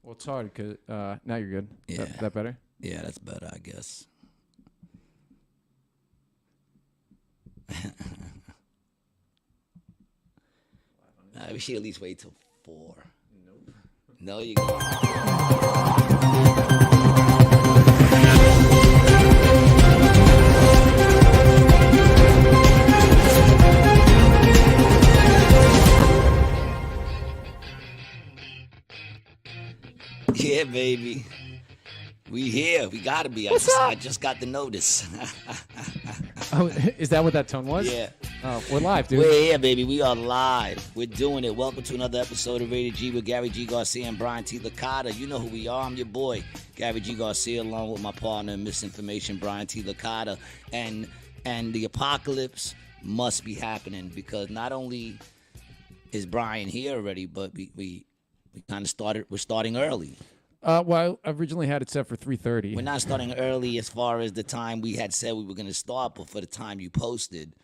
Well, it's hard because now you're good. Yeah. That better? Yeah, that's better, I guess. We should at least wait till 4. Nope. No, you go. Yeah, baby. We here. We gotta be. I just got the notice. Oh, is that what that tone was? Yeah. Oh, we're live, dude. We're here, baby. We are live. We're doing it. Welcome to another episode of Rated G with Gary G. Garcia and Brian T. Licata. You know who we are. I'm your boy, Gary G. Garcia, along with my partner in misinformation, Brian T. Licata. And the apocalypse must be happening because not only is Brian here already, but we kind of started. We're starting early. Well, I originally had it set for 3:30. We're not starting early as far as the time we had said we were going to start, but for the time you posted,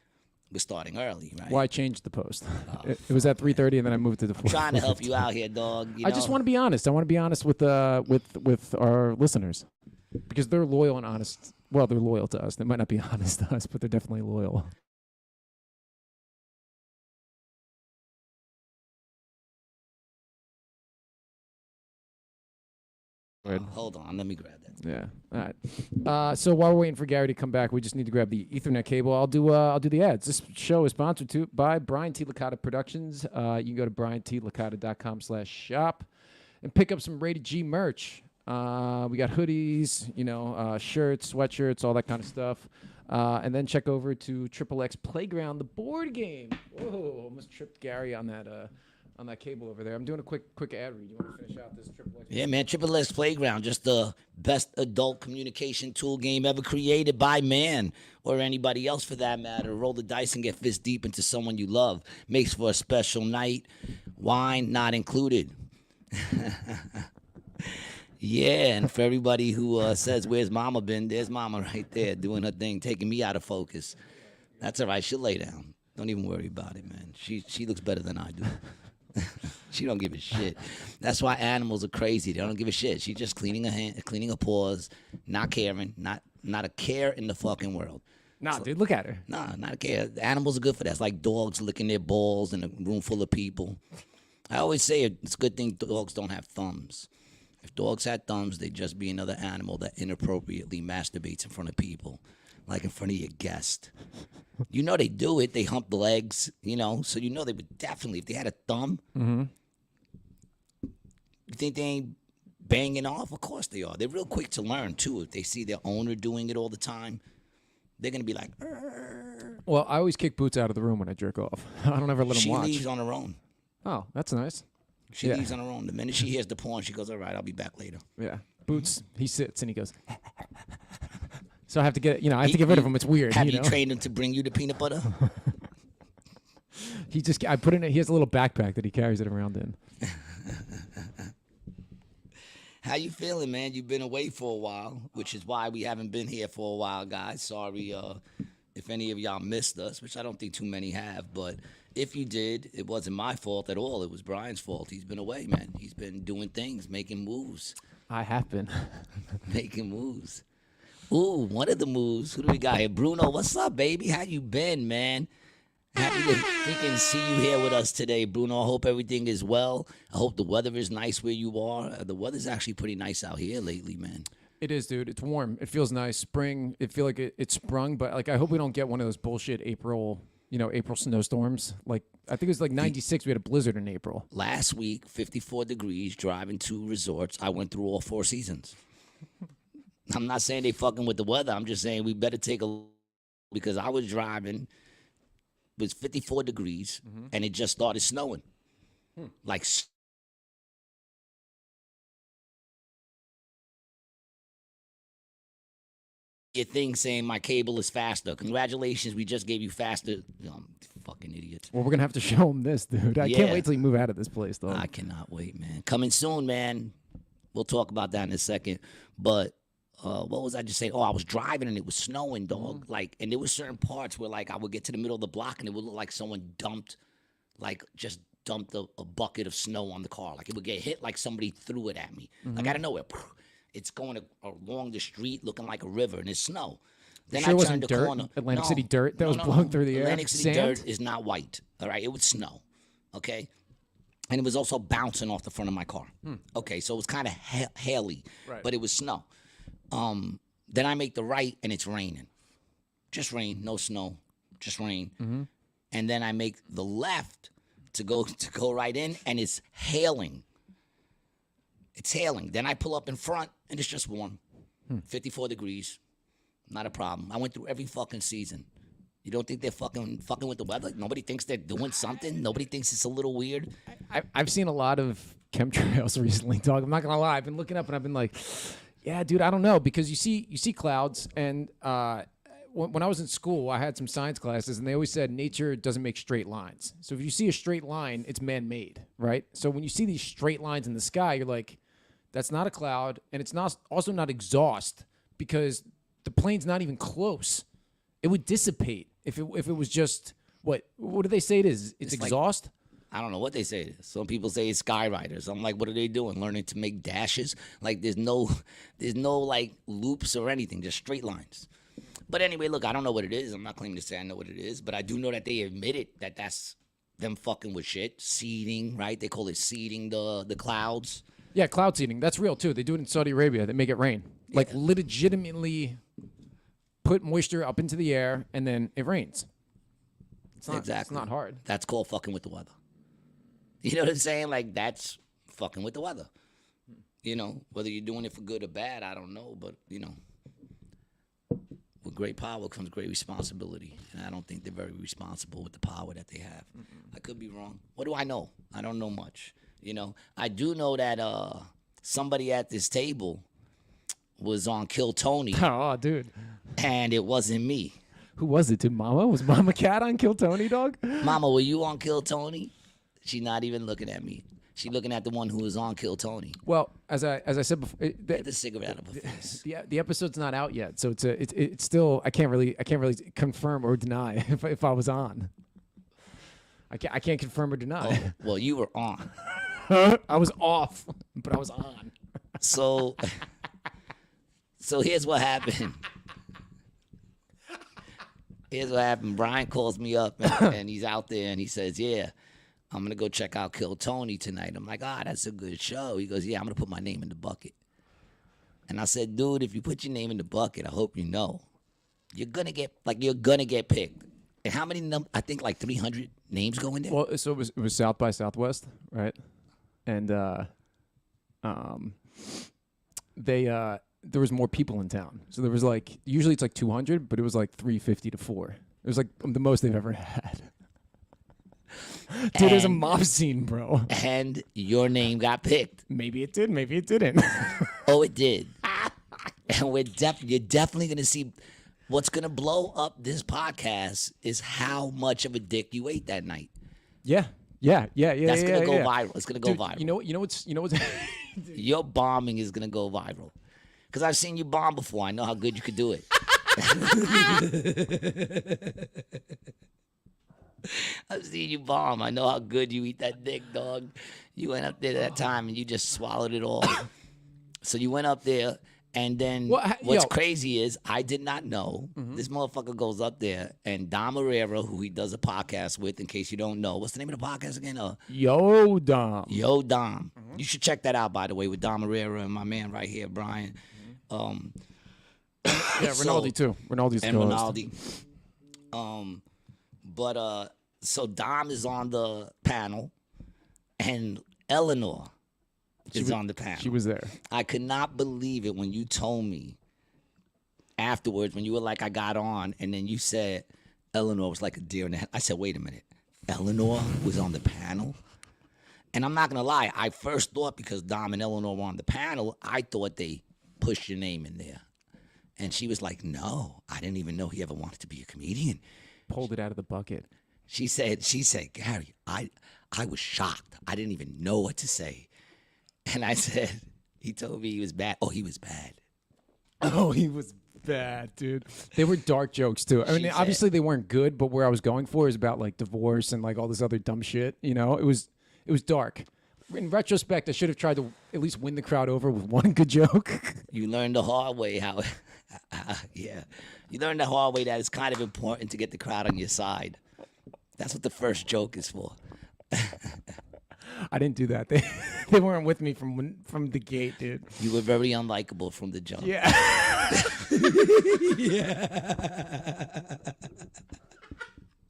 we're starting early, right? Well, I changed the post. It was at 3:30, and then I moved to the 4. Trying to help you out here, dog. I just want to be honest. I want to be honest with our listeners because they're loyal and honest. Well, they're loyal to us. They might not be honest to us, but they're definitely loyal. Hold on, let me grab that. Yeah. All right. So while we're waiting for Gary to come back, we just need to grab the Ethernet cable. I'll do the ads. This show is sponsored by Brian T. Licata Productions. You can go to briantlicata.com/shop and pick up some Rated G merch. We got hoodies, shirts, sweatshirts, all that kind of stuff. And then check over to XXX Playground, the board game. Whoa, almost tripped Gary on that cable over there. I'm doing a quick ad read. You want to finish out this XXX? Yeah, man, XXX Playground, just the best adult communication tool game ever created by man or anybody else for that matter. Roll the dice and get fist deep into someone you love. Makes for a special night. Wine not included. Yeah, and for everybody who says, where's mama been? There's mama right there doing her thing, taking me out of focus. That's all right. She'll lay down. Don't even worry about it, man. She looks better than I do. She don't give a shit. That's why animals are crazy. They don't give a shit. She's just cleaning her hand, cleaning her paws, not caring, not a care in the fucking world. Nah, dude, look at her. Nah, not a care. Animals are good for that. It's like dogs licking their balls in a room full of people. I always say it's a good thing dogs don't have thumbs. If dogs had thumbs, they'd just be another animal that inappropriately masturbates in front of people, like in front of your guest. You know they do it. They hump the legs, so they would definitely, if they had a thumb, you think they ain't banging off? Of course they are. They're real quick to learn, too. If they see their owner doing it all the time, they're going to be like, Arr. Well, I always kick Boots out of the room when I jerk off. I don't ever let him watch. She leaves on her own. Oh, that's nice. She leaves on her own. The minute she hears the porn, she goes, all right, I'll be back later. Yeah. Boots, he sits and he goes, so I have to get rid of him. It's weird. Have you trained him to bring you the peanut butter? I put in he has a little backpack that he carries it around in. How you feeling, man? You've been away for a while, which is why we haven't been here for a while, guys. Sorry if any of y'all missed us, which I don't think too many have, but if you did, it wasn't my fault at all. It was Brian's fault. He's been away, man. He's been doing things, making moves. I have been. Making moves. Ooh, one of the moves. Who do we got here? Bruno, what's up, baby? How you been, man? Happy to freaking see you here with us today, Bruno. I hope everything is well. I hope the weather is nice where you are. The weather's actually pretty nice out here lately, man. It is, dude. It's warm. It feels nice. Spring. It feels like it sprung, but I hope we don't get one of those bullshit April snowstorms. I think it was 96. We had a blizzard in April. Last week, 54 degrees, driving to resorts. I went through all 4 seasons. I'm not saying they fucking with the weather. I'm just saying we better take a look because I was driving. It was 54 degrees, and it just started snowing. Your thing saying my cable is faster. Congratulations, we just gave you faster. Fucking idiots. Well, we're going to have to show them this, dude. I can't wait till you move out of this place, though. I cannot wait, man. Coming soon, man. We'll talk about that in a second. But what was I just saying? Oh, I was driving and it was snowing, dog. And there were certain parts where I would get to the middle of the block and it would look like someone dumped, just dumped a bucket of snow on the car. Like it would get hit like somebody threw it at me. Like out of nowhere. It's going along the street looking like a river, and it's snow. Then sure I wasn't turned the dirt? corner. Atlantic City dirt that was blowing through the air? Atlantic City Sand? dirt is not white. All right, it was snow. Okay, and it was also bouncing off the front of my car. Okay, so it was kind of haily, but it was snow. Then I make the right, and it's raining. Just rain, no snow, just rain. And then I make the left to go right in, and it's hailing. It's hailing. Then I pull up in front, and it's just warm. 54 degrees. Not a problem. I went through every fucking season. You don't think they're fucking with the weather? Nobody thinks they're doing something? Nobody thinks it's a little weird? I've seen a lot of chemtrails recently, dog. I'm not going to lie. I've been looking up, and I've been like, yeah, dude, I don't know. Because you see clouds, and when I was in school, I had some science classes, and they always said nature doesn't make straight lines. So if you see a straight line, it's man-made, right? So when you see these straight lines in the sky, you're like, that's not a cloud, and it's not also not exhaust, because the plane's not even close. It would dissipate if it was just what do they say it is? It's exhaust? Like, I don't know what they say it is. Some people say it's skywriters. I'm like, what are they doing? Learning to make dashes? Like there's no like loops or anything, just straight lines. But anyway, look, I don't know what it is. I'm not claiming to say I know what it is, but I do know that they admitted that that's them fucking with shit. Seeding, right? They call it seeding the clouds. Yeah, cloud seeding. That's real, too. They do it in Saudi Arabia. They make it rain. Yeah. Like, legitimately put moisture up into the air, and then it rains. It's not hard. That's called fucking with the weather. You know what I'm saying? Like, that's fucking with the weather. You know, whether you're doing it for good or bad, I don't know. But, you know, with great power comes great responsibility. And I don't think they're very responsible with the power that they have. I could be wrong. What do I know? I don't know much. You know, I do know that somebody at this table was on Kill Tony. Oh, dude. And it wasn't me. Who was it, dude? Mama? Was Mama Cat on Kill Tony, dog? Mama, were you on Kill Tony? She's not even looking at me. She's looking at the one who was on Kill Tony. Well, as I said before, get the cigarette out of her face. The episode's not out yet, so it's still I can't really confirm or deny if I was on. I can't confirm or deny. Oh, well, you were on. I was off, but I was on. So here's what happened. Here's what happened. Brian calls me up, and he's out there, and he says, yeah, I'm going to go check out Kill Tony tonight. I'm like, that's a good show. He goes, yeah, I'm going to put my name in the bucket. And I said, dude, if you put your name in the bucket, I hope you know, you're going to get picked. And how many I think like 300 names go in there? Well, so it was South by Southwest, right? And there was more people in town. So there was like, usually it's like 200, but it was like 350 to 4. It was like the most they've ever had. Dude, there's a mob scene, bro. And your name got picked. Maybe it did, maybe it didn't. Oh, it did. And you're definitely going to see what's going to blow up this podcast is how much of a dick you ate that night. Yeah. That's going to go viral. It's going to go viral. You know what's Your bombing is going to go viral. Because I've seen you bomb before. I know how good you could do it. I've seen you bomb. I know how good you eat that dick, dog. You went up there that time and you just swallowed it all. So you went up there, and then what's crazy is I did not know. This motherfucker goes up there, and Dom Herrera, who he does a podcast with, in case you don't know. What's the name of the podcast again? Yo Dom. You should check that out, by the way, with Dom Herrera and my man right here, Brian. Rinaldi too. Rinaldi's and Rinaldi. But so Dom is on the panel, and Eleanor is on the panel. She was there. I could not believe it when you told me afterwards, when you were like, I got on, and then you said Eleanor was like a deer in the head. I said, wait a minute. Eleanor was on the panel? And I'm not going to lie. I first thought, because Dom and Eleanor were on the panel, I thought they pushed your name in there. And she was like, no, I didn't even know he ever wanted to be a comedian. Pulled it out of the bucket. She said, Gary, I was shocked. I didn't even know what to say. And I said, he told me he was bad. Oh, he was bad. Oh, he was bad, dude. They were dark jokes, too. Obviously they weren't good, but where I was going for is about, like, divorce and, like, all this other dumb shit, you know? It was It was dark. In retrospect, I should have tried to at least win the crowd over with one good joke. You learned the hard way how, yeah. You learned the hard way that it's kind of important to get the crowd on your side. That's what the first joke is for. I didn't do that. They weren't with me from the gate, dude. You were very unlikable from the jump. Yeah. Yeah.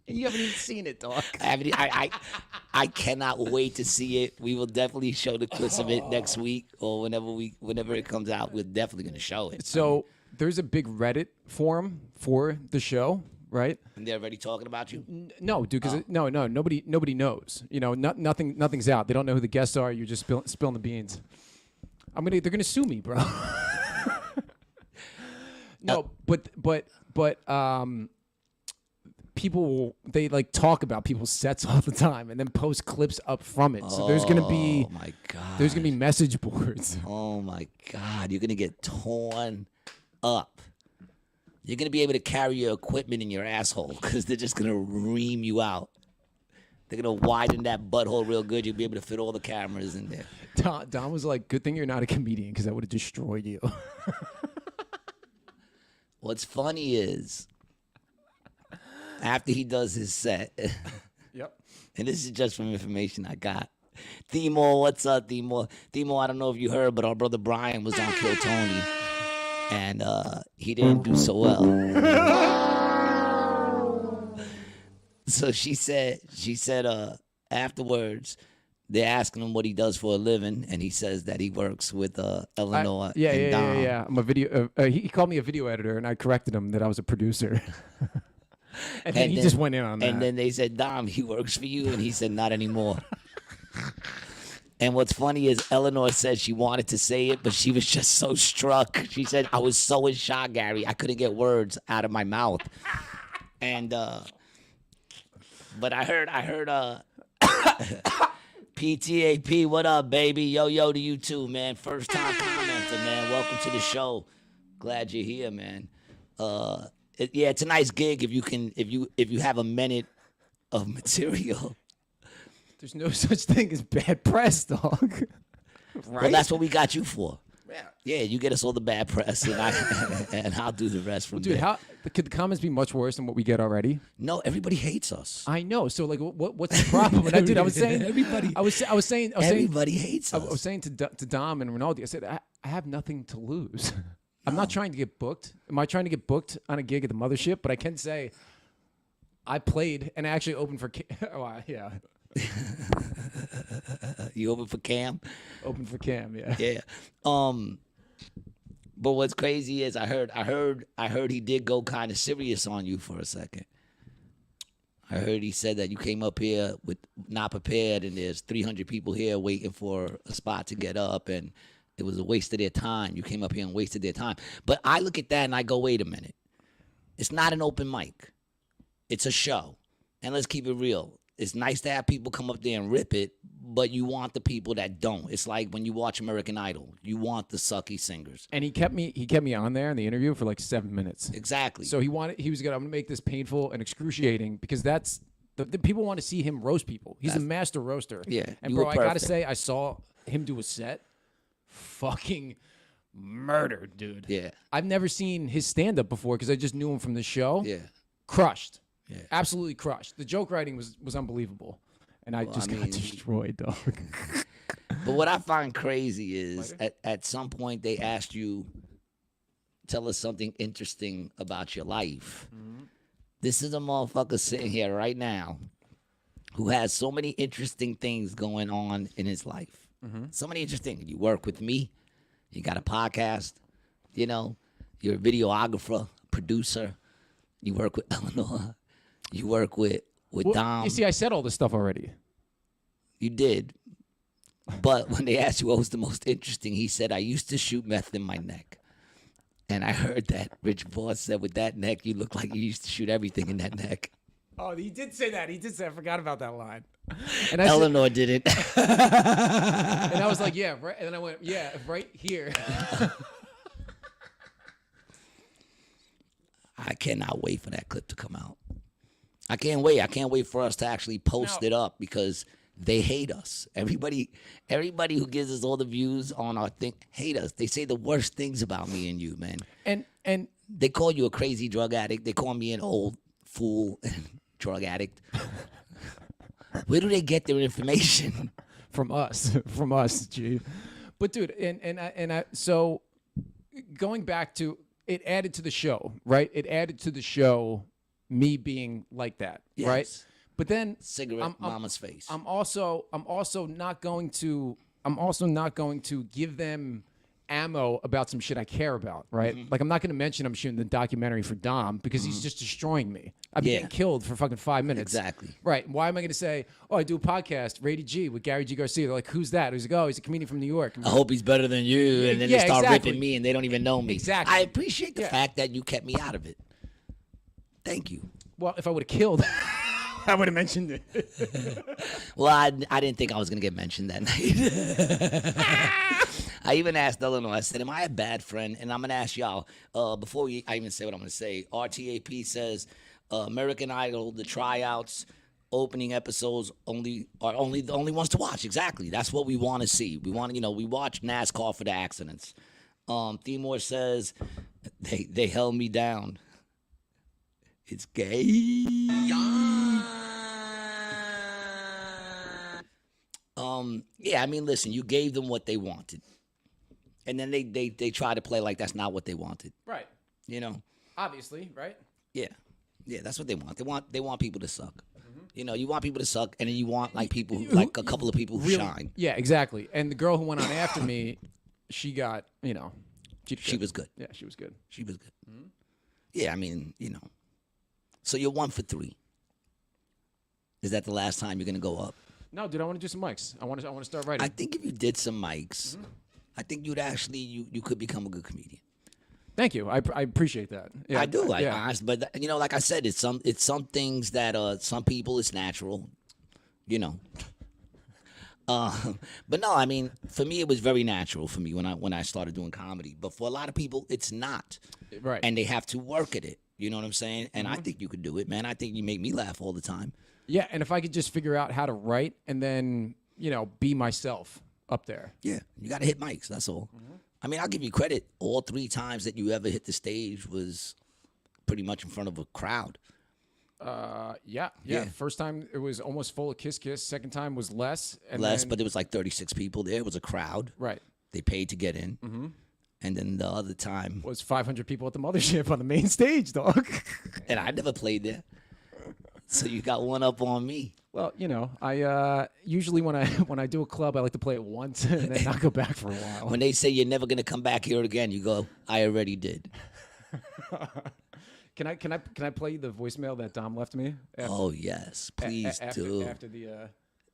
You haven't even seen it, dog. I cannot wait to see it. We will definitely show the clips of it next week or whenever it comes out. We're definitely going to show it. So there's a big Reddit forum for the show, right? And they're already talking about you? No, dude, because nobody knows. You know, nothing's out. They don't know who the guests are. You're just spilling the beans. They're gonna sue me, bro. No, but people they like talk about people's sets all the time and then post clips up from it. So there's gonna be there's gonna be message boards. Oh my God, you're gonna get torn up. You're gonna be able to carry your equipment in your asshole because they're just gonna ream you out. They're gonna widen that butthole real good. You'll be able to fit all the cameras in there. Don was like, "Good thing you're not a comedian because that would have destroyed you." What's funny is, after he does his set, Yep. and this is just from information I got. Themo, what's up, Themo? Themo, I don't know if you heard, but our brother Brian was on Kill Tony, and he didn't do so well. So she said afterwards, they're asking him what he does for a living, and he says that he works with Eleanor and Dom. Yeah. I'm a video. He called me a video editor, and I corrected him that I was a producer. and then he just went in on that. And then they said, Dom, he works for you, and he said, not anymore. And what's funny is Eleanor said she wanted to say it, but she was just so struck. She said, I was so in shock, Gary. I couldn't get words out of my mouth. And but I heard PTAP, what up, baby? Yo to you too, man. First time commenter, man. Welcome to the show. Glad you're here, man. It's a nice gig if you have a minute of material. There's no such thing as bad press, dog. Right? Well, that's what we got you for. Yeah, you get us all the bad press, and I'll do the rest from there. Dude, could the comments be much worse than what we get already? No, everybody hates us. I know. So, like, what's the problem? And I was saying, everybody. I was saying, Everybody hates us. I was saying to Dom and Ronaldo, I said, I have nothing to lose. I'm not trying to get booked. Am I trying to get booked on a gig at the mothership? But I can say I played and I actually opened for. Yeah. You open for Cam? Open for Cam, yeah. Yeah. But what's crazy is I heard he did go kind of serious on you for a second. I heard he said that you came up here with not prepared, and there's 300 people here waiting for a spot to get up, and it was a waste of their time. You came up here and wasted their time. But I look at that and I go, wait a minute. It's not an open mic. It's a show. And let's keep it real. It's nice to have people come up there and rip it, but you want the people that don't. It's like when you watch American Idol. You want the sucky singers. And he kept me on there in the interview for like 7 minutes. Exactly. So I'm gonna make this painful and excruciating because that's the people want to see him roast people. He's a master roaster. Yeah. And bro, I gotta say, I saw him do a set. Fucking murdered, dude. Yeah. I've never seen his stand-up before because I just knew him from the show. Yeah. Crushed. Yeah. Absolutely crushed. The joke writing was unbelievable. And I got destroyed, dog. But what I find crazy is at some point they asked you, tell us something interesting about your life. Mm-hmm. This is a motherfucker sitting here right now who has so many interesting things going on in his life. Mm-hmm. So many interesting things. You work with me. You got a podcast. You know, you're a videographer, producer. You work with Eleanor. You work with Dom. You see, I said all this stuff already. You did. But when they asked you what was the most interesting, he said, I used to shoot meth in my neck. And I heard that Rich Boss said, with that neck, you look like you used to shoot everything in that neck. Oh, he did say that. He did say, I forgot about that line. And Eleanor did it. And I was like, yeah, right. And then I went, yeah, right here. I cannot wait for that clip to come out. I can't wait. I can't wait for us to actually post it up because They hate us. Everybody who gives us all the views on our thing hate us. They say the worst things about me and you, man. And they call you a crazy drug addict. They call me an old fool and drug addict. Where do they get their information? From us, G. But dude, so going back to it, added to the show, right? It added to the show me being like that, Yes. right? But then Cigarette mama's face. I'm also not going to give them ammo about some shit I care about, right? Like I'm not going to mention I'm shooting the documentary for Dom because he's just destroying me. I'm getting killed for fucking 5 minutes. Exactly. Right. Why am I going to say, oh, I do a podcast, Rated G, with Gary G. Garcia? They're like, who's that? He's like, oh, he's a comedian from New York. I hope he's better than you. And then they start ripping me and they don't even know me. Exactly. I appreciate the fact that you kept me out of it. Thank you. Well, if I would have killed, I would have mentioned it. Well, I didn't think I was going to get mentioned that night. I even asked Eleanor, I said, am I a bad friend? And I'm going to ask y'all, before I even say what I'm going to say, RTAP says American Idol, the tryouts, opening episodes are the only ones to watch. Exactly. That's what we want to see. We want to, we watch NASCAR for the accidents. Timor says, they held me down. It's gay. Yeah, I mean, listen, you gave them what they wanted. And then they try to play like that's not what they wanted. Right. Obviously, right? Yeah. Yeah, that's what they want. They want people to suck. You want people to suck, and then you want like people a couple of people who shine. Yeah, exactly. And the girl who went on after me, she got, she was good. Yeah, she was good. She was good. Yeah, I mean, So you're 1 for 3. Is that the last time you're gonna go up? No, dude, I want to do some mics. I want to start writing. I think if you did some mics, I think you'd actually you could become a good comedian. Thank you. I appreciate that. Yeah, I do. But like I said, it's some things that some people it's natural, But no, I mean, for me it was very natural for me when I started doing comedy. But for a lot of people, it's not. Right. And they have to work at it. You know what I'm saying? And I think you could do it, man. I think you make me laugh all the time. Yeah, and if I could just figure out how to write and then, be myself up there. Yeah, you got to hit mics, that's all. I mean, I'll give you credit. All 3 times that you ever hit the stage was pretty much in front of a crowd. Yeah. First time it was almost full of Kiss Kiss. Second time was less. But there was like 36 people there. It was a crowd. Right. They paid to get in. And then the other time was 500 people at the mothership on the main stage, dog. And I never played there. So you got one up on me. Well, I usually when I do a club, I like to play it once and then not go back for a while. When they say you're never gonna come back here again, you go, I already did. Can I play you the voicemail that Dom left me? Oh yes, please do. After the.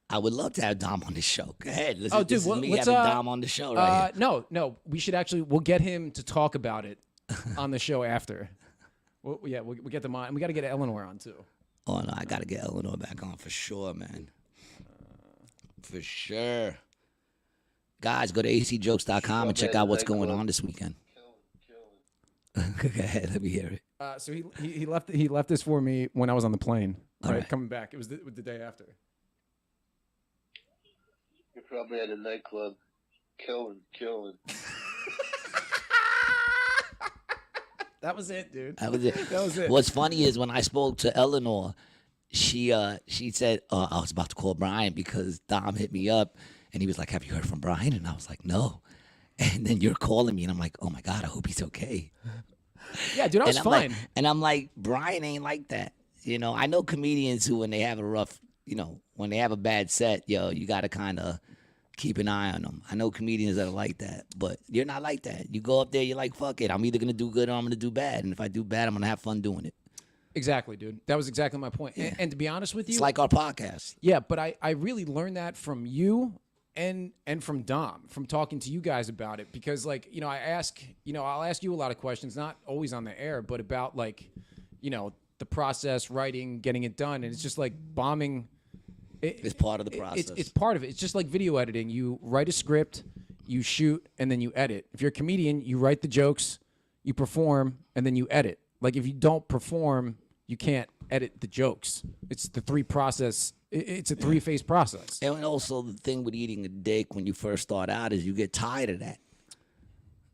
I would love to have Dom on the show. Go ahead. This dude, is me having Dom on the show right here. No. We should we'll get him to talk about it on the show after. We'll get them on. And we got to get Eleanor on, too. Oh, no, I got to get Eleanor back on for sure, man. For sure. Guys, go to acjokes.com and check out what's going on this weekend. Go ahead. Let me hear it. So he left this for me when I was on the plane. Right. Coming back. It was the day after. You're probably at a nightclub, killing. That was it, dude. That was it. That was it. What's funny is when I spoke to Eleanor, she said, I was about to call Brian because Dom hit me up, and he was like, have you heard from Brian? And I was like, no. And then you're calling me, and I'm like, oh, my God, I hope he's okay. Yeah, dude, I was fine. I'm like, Brian ain't like that. I know comedians who, when they have a rough, when they have a bad set, you got to kind of keep an eye on them. I know comedians that are like that, but you're not like that. You go up there, you're like, fuck it. I'm either going to do good or I'm going to do bad. And if I do bad, I'm going to have fun doing it. Exactly, dude. That was exactly my point. Yeah. And to be honest with you. It's like our podcast. Yeah, but I really learned that from you and from Dom, from talking to you guys about it. Because, I'll ask you a lot of questions, not always on the air, but about, the process, writing, getting it done. And it's just like bombing. It's part of the process. It's part of it. It's just like video editing. You write a script, you shoot, and then you edit. If you're a comedian, you write the jokes, you perform, and then you edit. Like if you don't perform, you can't edit the jokes. It's the 3 process It's a 3-phase process. And also the thing with eating a dick when you first start out is you get tired of that.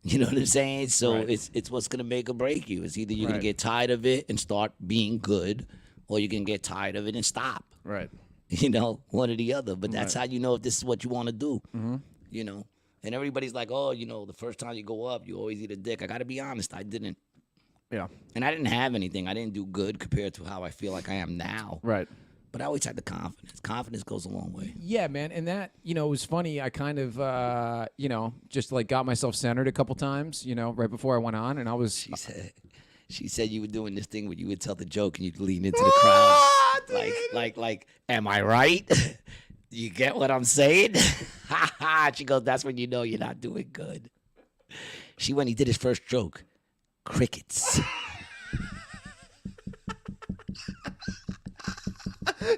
You know what I'm saying? So it's what's gonna make or break you. It's either you're gonna get tired of it and start being good, or you can get tired of it and stop. Right. You know, one or the other. But that's how you know if this is what you want to do. You know, and everybody's like, oh, you know, the first time you go up, you always eat a dick. I got to be honest, I didn't. Yeah. And I didn't have anything. I didn't do good compared to how I feel like I am now. Right. But I always had the confidence. Confidence goes a long way. Yeah, man. And that, you know, it was funny. I kind of, you know, just like got myself centered a couple times, you know, right before I went on. And I was. She said you were doing this thing where you would tell the joke and you'd lean into the crowd. Like, am I right? You get what I'm saying? She goes, that's when you know you're not doing good. When he did his first joke, crickets.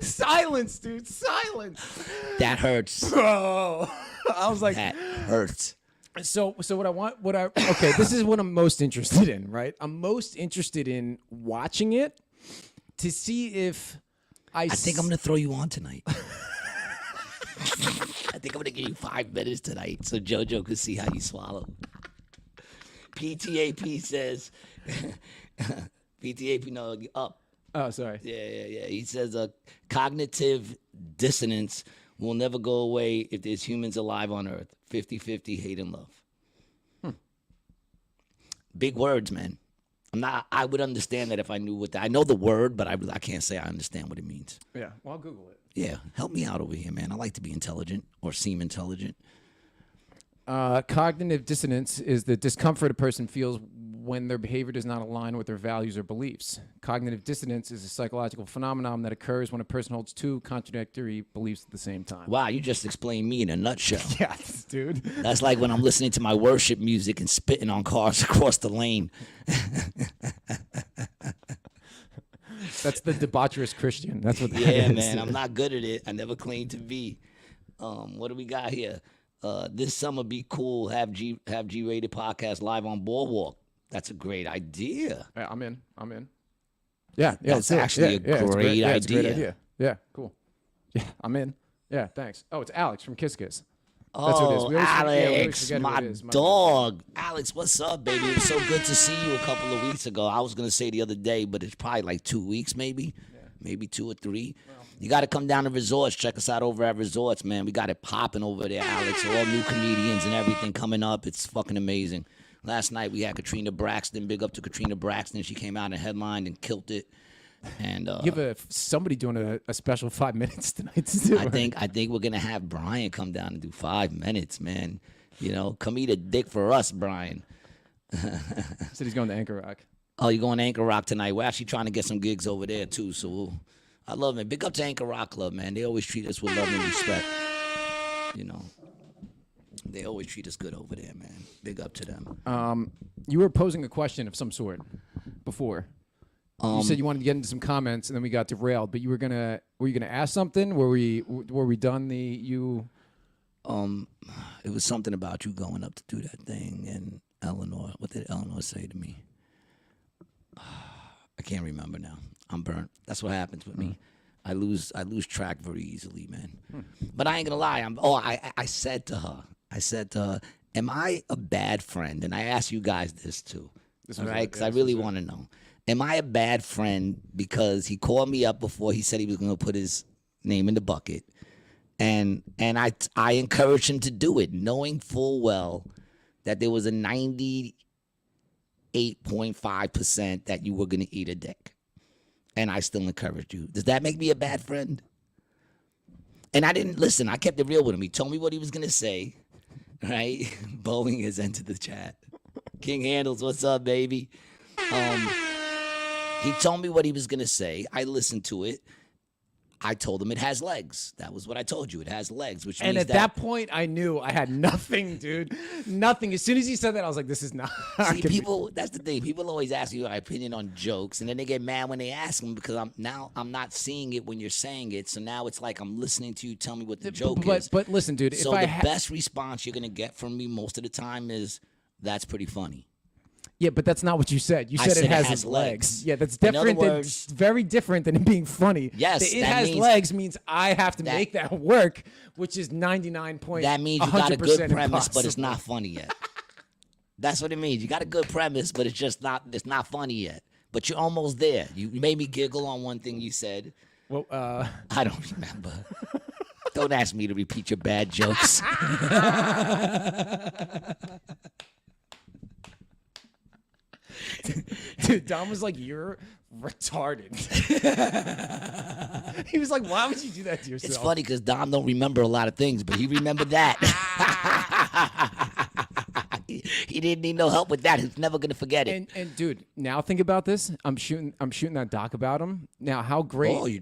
Silence, dude. Silence. That hurts. Oh. I was like. That hurts. So okay, this is what I'm most interested in, right? I'm most interested in watching it to see if I think I'm going to throw you on tonight. I think I'm going to give you 5 minutes tonight so JoJo can see how you swallow. PTAP says, PTAP, no, up. Oh, sorry. Yeah. He says cognitive dissonance will never go away if there's humans alive on Earth. 50-50, hate and love. Big words, man. I would understand that if I knew what I know the word, but I can't say I understand what it means. Yeah, well, I'll Google it. Yeah, help me out over here, man. I like to be intelligent or seem intelligent. Cognitive dissonance is the discomfort a person feels when their behavior does not align with their values or beliefs. Cognitive dissonance is a psychological phenomenon that occurs when a person holds two contradictory beliefs at the same time. Wow, you just explained me in a nutshell. Yes, dude. That's like when I'm listening to my worship music and spitting on cars across the lane. That's the debaucherous Christian. That's what that yeah, is. Man, I'm not good at it. I never claimed to be. What do we got here? This summer be cool. Have G-rated podcast live on Boardwalk. That's a great idea. Yeah, I'm in. Yeah, that's actually a great idea. It's a great idea. Yeah, cool. Yeah, I'm in. Yeah, thanks. Oh, it's Alex from Kiss Kiss. That's who it is. Oh, We Alex, forget my who it is. dog. Alex, what's up, baby? It was so good to see you a couple of weeks ago. I was going to say the other day, but it's probably like 2 weeks maybe. Yeah. Maybe 2 or 3. Well, you got to come down to Resorts. Check us out over at Resorts, man. We got it popping over there, Alex. All new comedians and everything coming up. It's fucking amazing. Last night we had Katrina Braxton. Big up to Katrina Braxton. She came out and headlined and killed it. And you have somebody doing a special 5 minutes tonight too. I think we're gonna have Brian come down and do 5 minutes, man. You know, come eat a dick for us, Brian. Said he's going to Anchor Rock. Oh, you're going to Anchor Rock tonight? We're actually trying to get some gigs over there too. So I love it. Big up to Anchor Rock Club, man. They always treat us with love and respect. You know, they always treat us good over there, man. Big up to them. You were posing a question of some sort before. You said you wanted to get into some comments, and then we got derailed. But were you gonna ask something? Were we done? It was something about you going up to do that thing in Eleanor. What did Eleanor say to me? I can't remember now. I'm burnt. That's what happens with me. I lose track very easily, man. But I ain't gonna lie. I said to her, am I a bad friend? And I asked you guys this too. All right, because I really want to know. Am I a bad friend because he called me up before he said he was going to put his name in the bucket, and I encouraged him to do it, knowing full well that there was a 98.5% that you were going to eat a dick, and I still encouraged you. Does that make me a bad friend? And I didn't listen. I kept it real with him. He told me what he was going to say. Right? Boeing has entered the chat. King Handles, what's up, baby? He told me what he was going to say. I listened to it. I told him it has legs. That was what I told you. It has legs, which means at that point, I knew I had nothing, dude. Nothing. As soon as he said that, I was like, this is not. See, people, that's the thing. People always ask you my opinion on jokes, and then they get mad when they ask them because I'm not seeing it when you're saying it. So now it's like I'm listening to you tell me what the joke is. But listen, dude. So the best response you're going to get from me most of the time is, that's pretty funny. Yeah, but that's not what you said. You I said said it has legs. Yeah, that's In other different. words- That's very different than it being funny. Yes, it that has means- legs means I have to make that work, which is 99 point. That means you got a good premise, but it's impossible. not funny yet. That's what it means. You got a good premise, but it's not funny yet. But you're almost there. You made me giggle on one thing you said. Well, I don't remember. Don't ask me to repeat your bad jokes. dude, Dom was like, "You're retarded." He was like, "Why would you do that to yourself?" It's funny because Dom don't remember a lot of things, but he remembered that. He didn't need no help with that. He's never gonna forget it. And dude, now think about this. I'm shooting that doc about him. Now, how great? Oh, you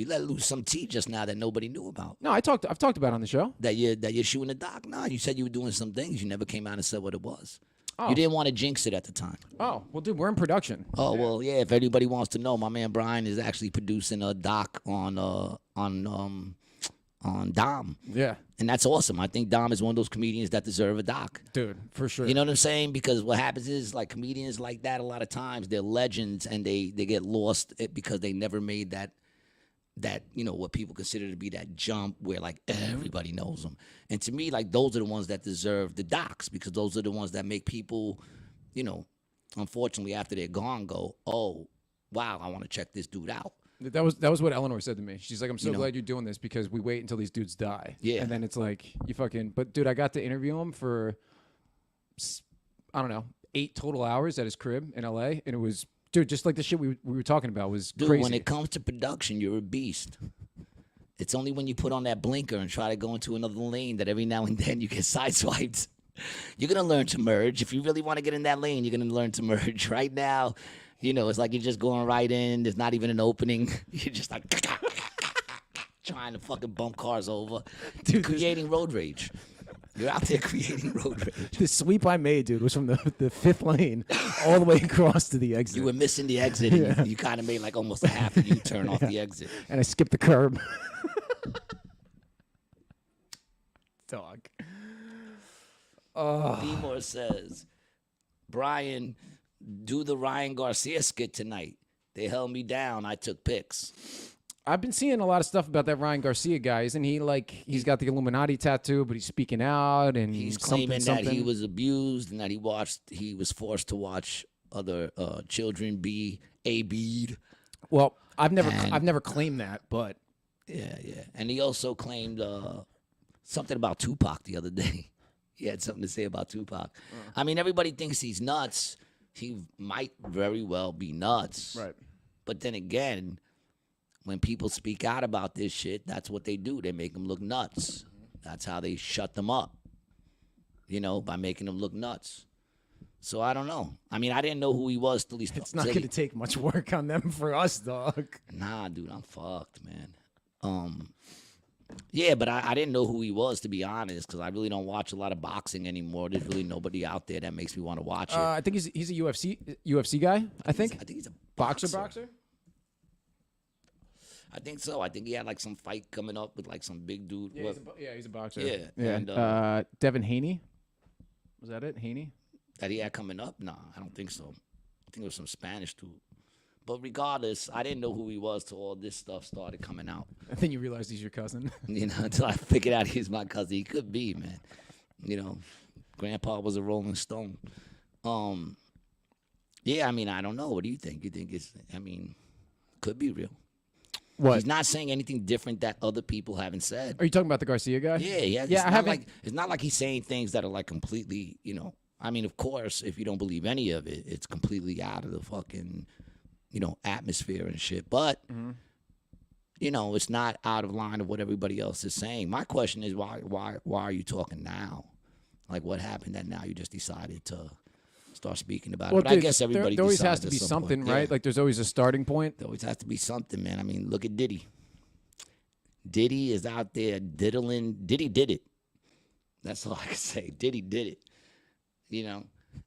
let loose some tea just now that nobody knew about. No, I've talked about it on the show. That you're shooting a doc. No, you said you were doing some things. You never came out and said what it was. Oh. You didn't want to jinx it at the time. Oh, well, dude, we're in production. Oh well, yeah. If anybody wants to know, my man Brian is actually producing a doc on Dom. Yeah, And that's awesome. I think Dom is one of those comedians that deserve a doc. dude, for sure. You know what I'm saying? Because what happens is, like, comedians like that, a lot of times they're legends and they get lost because they never made that what people consider to be that jump where, like, everybody knows them. And to me, like, those are the ones that deserve the docs, because those are the ones that make people, unfortunately after they're gone, go, oh, wow, I want to check this dude out. That was what Eleanor said to me. She's like, "I'm so glad you're doing this because we wait until these dudes die." Yeah. And then it's like, you fucking. But dude, I got to interview him for, I don't know, 8 total hours at his crib in LA, and it was, dude, just like the shit we were talking about was Dude, crazy. when it comes to production, you're a beast. It's only when you put on that blinker and try to go into another lane that every now and then you get sideswiped. You're going to learn to merge. If you really want to get in that lane, you're going to learn to merge. Right now, it's like you're just going right in. There's not even an opening. You're just like trying to fucking bump cars over. Dude, creating road rage. You're out there creating road rage. The sweep I made, dude, was from the 5th lane all the way across to the exit. You were missing the exit, and you kind of made like almost a half a U-turn off the exit. And I skipped the curb. Dog. Seymour says, Brian, do the Ryan Garcia skit tonight. They held me down. I took pics. I've been seeing a lot of stuff about that Ryan Garcia guy. Isn't he like, he's got the Illuminati tattoo, but he's speaking out and He's claiming that he something. was abused and that he was forced to watch other children be AB'd. Well, I've never claimed that, but Yeah. And he also claimed something about Tupac the other day. He had something to say about Tupac. I mean, everybody thinks he's nuts. He might very well be nuts. right. But then again, when people speak out about this shit, that's what they do. They make them look nuts. That's how they shut them up, by making them look nuts. So I don't know. I mean, I didn't know who he was till he started. It's not going to take much work on them for us, dog. Nah, dude, I'm fucked, man. Yeah, but I didn't know who he was, to be honest, because I really don't watch a lot of boxing anymore. There's really nobody out there that makes me want to watch it. I think he's a UFC guy. I think he's a boxer. I think so. I think he had like some fight coming up with like some big dude. Yeah, he's a boxer. Yeah, yeah. and, Devin Haney, was that it? Haney? That he had coming up? No, I don't think so. I think it was some Spanish dude. But regardless, I didn't know who he was till all this stuff started coming out. And then you realized he's your cousin. Until I figured out he's my cousin. He could be, man. Grandpa was a Rolling Stone. Yeah, I mean, I don't know. What do you think? You think could be real. What? He's not saying anything different that other people haven't said. Are you talking about the Garcia guy? Yeah. It's not like he's saying things that are like completely, I mean, of course, if you don't believe any of it, it's completely out of the fucking, atmosphere and shit. But, it's not out of line of what everybody else is saying. My question is, why are you talking now? Like, what happened that now you just decided to start speaking about it? Well, But dude, I guess everybody there always decides has to at be some something, point. right? Yeah. Like, there's always a starting point. There always has to be something, man. I mean, look at Diddy. Diddy is out there diddling. Diddy did it. That's all I can say. Diddy did it.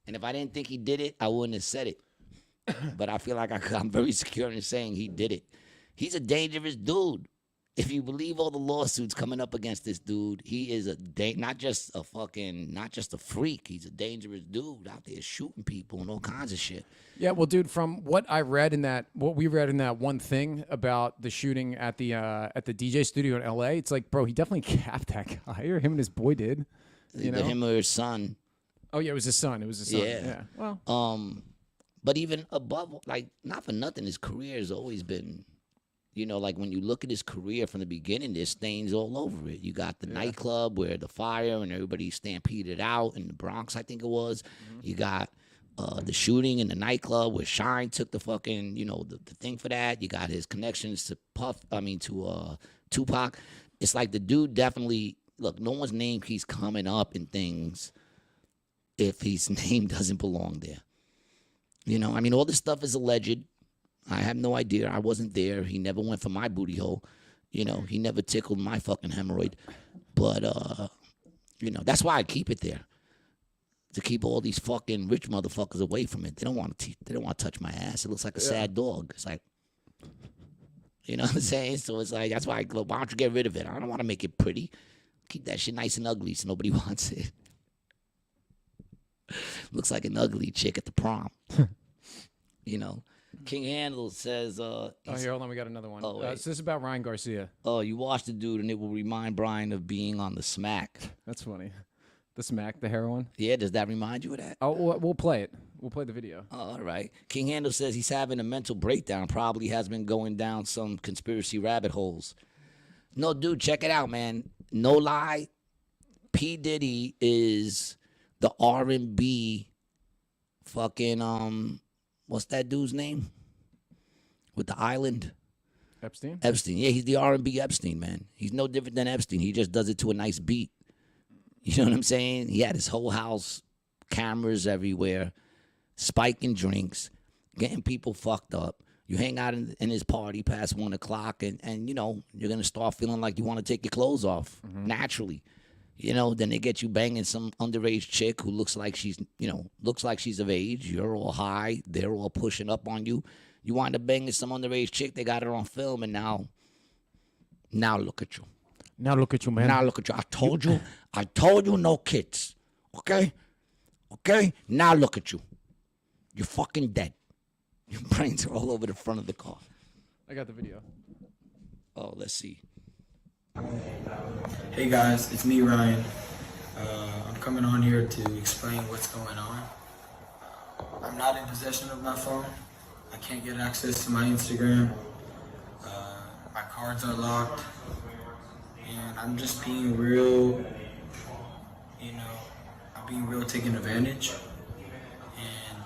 And if I didn't think he did it, I wouldn't have said it. But I feel like I'm very secure in saying he did it. He's a dangerous dude. if you believe all the lawsuits coming up against this dude, he is not just a freak. He's a dangerous dude out there shooting people and all kinds of shit. Yeah, well, dude, from what we read in that one thing about the shooting at the DJ studio in L.A., it's like, bro, he definitely capped that guy, or him and his boy did. You know, him or his son. Oh yeah, it was his son. Yeah. Well, but even above, like, not for nothing, his career has always been. You know, like when you look at his career from the beginning, there's stains all over it. You got the nightclub where the fire and everybody stampeded out in the Bronx, I think it was. Mm-hmm. You got the shooting in the nightclub where Shine took the fucking, the thing for that. You got his connections to Tupac. It's like the dude definitely, look, no one's name keeps coming up in things if his name doesn't belong there. All this stuff is alleged. I have no idea. I wasn't there. He never went for my booty hole. He never tickled my fucking hemorrhoid. But, that's why I keep it there. To keep all these fucking rich motherfuckers away from it. They don't want to touch my ass. It looks like a sad dog. It's like, you know what I'm saying? So it's like, that's why why don't you get rid of it? I don't want to make it pretty. Keep that shit nice and ugly so nobody wants it. Looks like an ugly chick at the prom. King Handle says... here, hold on, we got another one. Oh, so this is about Ryan Garcia. Oh, you watch the dude and it will remind Brian of being on the smack. That's funny. The smack, the heroin? Yeah, does that remind you of that? Oh, we'll play it. We'll play the video. Oh, all right. King Handle says he's having a mental breakdown. Probably has been going down some conspiracy rabbit holes. No, dude, check it out, man. No lie. P. Diddy is the R&B fucking... What's that dude's name? With the island? Epstein? Epstein. Yeah, he's the R&B Epstein, man. He's no different than Epstein. He just does it to a nice beat. You know what I'm saying? He had his whole house, cameras everywhere, spiking drinks, getting people fucked up. You hang out in his party past 1 o'clock and you're going to start feeling like you want to take your clothes off naturally. Then they get you banging some underage chick who looks like she's of age. You're all high. They're all pushing up on you. You wind up banging some underage chick. They got her on film, and now look at you. Now look at you, man. Now look at you. I told you no kids. Okay? Now look at you. You're fucking dead. Your brains are all over the front of the car. I got the video. Oh, let's see. Hey guys, it's me, Ryan. I'm coming on here to explain what's going on. I'm not in possession of my phone. I can't get access to my Instagram. My cards are locked. And I'm just being real, I'm being real taken advantage. And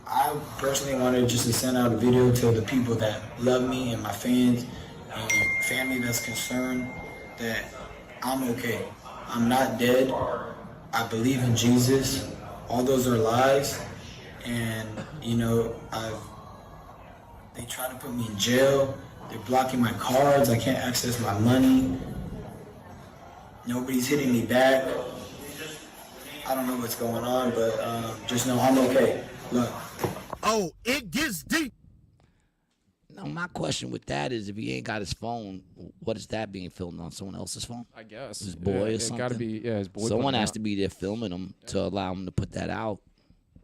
I personally wanted just to send out a video to the people that love me and my fans and family that's concerned that I'm okay. I'm not dead. I believe in Jesus. All those are lies. And, they try to put me in jail. They're blocking my cards. I can't access my money. Nobody's hitting me back. I don't know what's going on, but just know I'm okay. Look. Oh, it gets deep. Now, my question with that is, if he ain't got his phone, what is that being filmed on? Someone else's phone? I guess. His boy or something? It got to be, his boy. Someone has to be there filming him to allow him to put that out.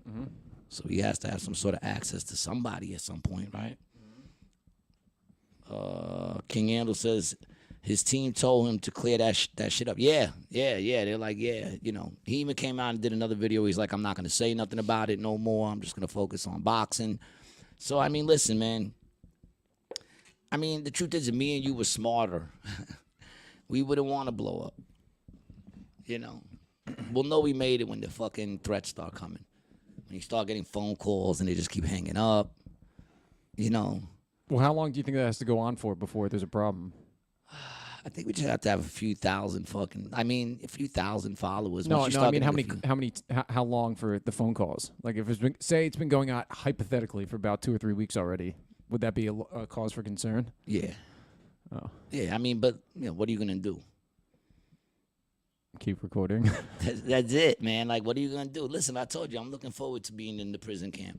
Mm-hmm. So he has to have some sort of access to somebody at some point, right? King Handle says his team told him to clear that shit up. Yeah. They're like, He even came out and did another video. He's like, I'm not going to say nothing about it no more. I'm just going to focus on boxing. So, listen, man. The truth is, if me and you were smarter, we wouldn't want to blow up. We'll know we made it when the fucking threats start coming. When you start getting phone calls and they just keep hanging up, Well, how long do you think that has to go on for before there's a problem? I think we just have to have a few thousand followers. No, how long for the phone calls? Like, if it's been going on hypothetically for about 2 or 3 weeks already, would that be a cause for concern? Yeah. Oh. Yeah, but what are you gonna do? Keep recording. That's it, man. Like, what are you gonna do? Listen, I told you, I'm looking forward to being in the prison camp.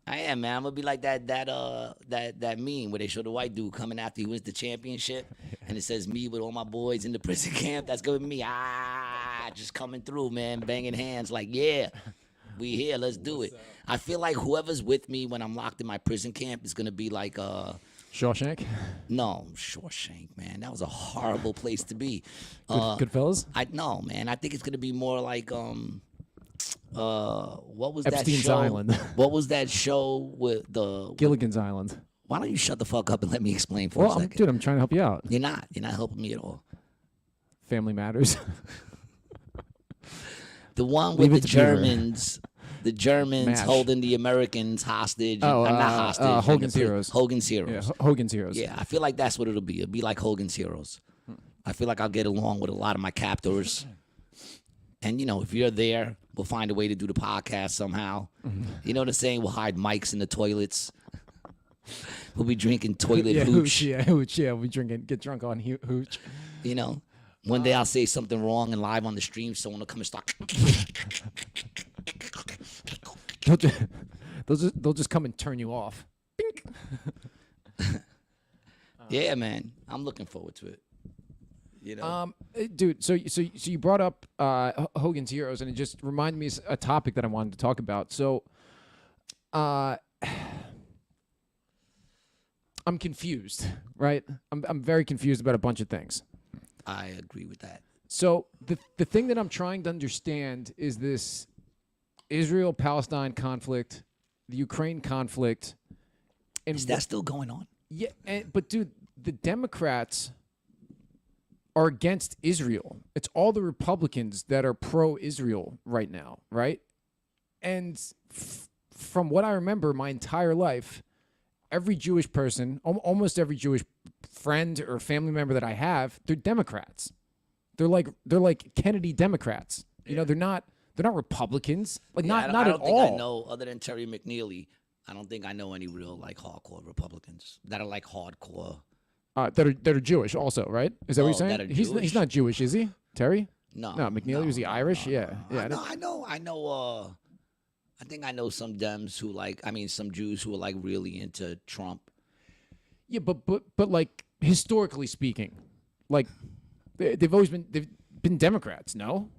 I am, man. I'm gonna be like that meme where they show the white dude coming after he wins the championship, and it says me with all my boys in the prison camp. That's gonna be me. Just coming through, man, banging hands like, yeah, we here. Let's do it. I feel like whoever's with me when I'm locked in my prison camp is gonna be like Shawshank? No, Shawshank, man. That was a horrible place to be. Goodfellas? No, man. I think it's gonna be more like what was Epstein's that show? Island. What was that show with the Gilligan's Island. Why don't you shut the fuck up and let me explain for a second? Dude, I'm trying to help you out. You're not helping me at all. Family Matters. The one Leave with it the to Beaver. Germans. The Germans MASH. holding the Americans hostage. Oh, not hostage. Hogan's Heroes. Hogan's Heroes. Yeah, Hogan's Heroes. Yeah, I feel like that's what it'll be. It'll be like Hogan's Heroes. I feel like I'll get along with a lot of my captors. And, if you're there, we'll find a way to do the podcast somehow. You know what I'm saying? We'll hide mics in the toilets. We'll be drinking toilet hooch. Hooch. Yeah, we get drunk on hooch. One day I'll say something wrong and live on the stream, someone will come and start. They'll just come and turn you off. Yeah, man. I'm looking forward to it. Dude, so you brought up Hogan's Heroes, and it just reminded me of a topic that I wanted to talk about. So, I'm confused, right? I'm very confused about a bunch of things. I agree with that. So the thing that I'm trying to understand is this Israel-Palestine conflict, the Ukraine conflict. And is that still going on? Yeah, but dude, the Democrats are against Israel. It's all the Republicans that are pro-Israel right now, right? And from what I remember my entire life, every Jewish person, almost every Jewish friend or family member that I have, they're Democrats. They're like Kennedy Democrats. Yeah. They're not Republicans. Not I at don't think all. I know, other than Terry McNeely, I don't think I know any real hardcore Republicans that are hardcore. That are Jewish also, right? Is that what you're saying? He's not Jewish, is he? Terry? No. No, McNeely, was he Irish? Yeah. I know. I think I know some Dems who some Jews who are really into Trump. Yeah, but historically speaking, they've been Democrats, no?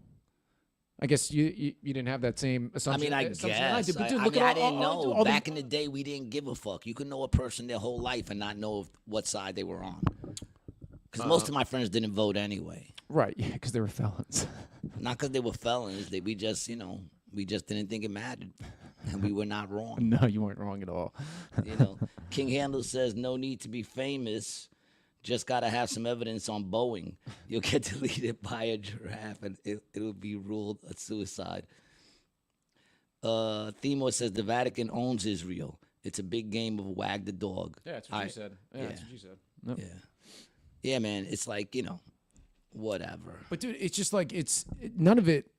I guess you didn't have that same assumption. I guess. I did, but dude, look I at didn't know. Back the, in the day, we didn't give a fuck. You could know a person their whole life and not know what side they were on. Because most of my friends didn't vote anyway. Right, yeah, because they were felons. Not because they were felons. We just didn't think it mattered. And we were not wrong. No, you weren't wrong at all. King Handel says, no need to be famous. Just got to have some evidence on Boeing. You'll get deleted by a giraffe, and it'll be ruled a suicide. Themo says, the Vatican owns Israel. It's a big game of wag the dog. Yeah, that's what you said. Yeah, that's what you said. Yep. Yeah, man. It's whatever. But, dude, it's just none of it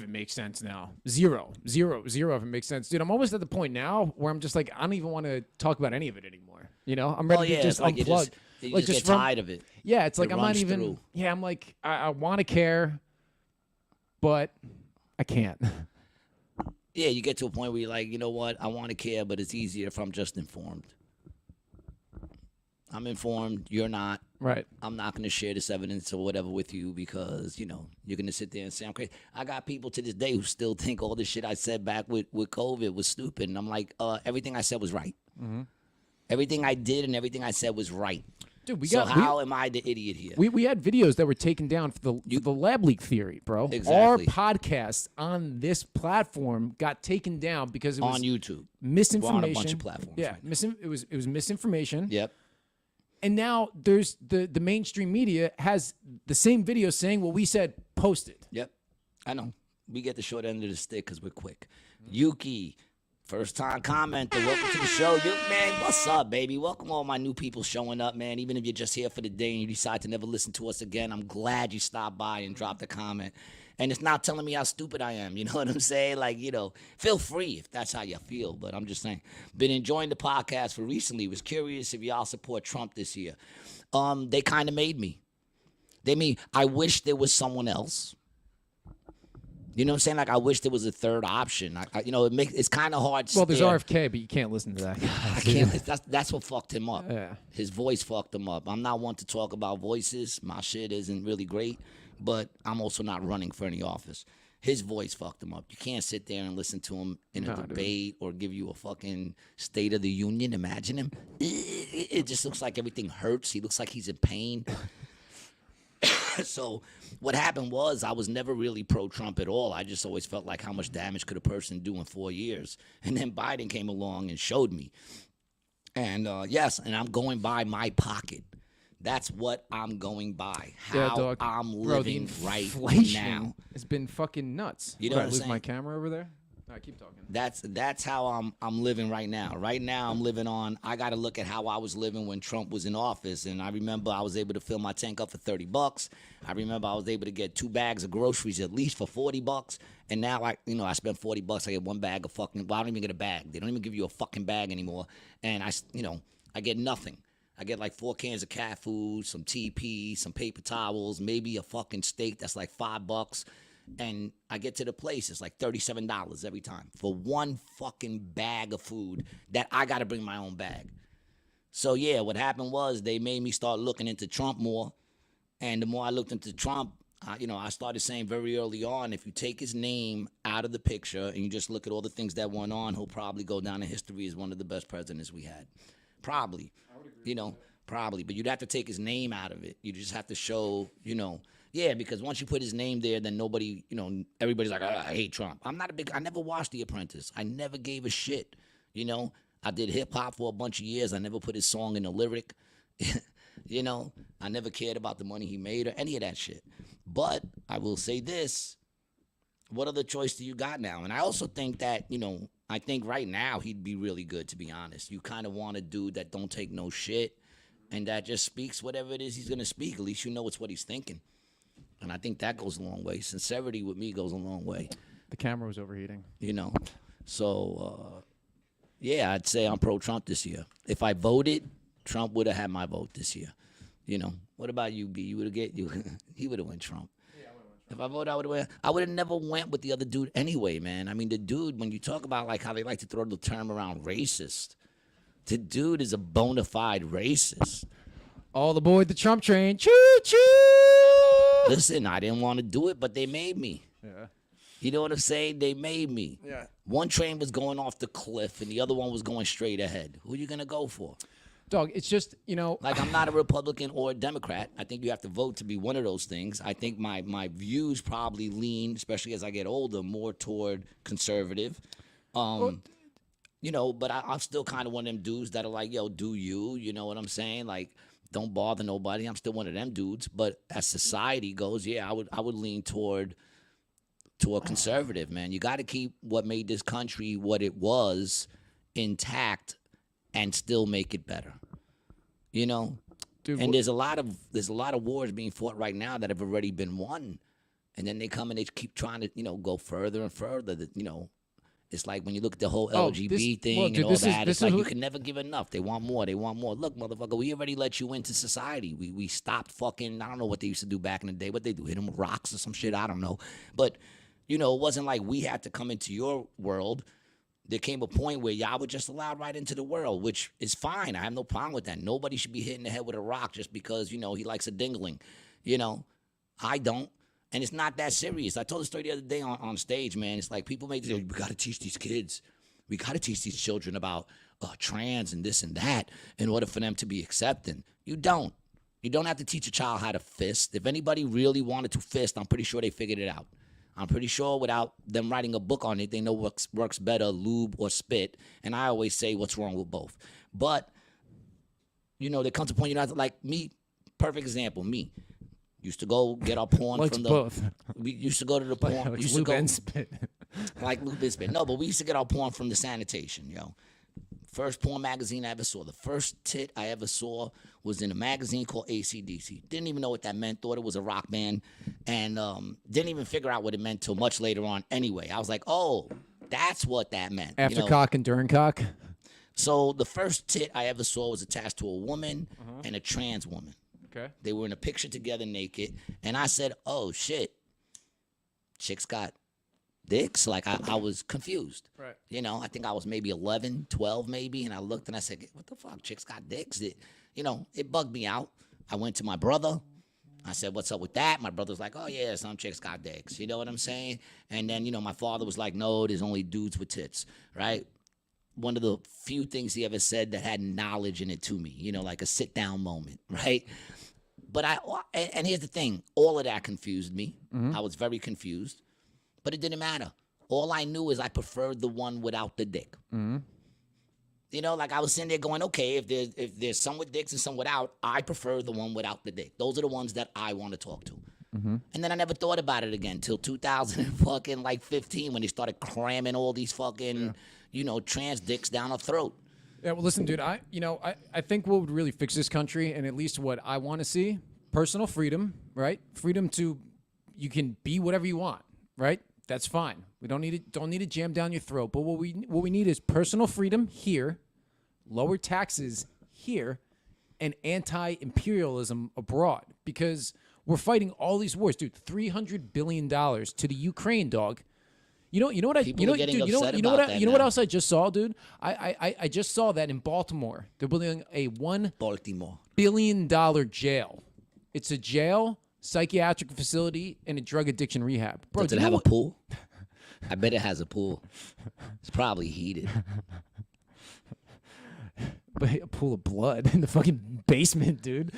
makes sense now. Zero of it makes sense. Dude, I'm almost at the point now where I'm just I don't even want to talk about any of it anymore. I'm ready to just unplug. You just get tired of it. Yeah, it's I'm not even. Through. Yeah, I'm I want to care, but I can't. Yeah, you get to a point where you're you know what? I want to care, but it's easier if I'm just informed. I'm informed. You're not. Right. I'm not going to share this evidence or whatever with you because, you're going to sit there and say I'm crazy. I got people to this day who still think all this shit I said back with COVID was stupid. And I'm like, everything I said was right. Mm-hmm. Everything I did and everything I said was right. Dude, how am I the idiot here? We had videos that were taken down for the lab leak theory, bro. Exactly. Our podcast on this platform got taken down because it was on YouTube. Misinformation. We're on a bunch of platforms. Yeah, right? It was misinformation. Yep. And now there's the mainstream media has the same video saying what we said posted. Yep. I know. We get the short end of the stick because we're quick. Yuki, first time commenter. Welcome to the show. Man, what's up, baby? Welcome all my new people showing up, man. Even if you're just here for the day and you decide to never listen to us again, I'm glad you stopped by and dropped a comment. And it's not telling me how stupid I am. You know what I'm saying? Feel free if that's how you feel. But I'm just saying, been enjoying the podcast for recently. Was curious if y'all support Trump this year. They kind of made me. I wish there was someone else. You know what I'm saying? Like, I wish there was a third option. It's kind of hard. Well, there's RFK, but you can't listen to that. I can't. That's what fucked him up. Yeah. His voice fucked him up. I'm not one to talk about voices. My shit isn't really great, but I'm also not running for any office. His voice fucked him up. You can't sit there and listen to him in a debate or give you a fucking State of the Union. Imagine him. It just looks like everything hurts. He looks like he's in pain. So what happened was I was never really pro-Trump at all. I just always felt like how much damage could a person do in 4 years? And then Biden came along and showed me. And yes, and I'm going by my pocket. That's what I'm going by. How I'm living right now. It's been fucking nuts. You know what I'm lose saying? my camera over there? All right, keep talking. That's how I'm living right now. Right now I'm living on. I got to look at how I was living when Trump was in office, and I remember I was able to fill my tank up for $30. I remember I was able to get 2 bags of groceries at least for $40, and now I spend $40. I get 1 bag of fucking. Well, I don't even get a bag. They don't even give you a fucking bag anymore, and I get nothing. I get like 4 cans of cat food, some TP, some paper towels, maybe a fucking steak that's like $5. And I get to the place, it's like $37 every time for 1 fucking bag of food that I got to bring my own bag. So, yeah, what happened was they made me start looking into Trump more. And the more I looked into Trump, I started saying very early on, if you take his name out of the picture and you just look at all the things that went on, he'll probably go down in history as one of the best presidents we had. Probably. Probably. But you'd have to take his name out of it. You just have to show, Yeah, because once you put his name there, then nobody, everybody's like, I hate Trump. I never watched The Apprentice. I never gave a shit, I did hip-hop for a bunch of years. I never put his song in a lyric, I never cared about the money he made or any of that shit. But I will say this, what other choice do you got now? And I also think that, I think right now he'd be really good, to be honest. You kind of want a dude that don't take no shit and that just speaks whatever it is he's going to speak. At least it's what he's thinking. And I think that goes a long way. Sincerity with me goes a long way. The camera was overheating. So, yeah, I'd say I'm pro-Trump this year. If I voted, Trump would have had my vote this year. What about you, B? You would have he would have went Trump. Yeah, I would have went Trump. If I voted, I would have went. I would have never went with the other dude anyway, man. I mean, the dude, when you talk about like how they like to throw the term around racist, the dude is a bona fide racist. All aboard the Trump train. Choo choo. Listen, I didn't want to do it, but they made me. Yeah. You know what I'm saying? They made me. Yeah. One train was going off the cliff, and the other one was going straight ahead. Who are you going to go for? Dog, it's just, Like, I'm not a Republican or a Democrat. I think you have to vote to be one of those things. I think my views probably lean, especially as I get older, more toward conservative. But I'm still kind of one of them dudes that are like, yo, do you? You know what I'm saying? Like, don't bother nobody. I'm still one of them dudes. But as society goes, yeah, I would lean toward conservative, man. You got to keep what made this country what it was intact and still make it better. Dude, and there's a lot of wars being fought right now that have already been won, and then they come and they keep trying to go further and further. It's like when you look at the whole LGBT thing and all that, it's like you can never give enough. They want more. They want more. Look, motherfucker, we already let you into society. We stopped fucking, I don't know what they used to do back in the day. What they do, hit them with rocks or some shit, I don't know. But, it wasn't like we had to come into your world. There came a point where y'all were just allowed right into the world, which is fine. I have no problem with that. Nobody should be hitting the head with a rock just because, he likes a dingling. I don't. And it's not that serious. I told the story the other day on stage, man. It's like people make this, we got to teach these kids. We got to teach these children about trans and this and that in order for them to be accepting. You don't. You don't have to teach a child how to fist. If anybody really wanted to fist, I'm pretty sure they figured it out. I'm pretty sure without them writing a book on it, they know what works better, lube or spit. And I always say what's wrong with both. But, there comes a point, like me, perfect example, me. Used to go get our porn from the. Both. We used to go to the porn. Like used lube to go and spit. Like lube and spit. No, but we used to get our porn from the sanitation, First porn magazine I ever saw. The first tit I ever saw was in a magazine called AC/DC. Didn't even know what that meant. Thought it was a rock band, and didn't even figure out what it meant till much later on. Anyway, I was like, oh, that's what that meant. After cock and during cock. So the first tit I ever saw was attached to a woman and a trans woman. Okay. They were in a picture together naked, and I said, oh, shit. Chick's got dicks. Like I was confused. Right. You know, I think I was maybe 11, 12 maybe, and I looked and I said, "What the fuck? Chicks got dicks?" It bugged me out. I went to my brother. I said, "What's up with that?" My brother's like, "Oh yeah, some chicks got dicks." You know what I'm saying? And then my father was like, "No, there's only dudes with tits." Right? One of the few things he ever said that had knowledge in it to me. Like a sit down moment. Right? But and here's the thing: all of that confused me. I was very confused, but it didn't matter. All I knew is I preferred the one without the dick. Like I was sitting there going, okay, if there's some with dicks and some without, I prefer the one without the dick. Those are the ones that I want to talk to. And then I never thought about it again till 2015 when they started cramming all these fucking, trans dicks down our throat. Yeah, well, listen, dude, I think what would really fix this country, and at least what I want to see, personal freedom, right? Freedom to, you can be whatever you want, right? That's fine. We don't need to jam down your throat. But what we need is personal freedom here, lower taxes here, and anti-imperialism abroad. Because we're fighting all these wars, dude. $300 billion to the Ukraine, dog. You know what what else I just saw, dude? I just saw that in Baltimore. They're building a $1 billion jail. It's a jail, psychiatric facility, and a drug addiction rehab. Bro, does it have a pool? I bet it has a pool. It's probably heated. But a pool of blood in the fucking basement, dude.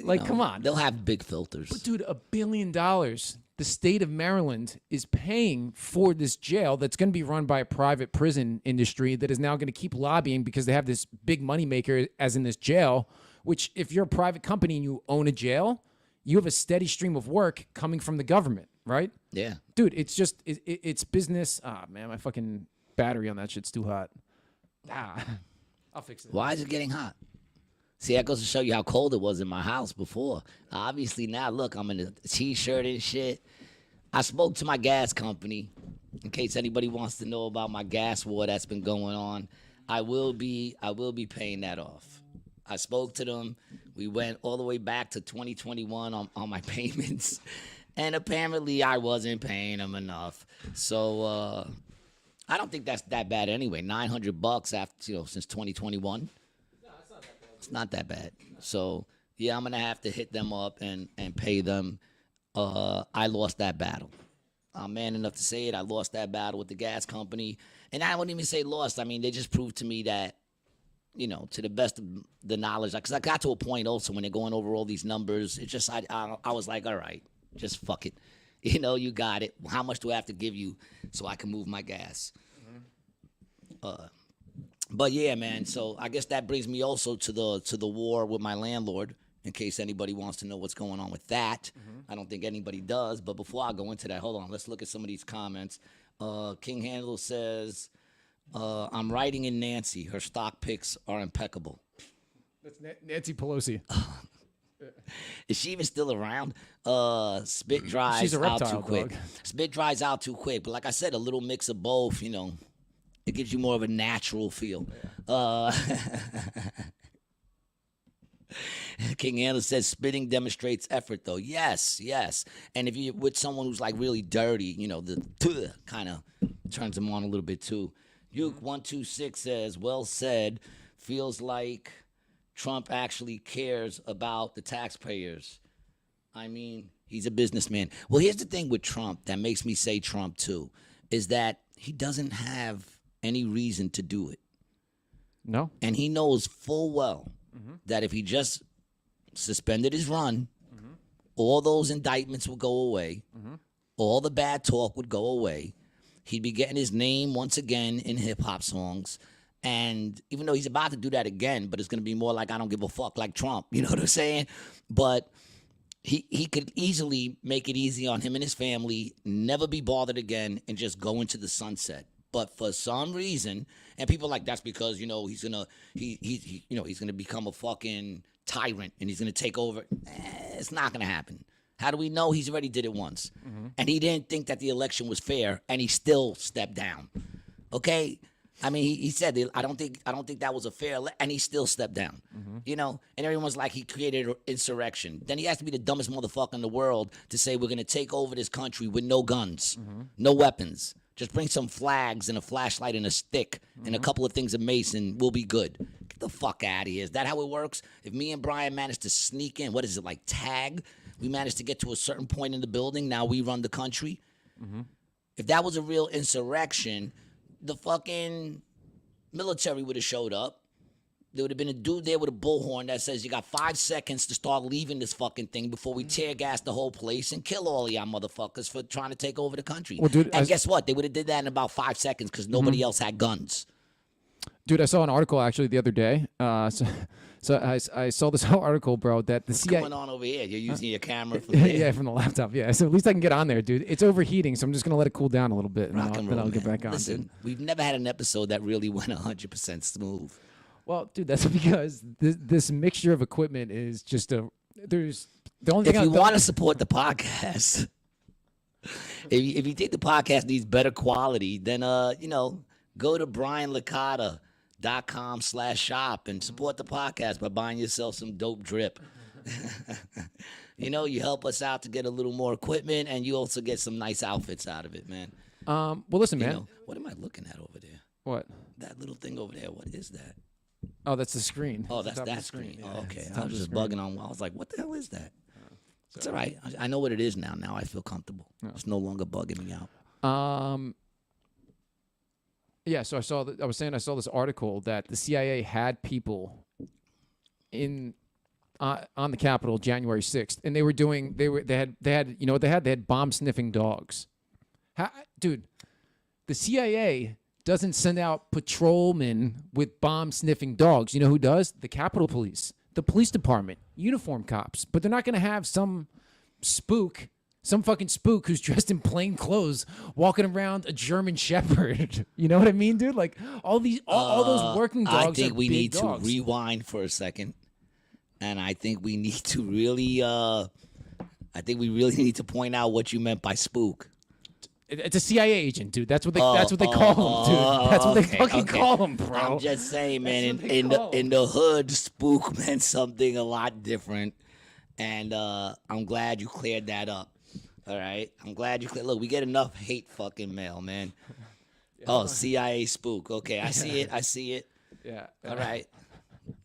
Like, come on. They'll have big filters. But dude, $1 billion. The state of Maryland is paying for this jail that's going to be run by a private prison industry that is now going to keep lobbying because they have this big moneymaker as in this jail, which if you're a private company and you own a jail, you have a steady stream of work coming from the government, right? Yeah. Dude, it's just, it's business. Ah, man, my fucking battery on that shit's too hot. I'll fix it. Why is it getting hot? See, that goes to show you how cold it was in my house before. Obviously, now, look, I'm in a T-shirt and shit. I spoke to my gas company, in case anybody wants to know about my gas war that's been going on. I will be paying that off. I spoke to them. We went all the way back to 2021 on my payments. And apparently, I wasn't paying them enough. So, I don't think that's that bad anyway. $900 after, since 2021. It's not that bad. So, yeah, I'm going to have to hit them up and pay them. I lost that battle. I'm man enough to say it. I lost that battle with the gas company. And I wouldn't even say lost. I mean, they just proved to me that, to the best of the knowledge. Because I got to a point also when they're going over all these numbers. It just, I was like, all right, just fuck it. You got it. How much do I have to give you so I can move my gas? But yeah, man. So I guess that brings me also to the war with my landlord. In case anybody wants to know what's going on with that, I don't think anybody does. But before I go into that, hold on. Let's look at some of these comments. King Handel says, "I'm writing in Nancy. Her stock picks are impeccable." That's Nancy Pelosi. Is she even still around? Spit dries She's a reptile, out too quick. dog. Spit dries out too quick. But like I said, a little mix of both, it gives you more of a natural feel. King Anna says spitting demonstrates effort, though. Yes. And if you're with someone who's like really dirty, the kind of turns them on a little bit too. Uke126 says, well said. Feels like Trump actually cares about the taxpayers. I mean, he's a businessman. Well, here's the thing with Trump that makes me say Trump too, is that he doesn't have any reason to do it. No. And he knows full well that if he just suspended his run, all those indictments would go away, all the bad talk would go away. He'd be getting his name once again in hip-hop songs. And even though he's about to do that again, but it's going to be more like I don't give a fuck like Trump, you know what I'm saying? But he could easily make it easy on him and his family, never be bothered again, and just go into the sunset. But for some reason, and people are like, that's because, he's gonna become a fucking tyrant and he's gonna take over. It's not gonna happen. How do we know? He's already did it once. And he didn't think that the election was fair and he still stepped down. Okay? I mean, he said, I don't think that was a fair, and he still stepped down. You know, and everyone's like, he created an insurrection. Then he has to be the dumbest motherfucker in the world to say we're gonna take over this country with no guns, no weapons. Just bring some flags and a flashlight and a stick and a couple of things of mason. We'll be good. Get the fuck out of here. Is that how it works? If me and Brian managed to sneak in, what is it, like tag? We managed to get to a certain point in the building. Now we run the country. If that was a real insurrection, the fucking military would have showed up. There would have been a dude there with a bullhorn that says you got 5 seconds to start leaving this fucking thing before we tear gas the whole place and kill all of y'all motherfuckers for trying to take over the country. Well, dude, and guess what? They would have did that in about 5 seconds because nobody else had guns. Dude, I saw an article actually the other day. So I saw this whole article, bro, that the CIA... What's going on over here? You're using your camera from there? Yeah, from the laptop, yeah. So at least I can get on there, dude. It's overheating, so I'm just going to let it cool down a little bit, and then I'll get back on, Listen, dude. we've never had an episode that really went 100% smooth. Well, dude, that's because this mixture of equipment is just there's... The only thing if you want to support the podcast, if you think the podcast needs better quality, then, you know, go to brianlicata.com/shop and support the podcast by buying yourself some dope drip. You know, you help us out to get a little more equipment, and you also get some nice outfits out of it, man. Well, listen, man. You know, what am I looking at over there? What? That little thing over there. What is that? Oh, that's the screen. Oh, that's that screen. Oh, okay. I was just bugging on. I was like, what the hell is that? It's all right. I know what it is now. Now I feel comfortable. It's no longer bugging me out. Yeah, so I saw this article that the CIA had people in on the Capitol January 6th, and they had bomb sniffing dogs. Dude, the CIA doesn't send out patrolmen with bomb sniffing dogs. You know who does? The Capitol Police, the police department, uniform cops. But they're not going to have some fucking spook who's dressed in plain clothes walking around a German Shepherd. You know what I mean, dude? Like all those working dogs. I think we need dogs. to rewind for a second, and I think we need to really, need to point out what you meant by spook. It's a CIA agent, dude. That's what they call him, dude. That's what they fucking call him, bro. I'm just saying, man. In the hood, spook meant something a lot different, and I'm glad you cleared that up. All right, I'm glad you cleared. Look, we get enough hate fucking mail, man. Oh, CIA spook. Okay, I see it. I see it. Yeah. All right.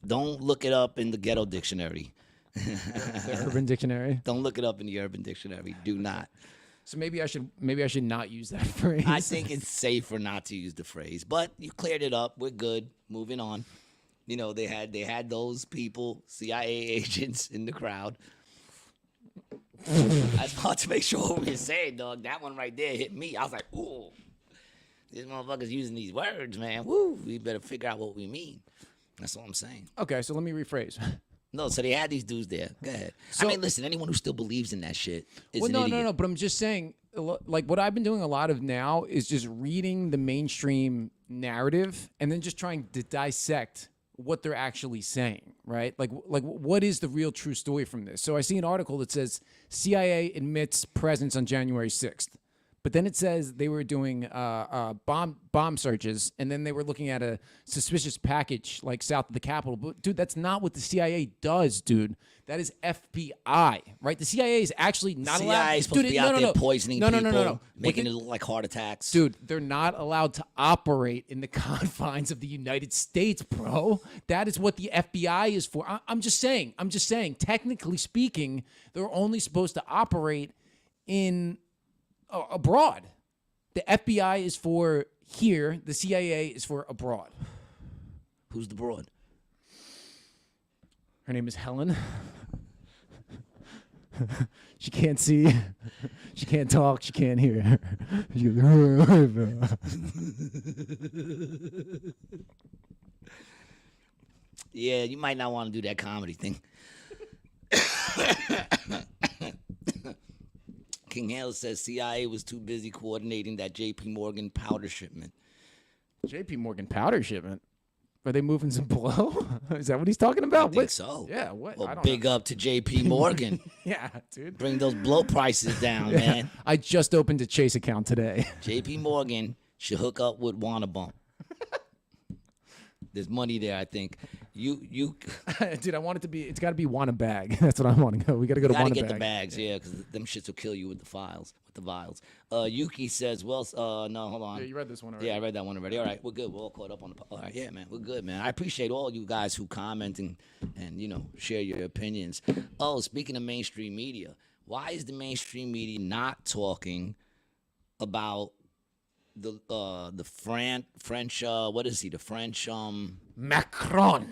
Don't look it up in the ghetto dictionary. The Urban Dictionary. Don't look it up in the Urban Dictionary. Do not. So maybe I should not use that phrase. I think it's safer not to use the phrase, but you cleared it up. We're good. Moving on. You know, they had those people, CIA agents in the crowd. I just want to make sure what we're saying, dog. That one right there hit me. I was like, ooh, these motherfuckers using these words, man. Woo, we better figure out what we mean. That's all I'm saying. Okay, so let me rephrase. No, so they had these dudes there. Go ahead. So, I mean, listen, anyone who still believes in that shit is an no, idiot. no. But I'm just saying, like, what I've been doing a lot of now is just reading the mainstream narrative and then just trying to dissect what they're actually saying, right? Like what is the real true story from this? So I see an article that says CIA admits presence on January 6th. But then it says they were doing bomb searches, and then they were looking at a suspicious package like south of the Capitol. But dude, that's not what the CIA does, dude. That is FBI, right? The CIA is actually not allowed. CIA is supposed to be out there poisoning people, making it look like heart attacks. Dude, they're not allowed to operate in the confines of the United States, bro. That is what the FBI is for. I'm just saying. Technically speaking, they're only supposed to operate in abroad. The FBI is for here. The CIA is for abroad. Who's the broad? Her name is Helen. She can't see. She can't talk. She can't hear. She goes, yeah, you might not want to do that comedy thing. King Hale says CIA was too busy coordinating that J.P. Morgan powder shipment. J.P. Morgan powder shipment? Are they moving some blow? Is that what he's talking about? I think so. Yeah, what? Well, big up to J.P. Morgan. Yeah, dude. Bring those blow prices down, man. I just opened a Chase account today. J.P. Morgan should hook up with Wanna Bump. There's money there, I think. You Dude, I want it to be. It's got to be Wanna Bag. That's what I want to go. We got to go to gotta Wanna get Bag. the bags, yeah, because them shits will kill you with the files, with the vials. Yuki says, well, no, hold on. Yeah, you read this one already. Yeah, I read that one already. All right, we're good. We're all caught up on the. All right, yeah, man, we're good, man. I appreciate all you guys who comment and share your opinions. Oh, speaking of mainstream media, why is the mainstream media not talking about the French what is he? The French Macron.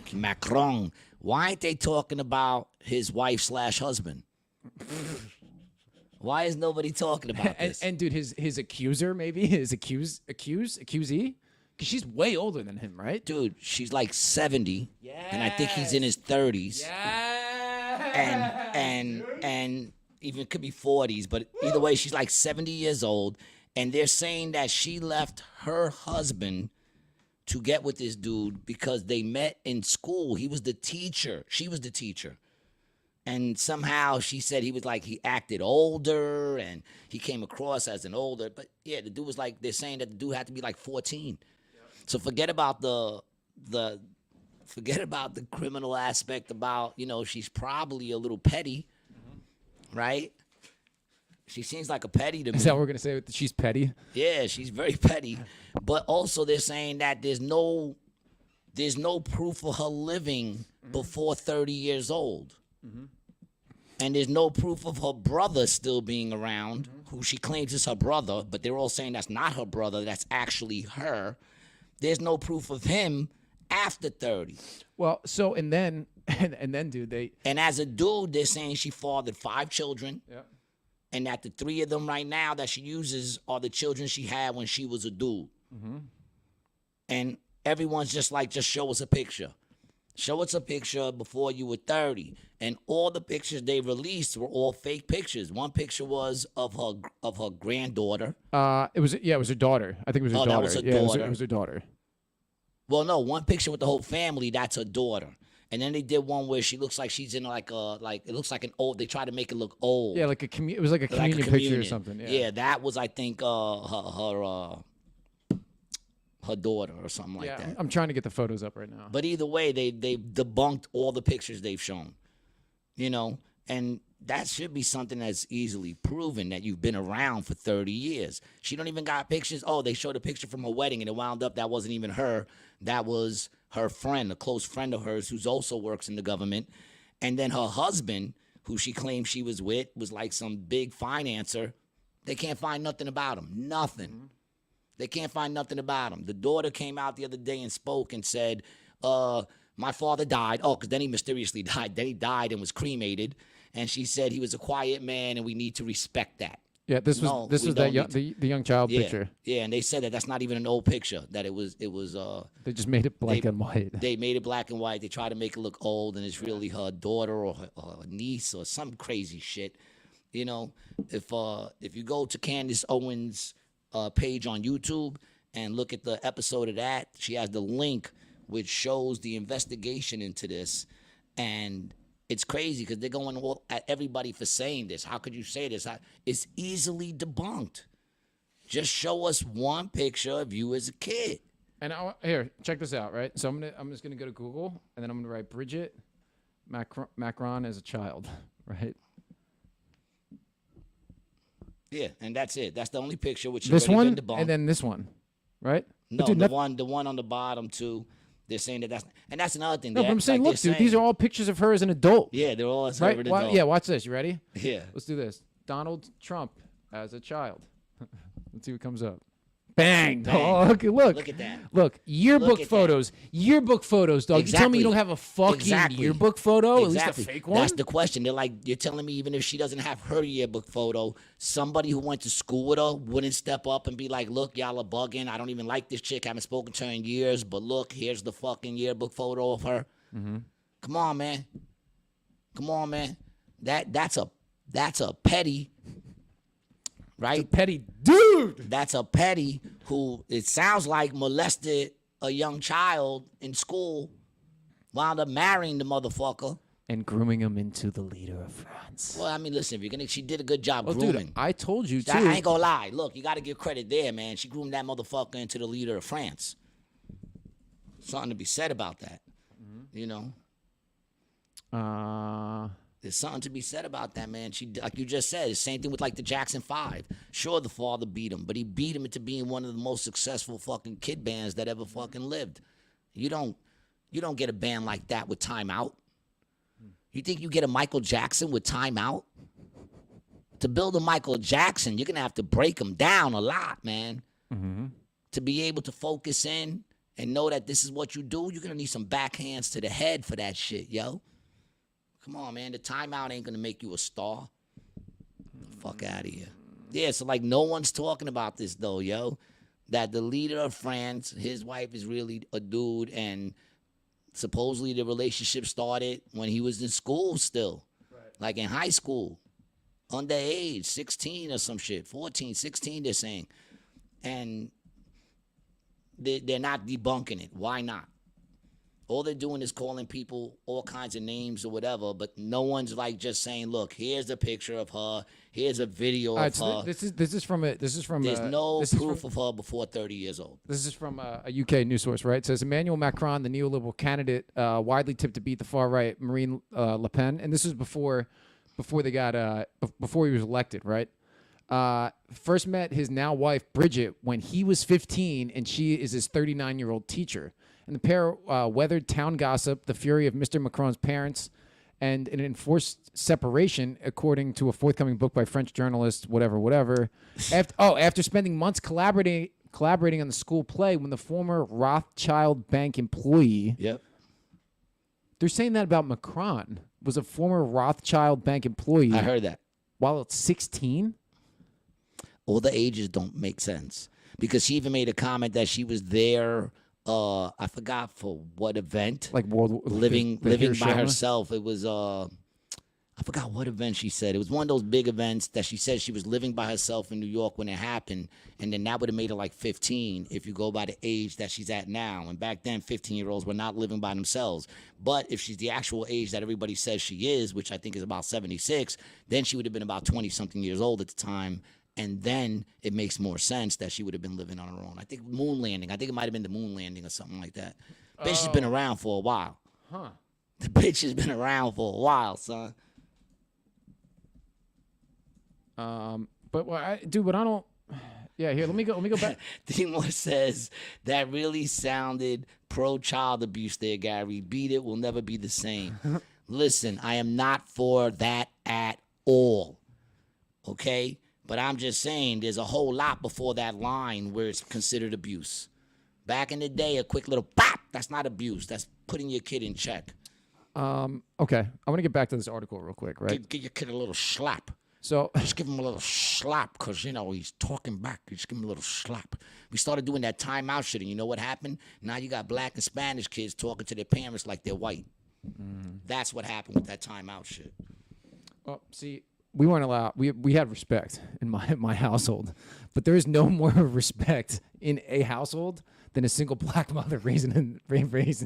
Why ain't they talking about his wife / husband? Why is nobody talking about this? And dude, his accuser, maybe his accusee, because she's way older than him, right? Dude, she's like 70, and I think he's in his 30s, and even could be 40s, but either way, she's like 70 years old, and they're saying that she left her husband to get with this dude because they met in school. He was the teacher. She was the teacher. And somehow she said he acted older and he came across as an older. But yeah, the dude was like, they're saying that the dude had to be like 14. So forget about the criminal aspect about, she's probably a little petty, right? She seems like a petty to me. Is that what we're going to say? She's petty? Yeah, she's very petty. But also they're saying that there's no proof of her living before 30 years old. And there's no proof of her brother still being around, who she claims is her brother, but they're all saying that's not her brother, that's actually her. There's no proof of him after 30. Well, so, and then, dude, And as a dude, they're saying she fathered 5 children. Yeah. And that the 3 of them right now that she uses are the children she had when she was a dude. And everyone's just like, just show us a picture. Show us a picture before you were 30. And all the pictures they released were all fake pictures. One picture was of her granddaughter. It was her daughter. I think it was her daughter. That was her daughter. It was her daughter. Well, no, one picture with the whole family, that's her daughter. And then they did one where she looks like she's in it looks like an old. They try to make it look old. Yeah, it was like a communion picture or something. Yeah, that was, I think, her daughter or something like that. I'm trying to get the photos up right now. But either way, they debunked all the pictures they've shown, and that should be something that's easily proven that you've been around for 30 years. She don't even got pictures. Oh, they showed a picture from her wedding, and it wound up that wasn't even her. That was her friend, a close friend of hers who's also works in the government. And then her husband, who she claimed she was with, was like some big financer. They can't find nothing about him. Nothing. They can't find nothing about him. The daughter came out the other day and spoke and said, my father died. Oh, because then he mysteriously died. Then he died and was cremated. And she said he was a quiet man and we need to respect that. Yeah, this was the young child picture. Yeah, and they said that that's not even an old picture. That it was. They just made it black and white. They made it black and white. They tried to make it look old, and it's really her daughter or her niece or some crazy shit. If you go to Candace Owens' page on YouTube and look at the episode of that, she has the link which shows the investigation into this, and it's crazy because they're going all at everybody for saying this. How could you say this? It's easily debunked. Just show us one picture of you as a kid. And here, check this out, right? So I'm just gonna go to Google and then I'm gonna write Brigitte Macron as a child, right? Yeah, and that's it. That's the only picture which this already one been debunked. And then this one, right? No, dude, the one on the bottom too. They're saying that's another thing. No, but I'm saying, look, dude, these are all pictures of her as an adult. Yeah, they're all as right? an adult. Yeah, watch this. You ready? Yeah. Let's do this. Donald Trump as a child. Let's see what comes up. Bang! Bang. Oh, look at that. Look, yearbook Look at photos. Yearbook photos, dog. Exactly. You tell me you don't have a fucking yearbook photo? Exactly. At least a fake one? That's the question. They're like, you're telling me even if she doesn't have her yearbook photo, somebody who went to school with her wouldn't step up and be like, look, y'all are bugging. I don't even like this chick. I haven't spoken to her in years, but look, here's the fucking yearbook photo of her. Mm-hmm. Come on, man. That's a petty, right? It's a petty dude. That's a petty who, it sounds like, molested a young child in school, wound up marrying the motherfucker. And grooming him into the leader of France. Well, I mean, listen, she did a good job grooming. Dude, I told you, too. I ain't gonna lie. Look, you got to give credit there, man. She groomed that motherfucker into the leader of France. something to be said about that. You know, there's something to be said about that, man. She, like you just said, same thing with like the Jackson 5. Sure, the father beat him, but he beat him into being one of the most successful fucking kid bands that ever fucking lived. You don't get a band like that with Time Out. You think you get a Michael Jackson with Time Out? To build a Michael Jackson, you're gonna have to break him down a lot, man. To be able to focus in and know that this is what you do, you're gonna need some backhands to the head for that shit, yo. Come on, man. The timeout ain't gonna make you a star. The fuck out of here. Yeah, so like no one's talking about this though, yo. That the leader of France, his wife is really a dude, and supposedly the relationship started when he was in school still. Right. Like in high school. Underage, 16 or some shit. 14, 16, they're saying. And they're not debunking it. Why not? All they're doing is calling people all kinds of names or whatever, but no one's like just saying, "Look, here's a picture of her. Here's a video of her." This is from There's no proof of her before 30 years old. This is from a UK news source, right? It says Emmanuel Macron, the neoliberal candidate, widely tipped to beat the far right Marine Le Pen, and this was before they got before he was elected, right? First met his now wife Brigette when he was 15, and she is his 39-year-old teacher. And the pair weathered town gossip, the fury of Mr. Macron's parents, and an enforced separation, according to a forthcoming book by French journalist, whatever. After spending months collaborating on the school play, when the former Rothschild Bank employee. Yep. They're saying that about Macron was a former Rothschild Bank employee. I heard that. While it's 16. All the ages don't make sense because she even made a comment that she was there. I forgot for what event. Like living by herself. It was I forgot what event she said. It was one of those big events that she said she was living by herself in New York when it happened, and then that would have made her like 15 if you go by the age that she's at now. And back then, 15-year-olds were not living by themselves. But if she's the actual age that everybody says she is, which I think is about 76, then she would have been about 20-something years old at the time. And then it makes more sense that she would have been living on her own. I think moon landing. I think it might have been the moon landing or something like that. Bitch has been around for a while. Huh. The bitch has been around for a while, son. But I don't. Yeah, here. Let me go back. D-Moore says that really sounded pro-child abuse there, Gary. Beat it will never be the same. Listen, I am not for that at all. Okay? But I'm just saying there's a whole lot before that line where it's considered abuse. Back in the day, a quick little pop, that's not abuse. That's putting your kid in check. Okay. I want to get back to this article real quick, right? Give your kid a little slap. So just give him a little slap because, he's talking back. You just give him a little slap. We started doing that timeout shit, and you know what happened? Now you got black and Spanish kids talking to their parents like they're white. That's what happened with that timeout shit. Well, see, we weren't allowed. We had respect in my household, but there is no more respect in a household than a single black mother raising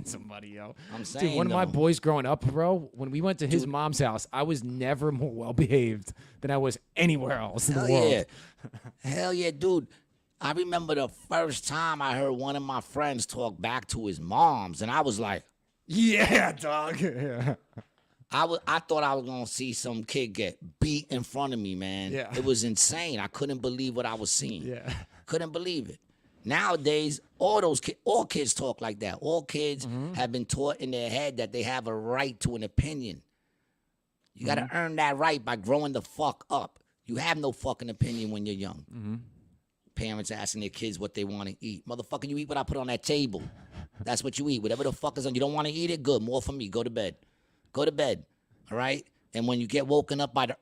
somebody, yo. I'm saying, dude, one of my boys growing up, bro, when we went to his mom's house, I was never more well behaved than I was anywhere else in the world. Yeah. Hell yeah, dude. I remember the first time I heard one of my friends talk back to his moms, and I was like, yeah, dog. Yeah. I thought I was going to see some kid get beat in front of me, man. Yeah. It was insane. I couldn't believe what I was seeing. Yeah. Couldn't believe it. Nowadays, all kids talk like that. All kids have been taught in their head that they have a right to an opinion. You got to earn that right by growing the fuck up. You have no fucking opinion when you're young. Parents asking their kids what they want to eat. Motherfucker, you eat what I put on that table. That's what you eat. Whatever the fuck is on. You don't want to eat it? Good. More for me. Go to bed. Go to bed. All right? And when you get woken up by the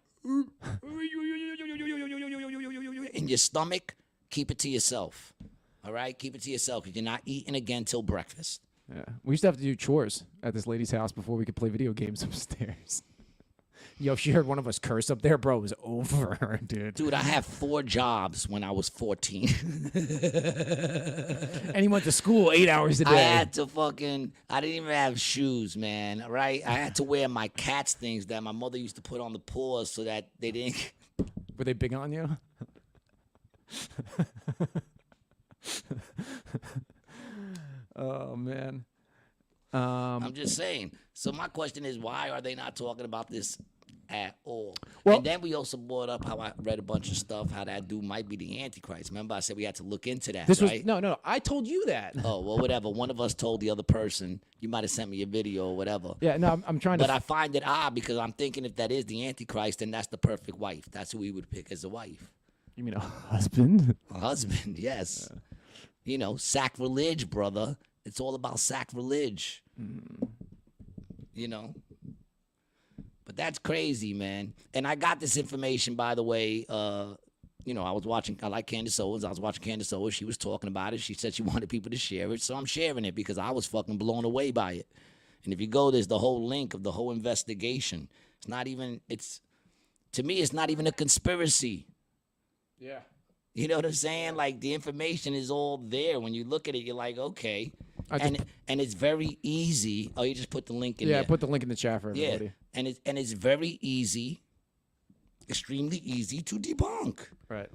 in your stomach, keep it to yourself. All right? Keep it to yourself because you're not eating again till breakfast. Yeah. We used to have to do chores at this lady's house before we could play video games upstairs. Yo, if she heard one of us curse up there, bro, it was over, dude. Dude, I had 4 jobs when I was 14. And he went to school 8 hours a day. I didn't even have shoes, man, right? I had to wear my cat's things that my mother used to put on the paws so that they didn't. Were they big on you? Oh, man. I'm just saying. So my question is, why are they not talking about this at all? Well- and then we also brought up how I read a bunch of stuff, how that dude might be the Antichrist. Remember I said we had to look into that, This right? was no. I told you that. Oh, well, whatever. One of us told the other person. You might have sent me a video or whatever. Yeah, no, I'm trying to. But I find it odd because I'm thinking if that is the Antichrist, then that's the perfect wife. That's who we would pick as a wife. You mean a husband? A husband, yes. You know, sacrilege, brother. It's all about sacrilege. You know? But that's crazy, man. And I got this information, by the way. You know, I like Candace Owens. I was watching Candace Owens. She was talking about it. She said she wanted people to share it. So I'm sharing it because I was fucking blown away by it. And if you go, there's the whole link of the whole investigation. To me, it's not even a conspiracy. Yeah. You know what I'm saying? Like, the information is all there. When you look at it, you're like, okay. And it's very easy. Oh, you just put the link in there. Yeah, put the link in the chat for everybody. Yeah. And it's very easy, extremely easy to debunk. Right.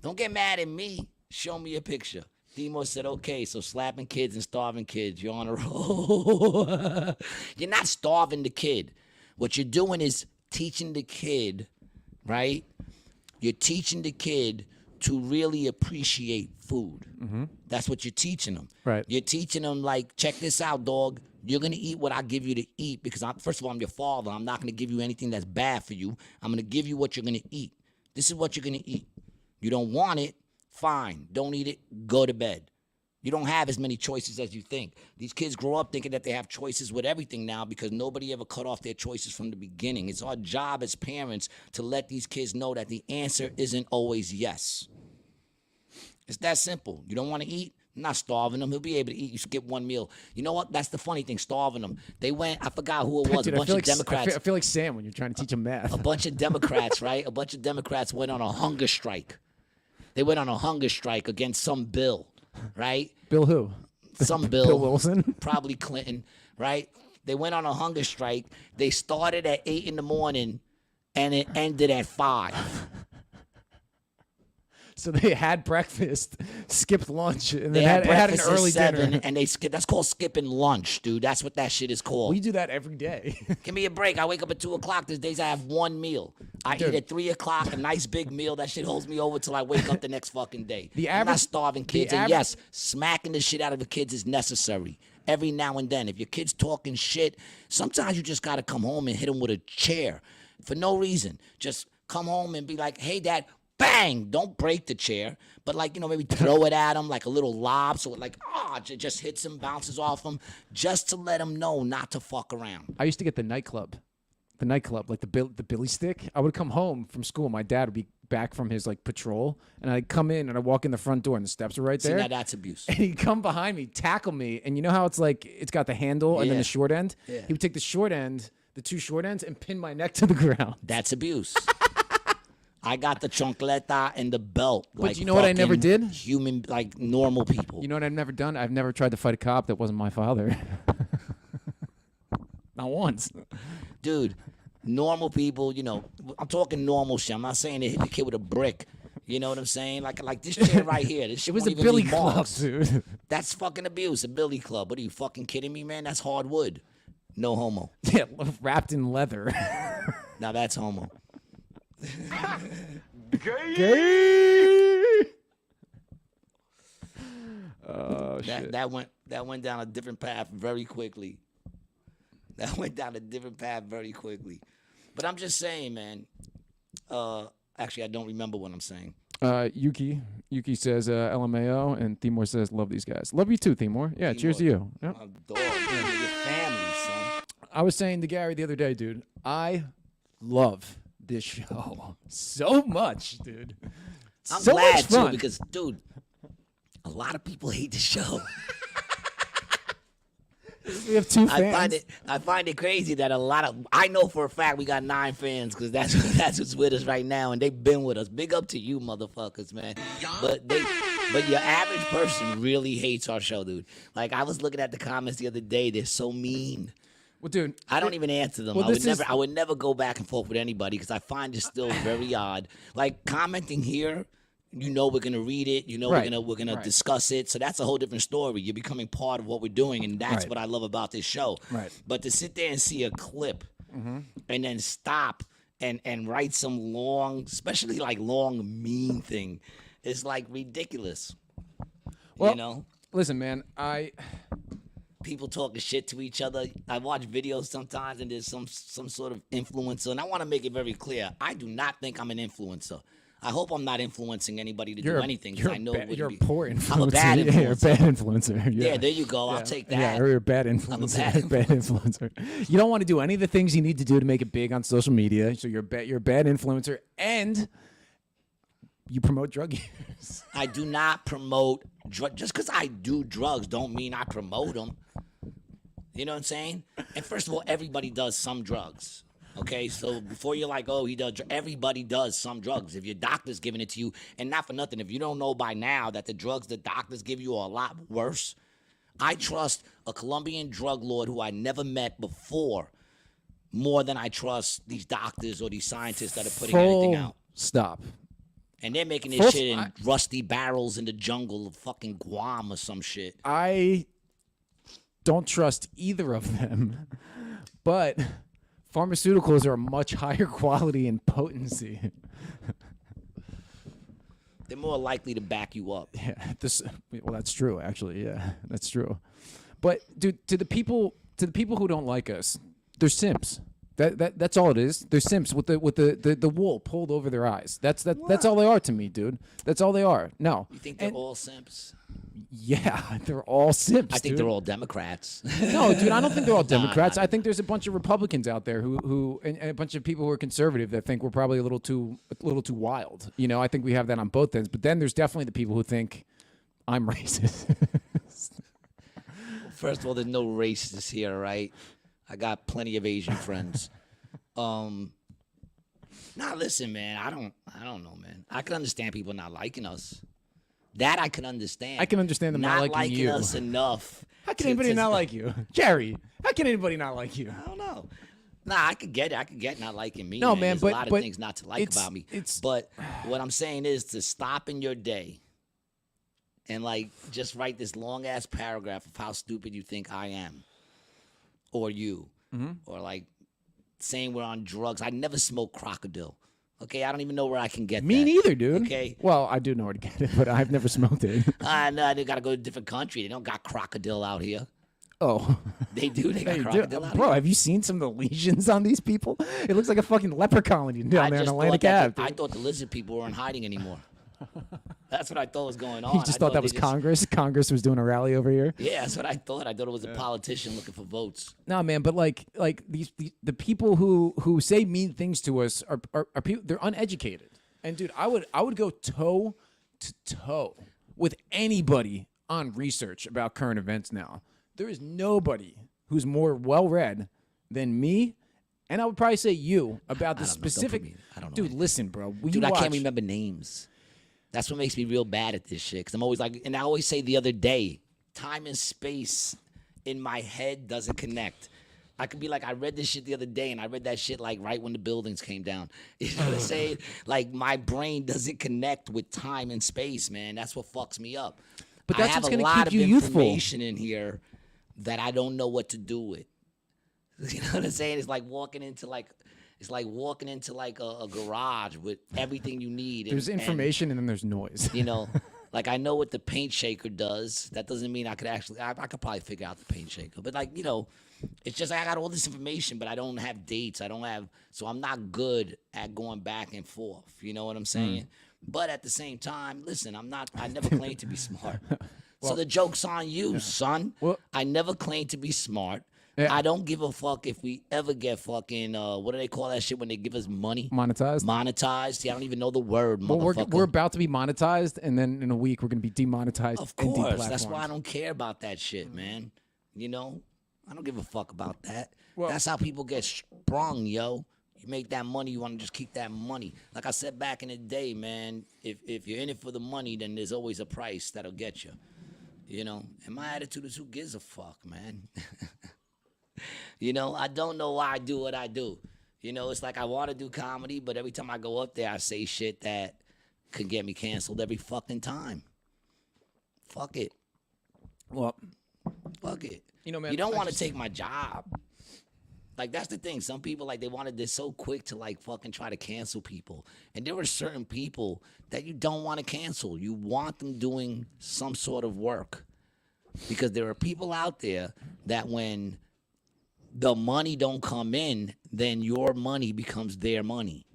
Don't get mad at me. Show me a picture. Demo said, okay, so slapping kids and starving kids, you're on a roll. You're not starving the kid. What you're doing is teaching the kid, right? You're teaching the kid to really appreciate food. That's what you're teaching them. Right. You're teaching them, like, check this out, dog. You're going to eat what I give you to eat because, first of all, I'm your father. I'm not going to give you anything that's bad for you. I'm going to give you what you're going to eat. This is what you're going to eat. You don't want it, fine. Don't eat it, go to bed. You don't have as many choices as you think. These kids grow up thinking that they have choices with everything now because nobody ever cut off their choices from the beginning. It's our job as parents to let these kids know that the answer isn't always yes. It's that simple. You don't want to eat? I'm not starving them. He'll be able to eat. You skip one meal. You know what? That's the funny thing, starving them. They went, I forgot who it was, Dude, a bunch of Democrats. I feel like Sam when you're trying to teach him math. A bunch of Democrats, right? A bunch of Democrats went on a hunger strike. They went on a hunger strike against some bill, right? Bill who? Some bill. Bill Wilson? Probably Clinton, right? They went on a hunger strike. They started at 8 in the morning, and it ended at 5. So they had breakfast, skipped lunch, and They then had an breakfast at early 7, dinner. and that's called skipping lunch, dude. That's what that shit is called. We do that every day. Give me a break. I wake up at 2 o'clock. There's days I have one meal. I eat at 3 o'clock, a nice big meal. That shit holds me over till I wake up the next fucking day. I'm not starving kids. And yes, smacking the shit out of the kids is necessary every now and then. If your kid's talking shit, sometimes you just got to come home and hit them with a chair for no reason. Just come home and be like, hey, Dad, bang. Don't break the chair. But, like, you know, maybe throw it at him like a little lob so it, like, just hits him, bounces off him, just to let him know not to fuck around. I used to get the nightclub, like the billy stick. I would come home from school. My dad would be back from his like patrol, and I'd come in and I'd walk in the front door, and the steps are right there. See, now that's abuse. And he'd come behind me, tackle me, and you know how it's like it's got the handle and then the short end. Yeah. He would take the short end, the two short ends, and pin my neck to the ground. That's abuse. I got the chancleta and the belt. But like you know what I never did? Human, like normal people. You know what I've never done? I've never tried to fight a cop that wasn't my father. Not once. Dude, normal people, you know, I'm talking normal shit. I'm not saying they hit the kid with a brick. You know what I'm saying? Like this chair right here. This shit It was won't a even billy be club, marks. dude. That's fucking abuse. A billy club. What are you fucking kidding me, man? That's hardwood. No homo. Yeah, wrapped in leather. Now that's homo. Gay. Oh shit. That went down a different path very quickly. That went down a different path very quickly. But I'm just saying, man. Actually, I don't remember what I'm saying. Yuki says LMAO, and Timor says love these guys. Love you too, Timor. Yeah, cheers to you. Yep. My dog, man, your family, son. I was saying to Gary the other day, dude, I love this show so much, dude. I'm so glad much fun. too because, dude, a lot of people hate the show. We have 2 fans. I find it crazy that I know for a fact we got 9 fans because that's what's with us right now, and they've been with us. Big up to you, motherfuckers, man. But your average person really hates our show, dude. Like, I was looking at the comments the other day. They're so mean. Well, dude, I don't even answer them. Well, I would never go back and forth with anybody because I find it still very odd. Like, commenting here You know we're gonna read it. You know Right. we're gonna Right. discuss it. So that's a whole different story. You're becoming part of what we're doing, and that's Right. what I love about this show. Right. But to sit there and see a clip and then stop and write some long, especially like long mean thing, is like ridiculous. Well, you know, listen, man, people talking shit to each other. I watch videos sometimes, and there's some sort of influencer, and I want to make it very clear. I do not think I'm an influencer. I hope I'm not influencing anybody to do anything, because I know it you're a wouldn't be. poor influencer. I'm a bad influencer. Yeah, you're a bad influencer. Yeah, there you go. I'll take that. Yeah, or you're a bad I'm a influencer. bad influencer. You don't want to do any of the things you need to do to make it big on social media. So you're a bad influencer, and you promote drug use. I do not promote drugs. Just because I do drugs don't mean I promote them. You know what I'm saying? And first of all, everybody does some drugs. Okay, so before you're like, oh, he does, everybody does some drugs. If your doctor's giving it to you, and not for nothing, if you don't know by now that the drugs the doctors give you are a lot worse, I trust a Colombian drug lord who I never met before more than I trust these doctors or these scientists that are putting anything out. Stop. And they're making Full this shit in rusty barrels in the jungle of fucking Guam or some shit. I don't trust either of them, but pharmaceuticals are a much higher quality and potency. They're more likely to back you up. Yeah, well, that's true. Actually, yeah, that's true. But dude, to the people who don't like us, they're simps. That's all it is. They're simps with the wool pulled over their eyes. That's all they are to me, dude. That's all they are. No. You think they're all simps? Yeah, they're all simps. I think dude. they're all Democrats. No, dude, I don't think they're all Democrats. I think there's a bunch of Republicans out there who and a bunch of people who are conservative that think we're probably a little too wild. You know, I think we have that on both ends. But then there's definitely the people who think I'm racist. First of all, there's no racists here, right? I got plenty of Asian friends. Nah, listen, man. I don't know, man. I can understand people not liking us. That I can understand. I can understand them not liking you. us enough. How can anybody not like you? Jerry, how can anybody not like you? I don't know. Nah, I could get it. I could get not liking me. No, man, There's but a lot of things not to like about me. It's But what I'm saying is to stop in your day and like just write this long ass paragraph of how stupid you think I am, or you, or like saying we're on drugs. I never smoked crocodile. Okay, I don't even know where I can get me that. neither, dude. Okay. Well, I do know where to get it, but I've never smoked it. No, they got to go to a different country. They don't got crocodile out here. Oh. They do. They got They do. crocodile out Bro, here. have you seen some of the lesions on these people? It looks like a fucking leper colony down there in Atlantic Ave. I thought the lizard people weren't hiding anymore. That's what I thought was going on. You just thought that was Congress. Congress was doing a rally over here. Yeah, that's what I thought. I thought it was a politician looking for votes. No, man, but like the people who say mean things to us are people. They're uneducated. And dude, I would go toe to toe with anybody on research about current events now. There is nobody who's more well read than me, and I would probably say you about the specific. I don't know. Dude, listen, bro. Dude, I can't remember names. That's what makes me real bad at this shit. Because I'm always like, and I always say the other day, time and space in my head doesn't connect. I could be like, I read this shit the other day, and I read that shit like right when the buildings came down. You know what I'm saying? Like my brain doesn't connect with time and space, man. That's what fucks me up. But that's I have what's a gonna lot keep of you youthful. information in here that I don't know what to do with. You know what I'm saying? It's like walking into a garage with everything you need. There's information and then there's noise. You know, like I know what the paint shaker does. That doesn't mean I could actually. I could probably figure out the paint shaker, but like you know, it's just I got all this information, but I don't have dates. So I'm not good at going back and forth. You know what I'm saying? But at the same time, listen, I never claimed to be smart. So the joke's on you, son. Well- I never claimed to be smart. Yeah. I don't give a fuck if we ever get fucking what do they call that shit when they give us money? Monetized. Monetized. Yeah, I don't even know the word. Well, motherfucker. we're about to be monetized, and then in a week we're going to be demonetized. Of and course. That's deplatformed. why I don't care about that shit, man. You know, I don't give a fuck about that. Well- That's how people get sprung, yo. You make that money, you want to just keep that money. Like I said back in the day, man, if you're in it for the money, then there's always a price that'll get you. You know, and my attitude is who gives a fuck, man. You know, I don't know why I do what I do. You know, it's like I want to do comedy, but every time I go up there, I say shit that can get me canceled every fucking time. Fuck it. Well, Fuck it. you know, man, You don't I want to just- take my job. Like, that's the thing. Some people, like, they're so quick to, like, fucking try to cancel people. And there are certain people that you don't want to cancel. You want them doing some sort of work. Because there are people out there that when the money don't come in, then your money becomes their money.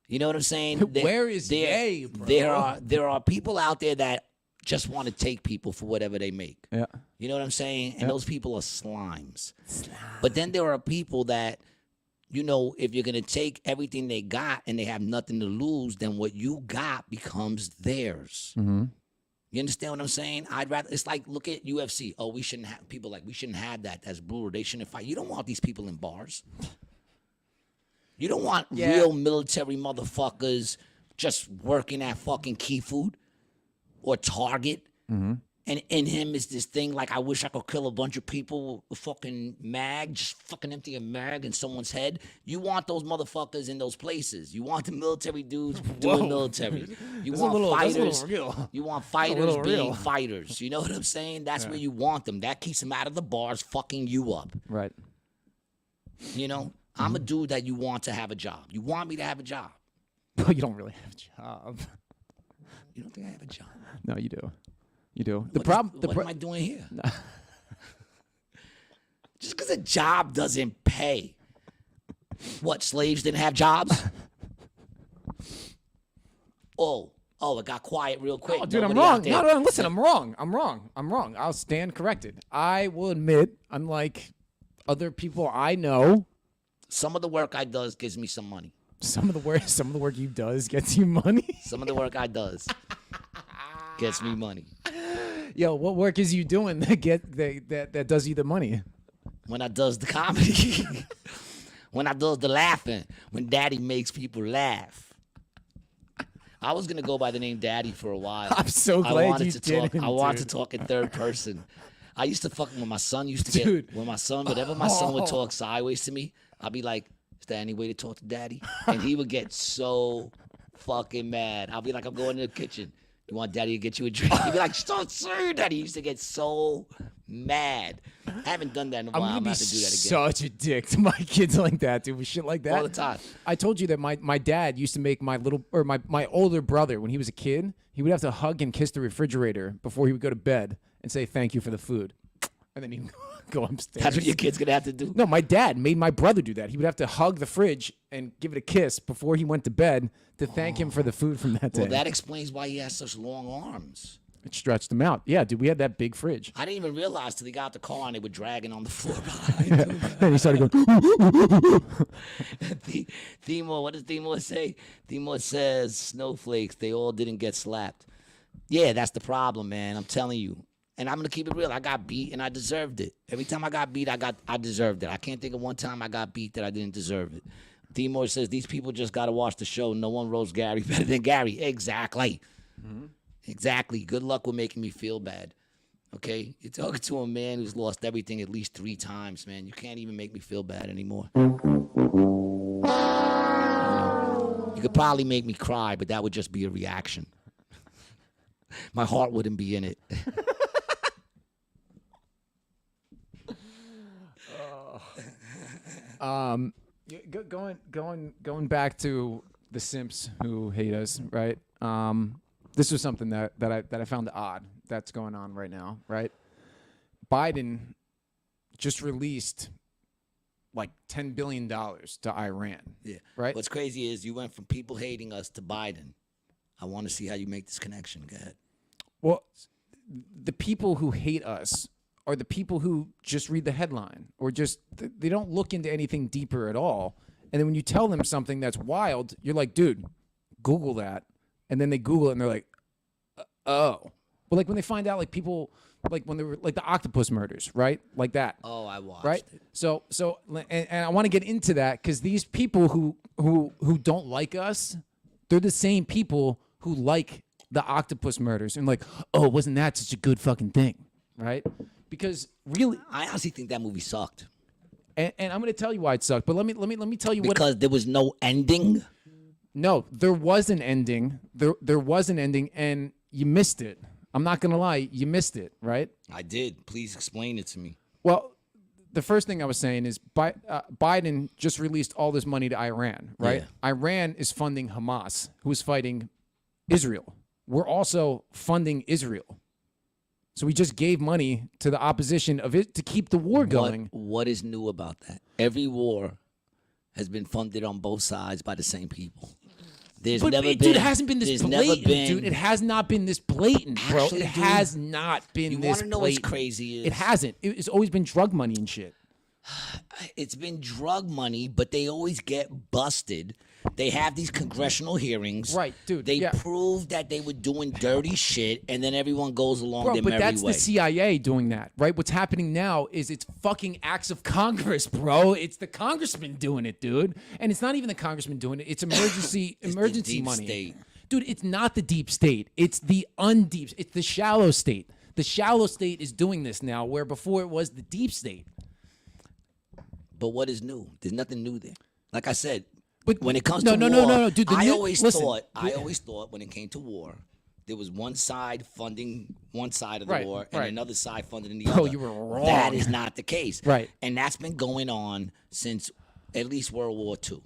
You know what I'm saying? Where is Ye, bro? There are people out there that just want to take people for whatever they make. Yeah. You know what I'm saying? And those people are slimes. But then there are people that, you know, if you're going to take everything they got and they have nothing to lose, then what you got becomes theirs. Mm-hmm. You understand what I'm saying? I'd rather, it's like, look at UFC. Oh, we shouldn't have, people like, we shouldn't have that. That's brutal. They shouldn't fight. You don't want these people in bars. You don't want real military motherfuckers just working at fucking Key Food or Target. Mm-hmm. And in him is this thing like, I wish I could kill a bunch of people with a fucking mag, just fucking empty a mag in someone's head. You want those motherfuckers in those places. You want the military dudes doing military. You want fighters. You want fighters being fighters. You know what I'm saying? That's where you want them. That keeps them out of the bars fucking you up. Right. You know? I'm a dude that you want to have a job. You want me to have a job. Well, you don't really have a job. You don't think I have a job? No, you do. You do. What am I doing here? Just because a job doesn't pay. What, slaves didn't have jobs? Oh, it got quiet real quick. Oh, dude, I'm Nobody out wrong. there- No, listen, I'm wrong. I'll stand corrected. I will admit, unlike other people I know, Some of the work I does gives me some money. some of the work you does gets you money. Some of the work I does gets me money. Yo, what work is you doing that does you the money? When I does the comedy. When I does the laughing. When Daddy makes people laugh. I was going to go by the name Daddy for a while. I'm so glad you didn't. I wanted to talk in third person. I used to fuck when my son used to get, Dude. whenever my son would talk sideways to me, I'd be like, is there any way to talk to Daddy? And he would get so fucking mad. I'll be like, I'm going to the kitchen. You want Daddy to get you a drink? He'd be like, stop saying that. He used to get so mad. I haven't done that in a while. I'm gonna be have to do that again. such a dick to my kids like that, dude. With shit like that All the time. I told you that my dad used to make my older brother, when he was a kid, he would have to hug and kiss the refrigerator before he would go to bed and say thank you for the food, and then he'd go upstairs. That's what your kid's going to have to do. No, my dad made my brother do that. He would have to hug the fridge and give it a kiss before he went to bed to thank him for the food from that day. Well, that explains why he has such long arms. It stretched him out. Yeah, dude, we had that big fridge. I didn't even realize till he got the car and they were dragging on the floor behind him. And he started going, Themo, what does Themo say? Themo says, snowflakes, they all didn't get slapped. Yeah, that's the problem, man. I'm telling you. And I'm going to keep it real. I got beat and I deserved it. Every time I got beat, I deserved it. I can't think of one time I got beat that I didn't deserve it. Themo says, these people just got to watch the show. No one roasts Gary better than Gary. Exactly. Mm-hmm. Exactly. Good luck with making me feel bad. Okay? You're talking to a man who's lost everything at least 3 times, man. You can't even make me feel bad anymore. You could probably make me cry, but that would just be a reaction. My heart wouldn't be in it. Going back to the simps who hate us, right? This was something that I found odd that's going on right now, right? Biden just released like $10 billion to Iran. Yeah. Right? What's crazy is you went from people hating us to Biden. I want to see how you make this connection. Go ahead. Well, the people who hate us are the people who just read the headline or just they don't look into anything deeper at all. And then when you tell them something that's wild, you're like, dude, Google that. And then they Google it and they're like, oh. But like when they find out, like people, like when they were like the Octopus Murders, right? Like that. Oh, I watched right? it. So and I want to get into that because these people who don't like us, they're the same people who like the Octopus Murders and like, oh, wasn't that such a good fucking thing, right? Because really, I honestly think that movie sucked. and I'm going to tell you why it sucked. But let me tell you Because there was no ending. No, there was an ending. There was an ending, and you missed it. I'm not gonna lie, you missed it, right? I did. Please explain it to me. Well, the first thing I was saying is Biden just released all this money to Iran, right? Yeah. Iran is funding Hamas, who is fighting Israel. We're also funding Israel. So we just gave money to the opposition of it to keep the war going. What is new about that? Every war has been funded on both sides by the same people. There's But never dude, been. it hasn't been this blatant, dude. It has not been this blatant, bro. Actually, It dude, has not been You this want to know what's blatant. crazy? It hasn't. It's always been drug money and shit. It's been drug money, but they always get busted. They have these congressional hearings. Right, dude, They yeah. prove that they were doing dirty shit, and then everyone goes along Bro, their but merry that's way. the CIA doing that, right? What's happening now is it's fucking acts of Congress, bro. It's the congressman doing it, dude. And it's not even the congressman doing it. It's emergency It's the emergency deep money. state. Dude, it's not the deep state. It's the undeep. It's the shallow state. The shallow state is doing this now, where before it was the deep state. But what is new? There's nothing new there. Like I said, But when it comes no, to no, war, no, no, dude. I always listen, thought when it came to war, there was one side funding one side of the Right, war and right. another side funding the Bro, other. you were wrong. That is not the case. Right. And that's been going on since at least World War II.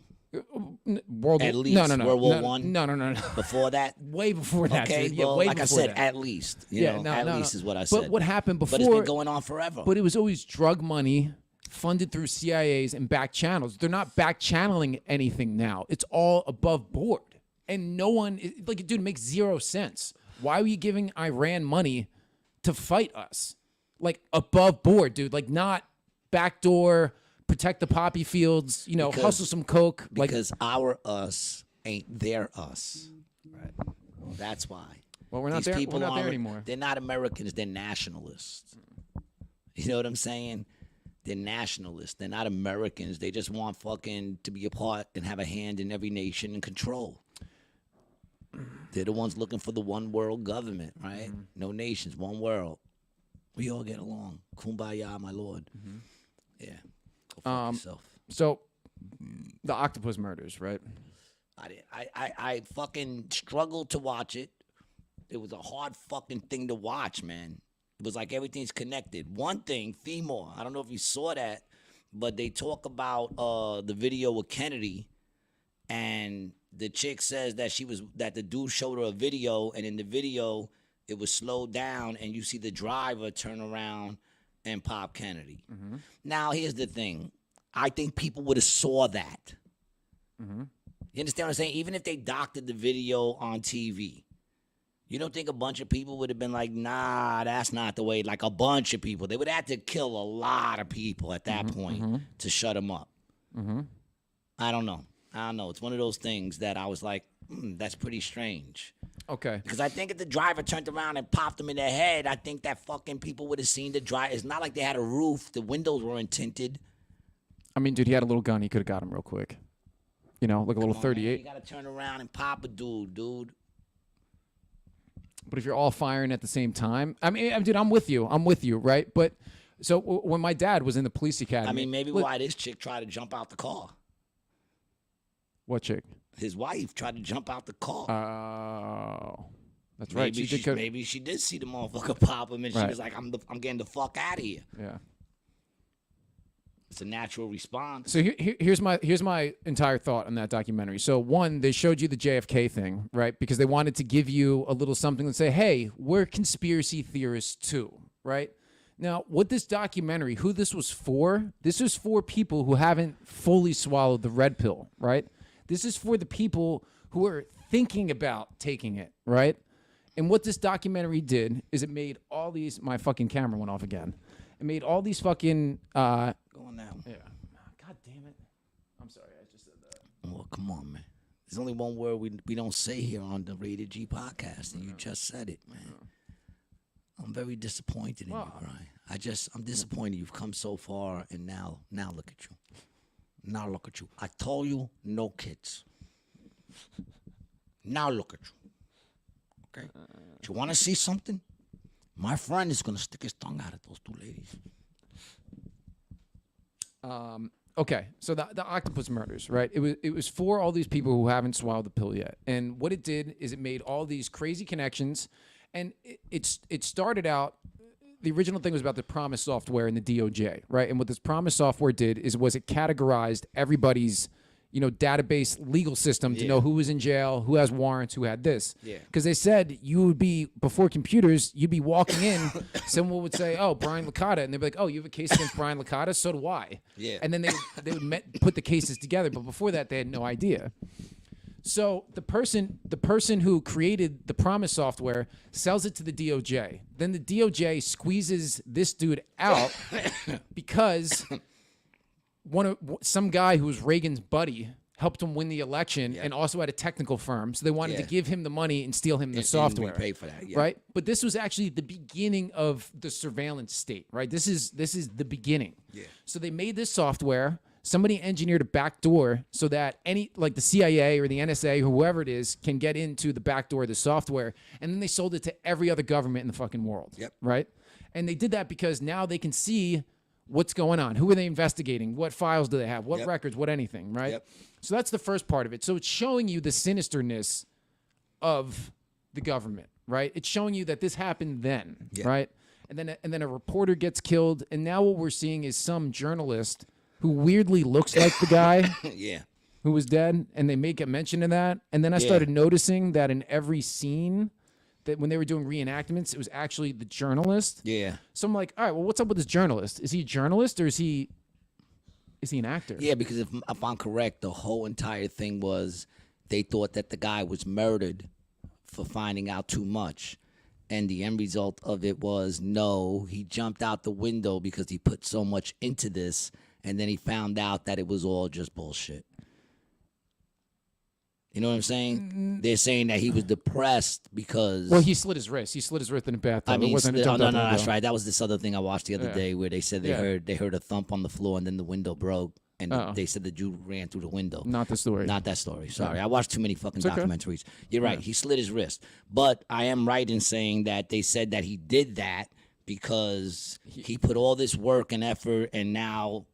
World At War- least no, World War no, One? No, no, no, no. Before that, Way before that. okay, dude. Yeah, well, way like I before said, that. at least. At least is what I said. But what happened before? But it's been going on forever. But it was always drug money funded through CIAs and back channels. They're not back channeling anything now. It's all above board. And no one, like, dude, it makes zero sense. Why are you giving Iran money to fight us? Like, above board, dude. Like, not backdoor, protect the poppy fields, hustle some coke. Because our us ain't their us. Right. That's why. Well, we're not These there. people We're not there aren't- anymore. They're not Americans. They're nationalists. You know what I'm saying? They're nationalists. They're not Americans. They just want fucking to be a part and have a hand in every nation and control. They're the ones looking for the one world government, right? Mm-hmm. No nations, one world. We all get along. Kumbaya, my lord. Mm-hmm. Yeah. Go fuck yourself. So, the Octopus Murders, right? I fucking struggled to watch it. It was a hard fucking thing to watch, man. It was like everything's connected. One thing, Femur, I don't know if you saw that, but they talk about the video with Kennedy, and the chick says that the dude showed her a video, and in the video it was slowed down, and you see the driver turn around and pop Kennedy. Mm-hmm. Now here's the thing, I think people would have saw that. Mm-hmm. You understand what I'm saying? Even if they doctored the video on TV, you don't think a bunch of people would have been like, nah, that's not the way? Like a bunch of people. They would have to kill a lot of people at that point to shut them up. Mm-hmm. I don't know. It's one of those things that I was like, that's pretty strange. Okay. Because I think if the driver turned around and popped them in their head, I think that fucking people would have seen the driver. It's not like they had a roof. The windows weren't tinted. I mean, dude, he had a little gun. He could have got him real quick. Like a little Come on, 38. man, you got to turn around and pop a dude. But if you're all firing at the same time, I mean, dude, I'm with you, right? But so when my dad was in the police academy, I mean, maybe why this chick tried to jump out the car. What chick? His wife tried to jump out the car. Oh, that's right. Maybe she did see the motherfucker pop him, and she Right. was like, "I'm getting the fuck out of here." Yeah. It's a natural response. So here's my entire thought on that documentary. So one, they showed you the JFK thing, right? Because they wanted to give you a little something and say, hey, we're conspiracy theorists too, right? Now, what this documentary, who this was for people who haven't fully swallowed the red pill, right? This is for the people who are thinking about taking it, right? And what this documentary did is it made all these, my fucking camera went off again. It made all these fucking, Going now. yeah. God damn it. I'm sorry, I just said that. Well, come on, man. There's only one word we don't say here on the Rated G podcast, and you just said it, man. I'm very disappointed in you, Brian. I'm disappointed you've come so far, and now look at you. Now look at you. I told you, no kids. Now look at you. Okay? Do you want to see something? My friend is going to stick his tongue out at those two ladies. Okay, so the Octopus Murders, right? It was for all these people who haven't swallowed the pill yet, and what it did is it made all these crazy connections, and it started out. The original thing was about the Promise software and the DOJ, right? And what this Promise software did was it categorized everybody's, database legal system to know who was in jail, who has warrants, who had this. Yeah. Because they said you would be, before computers, you'd be walking in, someone would say, oh, Brian Licata. And they'd be like, oh, you have a case against Brian Licata? So do I. Yeah. And then they would put the cases together. But before that, they had no idea. So the person who created the Promise software sells it to the DOJ. Then the DOJ squeezes this dude out because some guy who was Reagan's buddy helped him win the election and also had a technical firm. So they wanted to give him the money and steal him the software. And pay for that, right? But this was actually the beginning of the surveillance state, right? This is the beginning. Yeah. So they made this software. Somebody engineered a back door so that like the CIA or the NSA or whoever it is can get into the back door of the software, and then they sold it to every other government in the fucking world. Yep. Right? And they did that because now they can see what's going on. Who are they investigating? What files do they have? What records? What anything, right? Yep. So that's the first part of it. So it's showing you the sinisterness of the government, right? It's showing you that this happened then, right? And then a reporter gets killed, and now what we're seeing is some journalist who weirdly looks like the guy who was dead, and they make a mention of that. And then I started noticing that in every scene, that when they were doing reenactments, it was actually the journalist. Yeah. So I'm like, all right, well, what's up with this journalist? Is he a journalist or is he an actor? Yeah, because if I'm correct, the whole entire thing was they thought that the guy was murdered for finding out too much. And the end result of it was, no, he jumped out the window because he put so much into this, and then he found out that it was all just bullshit. You know what I'm saying? They're saying that he was depressed because... Well, he slit his wrist. He slit his wrist in a bathtub. I mean, it wasn't no, that's right. That was this other thing I watched the other day where they said they heard a thump on the floor and then the window broke, and they said the Jew ran through the window. Not the story. Not that story. Sorry. I watched too many fucking documentaries. You're right. He slit his wrist. But I am right in saying that they said that he did that because he put all this work and effort, and now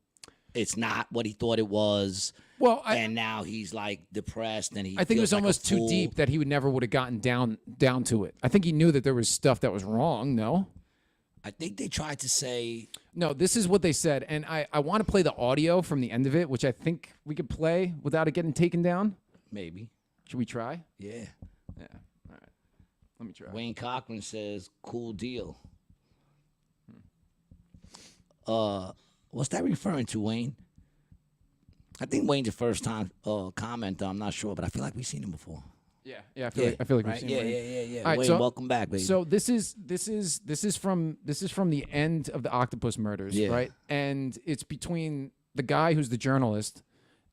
it's not what he thought it was. Well, and now he's like depressed, and I think it was almost too deep that he never would have gotten down to it. I think he knew that there was stuff that was wrong. No, I think they tried to say no. This is what they said, and I want to play the audio from the end of it, which I think we could play without it getting taken down. Maybe. Should we try? Yeah. Yeah. All right. Let me try. Wayne Cochran says, "Cool deal." What's that referring to, Wayne? I think Wayne's the first time comment. I'm not sure, but I feel like we've seen him before. Yeah, I feel like we've seen Wayne. Yeah. All right, Wayne, welcome back, baby. So this is from the end of the Octopus Murders, right? And it's between the guy who's the journalist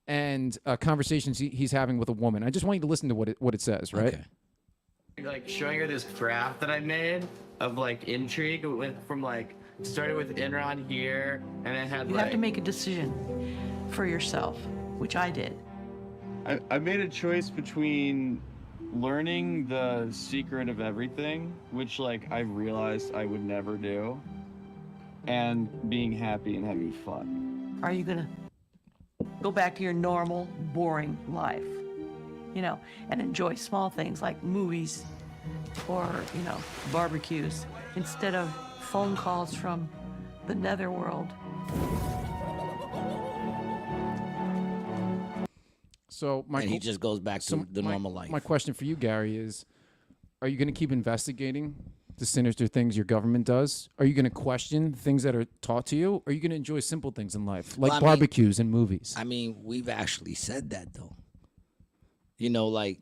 and conversations he's having with a woman. I just want you to listen to what it says, right? Okay. Like showing her this graph that I made of like intrigue. It went from like started with Enron here, and it had you have to make a decision for yourself, which I did. I made a choice between learning the secret of everything, which like I realized I would never do, and being happy and having fun. Are you gonna go back to your normal, boring life, and enjoy small things like movies or, barbecues instead of phone calls from the netherworld? So he just goes back to the normal life. My question for you, Gary, is: are you going to keep investigating the sinister things your government does? Are you going to question things that are taught to you? Or are you going to enjoy simple things in life, like barbecues and movies? I mean, we've actually said that, though. Like,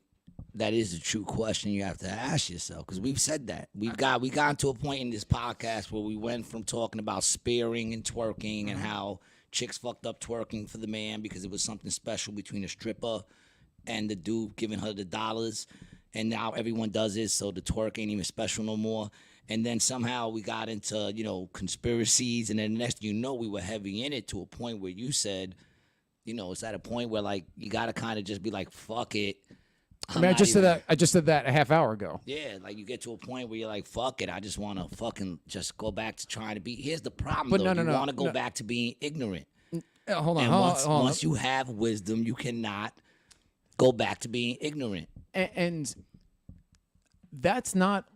that is a true question you have to ask yourself, because we've said that. We got to a point in this podcast where we went from talking about spearing and twerking and how chicks fucked up twerking for the man because it was something special between a stripper and the dude giving her the dollars. And now everyone does it, so the twerk ain't even special no more. And then somehow we got into, conspiracies. And then the next thing you know, we were heavy in it to a point where you said, it's at a point where, like, you got to kind of just be like, fuck it. I just said that a half hour ago. Yeah, like you get to a point where you're like, fuck it, I just want to fucking just go back to trying to be. Here's the problem, though. You want to go back to being ignorant. Hold on, And hold on, once hold on. once you have wisdom, you cannot go back to being ignorant. And that's not.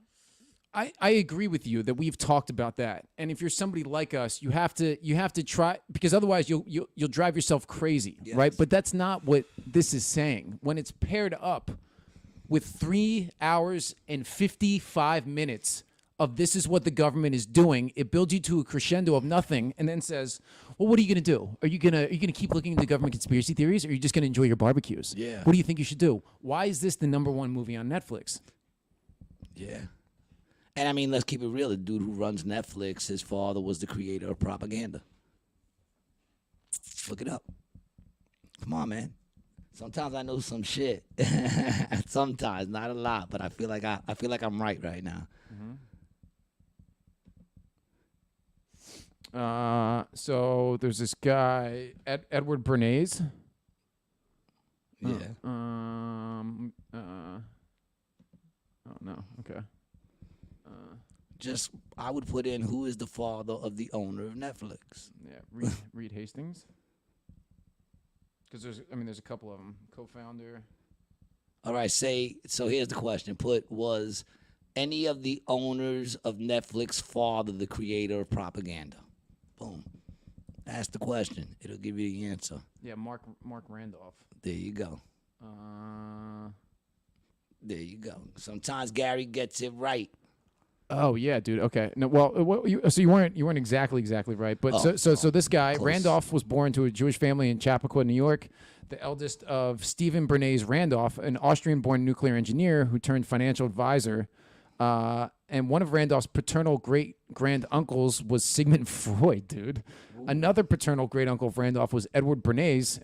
I agree with you that we've talked about that. And if you're somebody like us, you have to try, because otherwise you'll drive yourself crazy, right? But that's not what this is saying. When it's paired up with 3 hours and 55 minutes of this is what the government is doing, it builds you to a crescendo of nothing, and then says, "Well, what are you going to do? Are you gonna keep looking into government conspiracy theories, or are you just going to enjoy your barbecues? Yeah. What do you think you should do? Why is this the #1 movie on Netflix?" Yeah. And I mean, let's keep it real. The dude who runs Netflix, his father was the creator of propaganda. Look it up. Come on, man. Sometimes I know some shit. Sometimes, not a lot, but I feel like I'm right now. So there's this guy, Edward Bernays. Yeah. Oh no. Okay. Just I would put in who is the father of the owner of Netflix. Yeah. Reed Hastings. Because there's a couple of them. Co-founder. All right. So here's the question. Was any of the owners of Netflix father the creator of propaganda? Boom. Ask the question. It'll give you the answer. Yeah. Mark Randolph. There you go. There you go. Sometimes Gary gets it right. Oh yeah, dude. Okay. No, well, so you weren't exactly right, but so this guy close. Randolph was born to a Jewish family in Chappaqua, New York, the eldest of Stephen Bernays Randolph, an Austrian-born nuclear engineer who turned financial advisor. And one of Randolph's paternal great-grand uncles was Sigmund Freud, dude. Ooh. Another paternal great-uncle of Randolph was Edward Bernays,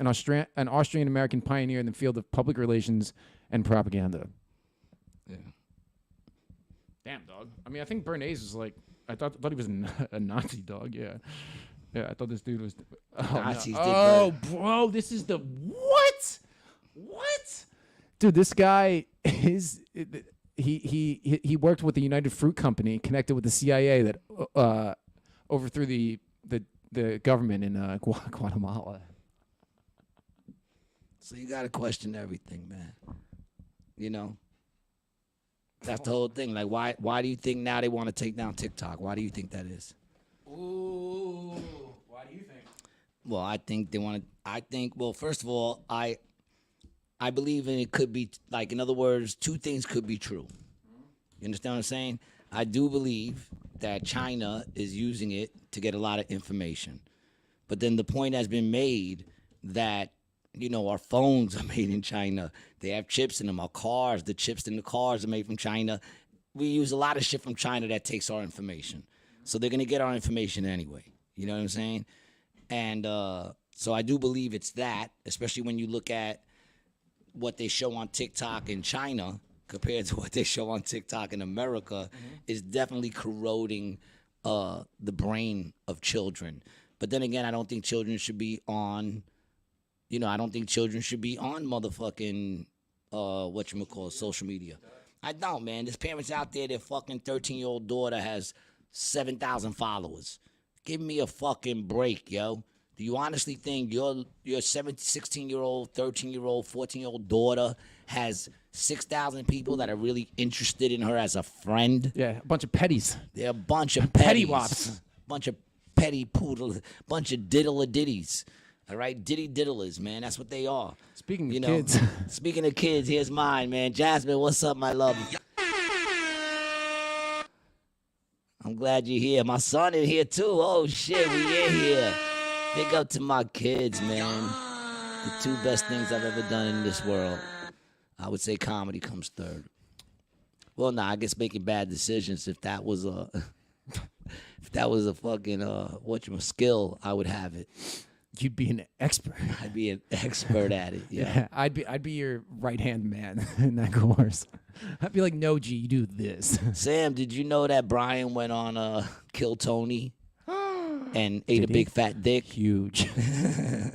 an Austrian-American pioneer in the field of public relations and propaganda. Yeah. Damn, dog. I mean, I think Bernays is like, I thought he was a Nazi, dog. Yeah. Yeah, I thought this dude was. Nazis did bro, this is the what? What? Dude, this guy is. He worked with the United Fruit Company, connected with the CIA that overthrew the government in Guatemala. So you gotta question everything, man. You know. That's the whole thing. Like, why do you think now they want to take down TikTok? Why do you think that is? Ooh, why do you think? Well, I think they want to. Well, first of all, I believe in it could be like, in other words, two things could be true. You understand what I'm saying? I do believe that China is using it to get a lot of information, but then the point has been made that, you know, our phones are made in China. They have chips in them. Our cars, the chips in the cars are made from China. We use a lot of shit from China that takes our information. So they're going to get our information anyway. You know what I'm saying? And so I do believe it's that, especially when you look at what they show on TikTok in China compared to what they show on TikTok in America, is definitely corroding the brain of children. But then again, I don't think children should be on... You know, I don't think children should be on motherfucking, social media. I don't, man. There's parents out there, their fucking 13-year-old daughter has 7,000 followers. Give me a fucking break, yo. Do you honestly think your 16-year-old, 13-year-old, 14-year-old daughter has 6,000 people that are really interested in her as a friend? Yeah, a bunch of petties. They're a bunch of petty wops. Bunch of petty poodle, bunch of diddle-a-ditties. All right, diddy diddlers, man. That's what they are. Speaking of kids. Speaking of kids, here's mine, man. Jasmine, what's up, my love? I'm glad you're here. My son in here, too. Oh, shit, we in here. Big up to my kids, man. The two best things I've ever done in this world. I would say comedy comes third. Well, nah, I guess making bad decisions. If that was a, fucking skill, I would have it. You'd be an expert. I'd be an expert at it. Yeah. I'd be your right hand man in that course. I'd be like, no, G, you do this. Sam, did you know that Brian went on Kill Tony and ate a big fat dick? Huge.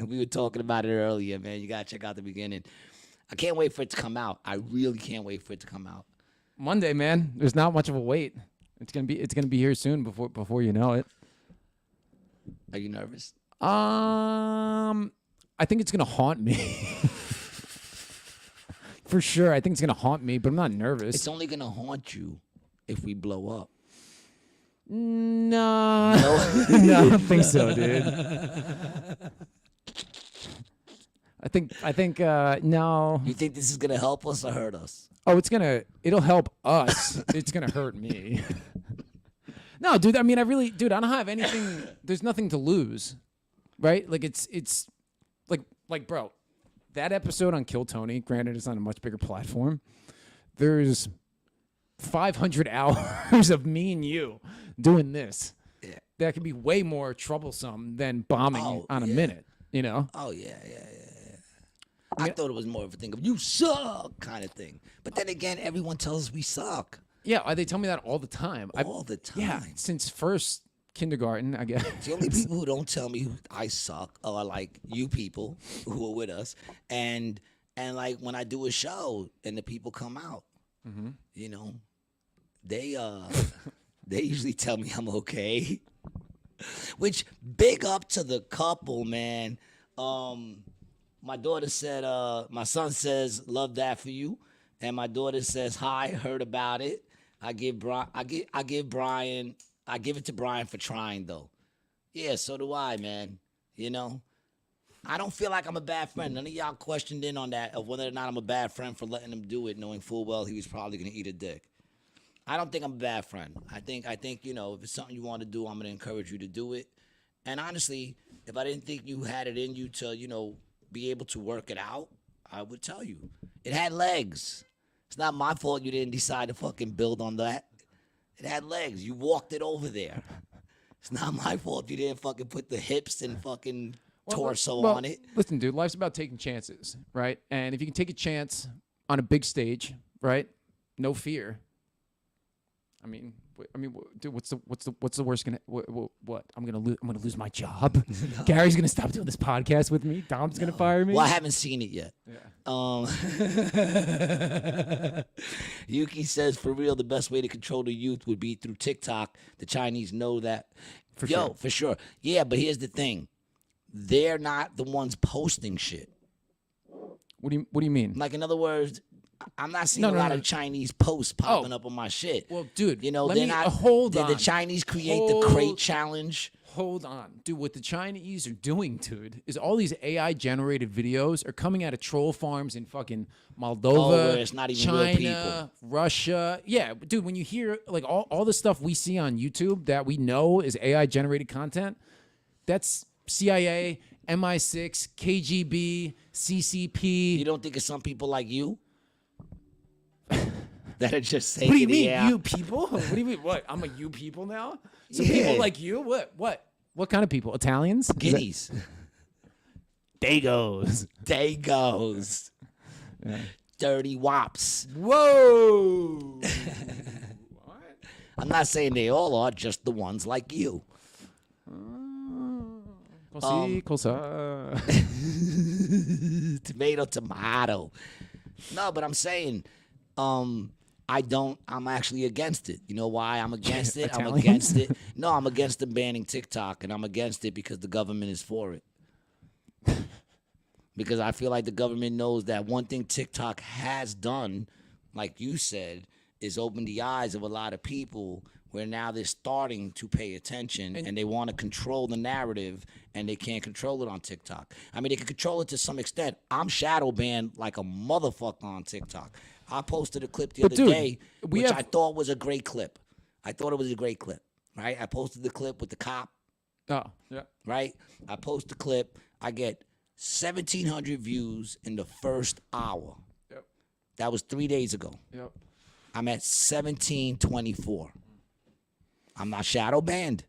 We were talking about it earlier, man. You gotta check out the beginning. I can't wait for it to come out. I really can't wait for it to come out. Monday, man. There's not much of a wait. It's gonna be here soon before you know it. Are you nervous? I think it's gonna haunt me. For sure, I think it's gonna haunt me, but I'm not nervous. It's only gonna haunt you if we blow up. No, no, I don't think so, dude. I think, no. You think this is gonna help us or hurt us? Oh, it'll help us. It's gonna hurt me. No, dude. I mean, I don't have anything. There's nothing to lose, right? Like it's like, bro, that episode on Kill Tony. Granted, it's on a much bigger platform. There's 500 hours of me and you doing this. Yeah. That can be way more troublesome than bombing on a minute. You know? Oh yeah. I thought it was more of a thing of you suck kind of thing. But then again, everyone tells us we suck. Yeah, they tell me that all the time. All the time. Yeah, since first kindergarten, I guess. The only people who don't tell me I suck are like you people who are with us, and like when I do a show and the people come out, you know, they usually tell me I'm okay. Which big up to the couple, man. My daughter said, my son says, love that for you. And my daughter says, hi, heard about it. I give it to Brian for trying, though. Yeah, so do I, man. You know? I don't feel like I'm a bad friend. None of y'all questioned in on that of whether or not I'm a bad friend for letting him do it, knowing full well he was probably going to eat a dick. I don't think I'm a bad friend. I think, you know, if it's something you want to do, I'm going to encourage you to do it. And honestly, if I didn't think you had it in you to, you know, be able to work it out, I would tell you. It had legs. It's not my fault you didn't decide to fucking build on that. It had legs. You walked it over there. It's not my fault you didn't fucking put the hips and fucking torso on it. Listen, dude, life's about taking chances, right? And if you can take a chance on a big stage, right? No fear. I mean, dude, what's the worst gonna what? I'm gonna lose my job. No. Gary's gonna stop doing this podcast with me. Dom's gonna fire me. Well, I haven't seen it yet. Yeah. Yuki says, for real, the best way to control the youth would be through TikTok. The Chinese know that. For sure. Yeah, but here's the thing: they're not the ones posting shit. What do you mean? Like, in other words, I'm not seeing a lot of Chinese posts popping up on my shit. Well, dude, you know, they're not. Hold on. The Chinese create the crate challenge. Hold on, dude. What the Chinese are doing, dude, is all these AI-generated videos are coming out of troll farms in fucking Moldova, it's not even China, real people. Russia. Yeah, dude. When you hear like all the stuff we see on YouTube that we know is AI-generated content, that's CIA, MI6, KGB, CCP. You don't think it's some people like you? That are just saying, what do you mean, you people? What do you mean, what? I'm a you people now? Some people like you? What? What kind of people? Italians? Guineas. Dagos. Yeah. Dirty wops. Whoa. What? I'm not saying they all are, just the ones like you. Tomato. No, but I'm saying, I'm actually against it. You know why I'm against it? I'm against it. No, I'm against them banning TikTok, and I'm against it because the government is for it. Because I feel like the government knows that one thing TikTok has done, like you said, is open the eyes of a lot of people where now they're starting to pay attention and they want to control the narrative, and they can't control it on TikTok. I mean, they can control it to some extent. I'm shadow banned like a motherfucker on TikTok. I posted a clip the other day, which I thought was a great clip. I thought it was a great clip, right? I posted the clip with the cop. Oh, yeah. Right? I post the clip. I get 1,700 views in the first hour. Yep. That was 3 days ago. Yep. I'm at 1724. I'm not shadow banned.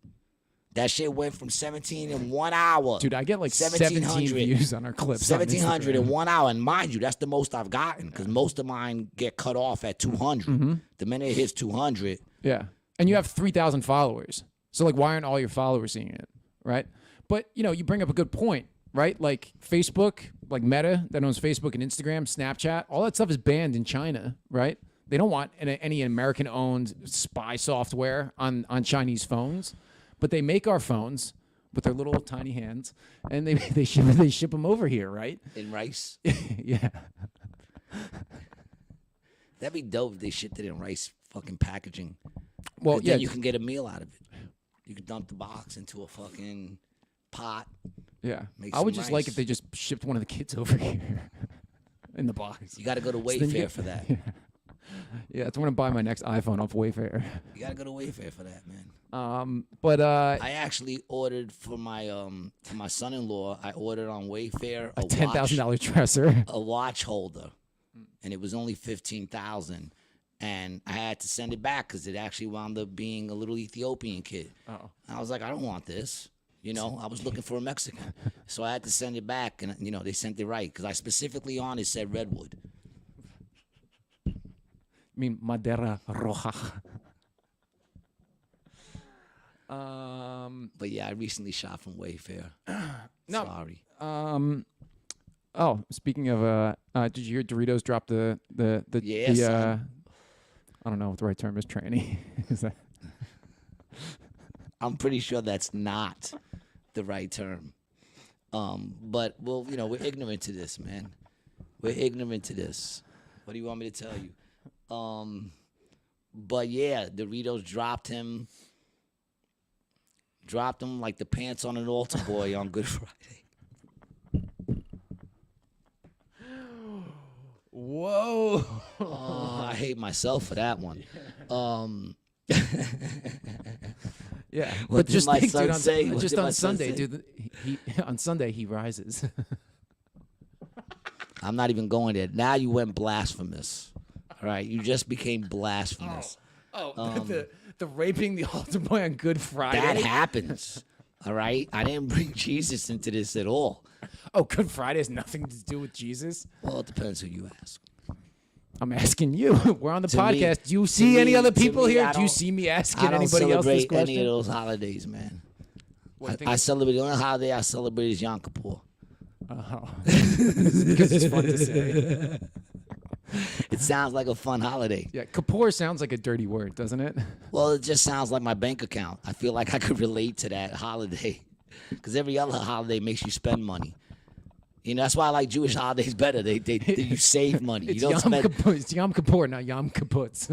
That shit went from 17 in 1 hour. Dude, I get like 17 views on our clips. 1,700 in 1 hour. And mind you, that's the most I've gotten because most of mine get cut off at 200. Mm-hmm. The minute it hits 200. Yeah. And you have 3,000 followers. So, like, why aren't all your followers seeing it? Right? But, you know, you bring up a good point, right? Like, Facebook, like Meta that owns Facebook and Instagram, Snapchat, all that stuff is banned in China, right? They don't want any American-owned spy software on Chinese phones. But they make our phones with their little tiny hands, and they ship them over here, right? In rice. Yeah. That'd be dope if they shipped it in rice fucking packaging. Well, 'Cause yeah. then you can get a meal out of it. You could dump the box into a fucking pot. Yeah. Make I would some just like rice. if they just shipped one of the kids over here in the box. You got to go to So then you Wayfair get- for that. Yeah, that's when I buy my next iPhone off Wayfair. You got to go to Wayfair for that, man. But I actually ordered for my son-in-law. I ordered on Wayfair a $10,000 dresser. a watch holder, and it was only $15,000, and I had to send it back because it actually wound up being a little Ethiopian kid. Oh. I was like, I don't want this. You know, I was looking for a Mexican, so I had to send it back, and you know they sent it right because I specifically on it said redwood. I mean, Madera Roja. But yeah, I recently shot from Wayfair. No. Sorry. Oh, speaking of, did you hear Doritos drop the Yeah, son. I don't know what the right term is, tranny. Is that? I'm pretty sure that's not the right term. But well, you know, we're ignorant to this, man. We're ignorant to this. What do you want me to tell you? But yeah, Doritos dropped him like the pants on an altar boy on Good Friday. Whoa. Oh, I hate myself for that one. Yeah, What but did just my think, son dude, say? What just did on my son Sunday, say? dude. He on Sunday he rises. I'm not even going there. Now you went blasphemous. All right, you just became blasphemous. The raping the altar boy on Good Friday. That happens. All right, I didn't bring Jesus into this at all. Oh, Good Friday has nothing to do with Jesus. Well, it depends who you ask. I'm asking you. We're on the To me- podcast. Do you to see any me- other to people me, here? I Do you don't- see me asking I don't anybody else this celebrate question? any of those holidays, man. Well, I celebrate the only holiday I celebrate is Yom Kippur. Oh. Because it's fun to say. It sounds like a fun holiday. Yeah, Kapoor sounds like a dirty word, doesn't it? Well, it just sounds like my bank account. I feel like I could relate to that holiday because every other holiday makes you spend money. You know, that's why I like Jewish holidays better. They you save money. You It's don't Yom spend, Kippur. It's Yom Kippur, not Yom Kipputz.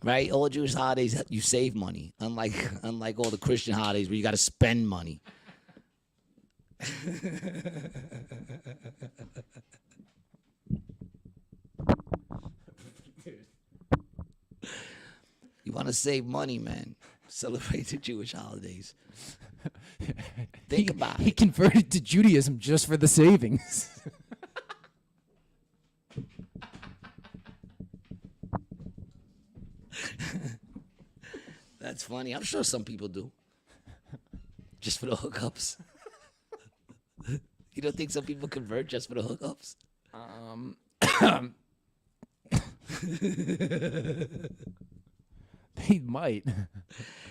right? All Jewish holidays you save money, unlike all the Christian holidays where you got to spend money. You want to save money, man. Celebrate the Jewish holidays. Think about He it. converted to Judaism just for the savings. That's funny. I'm sure some people do. Just for the hookups. You don't think some people convert just for the hookups? He might.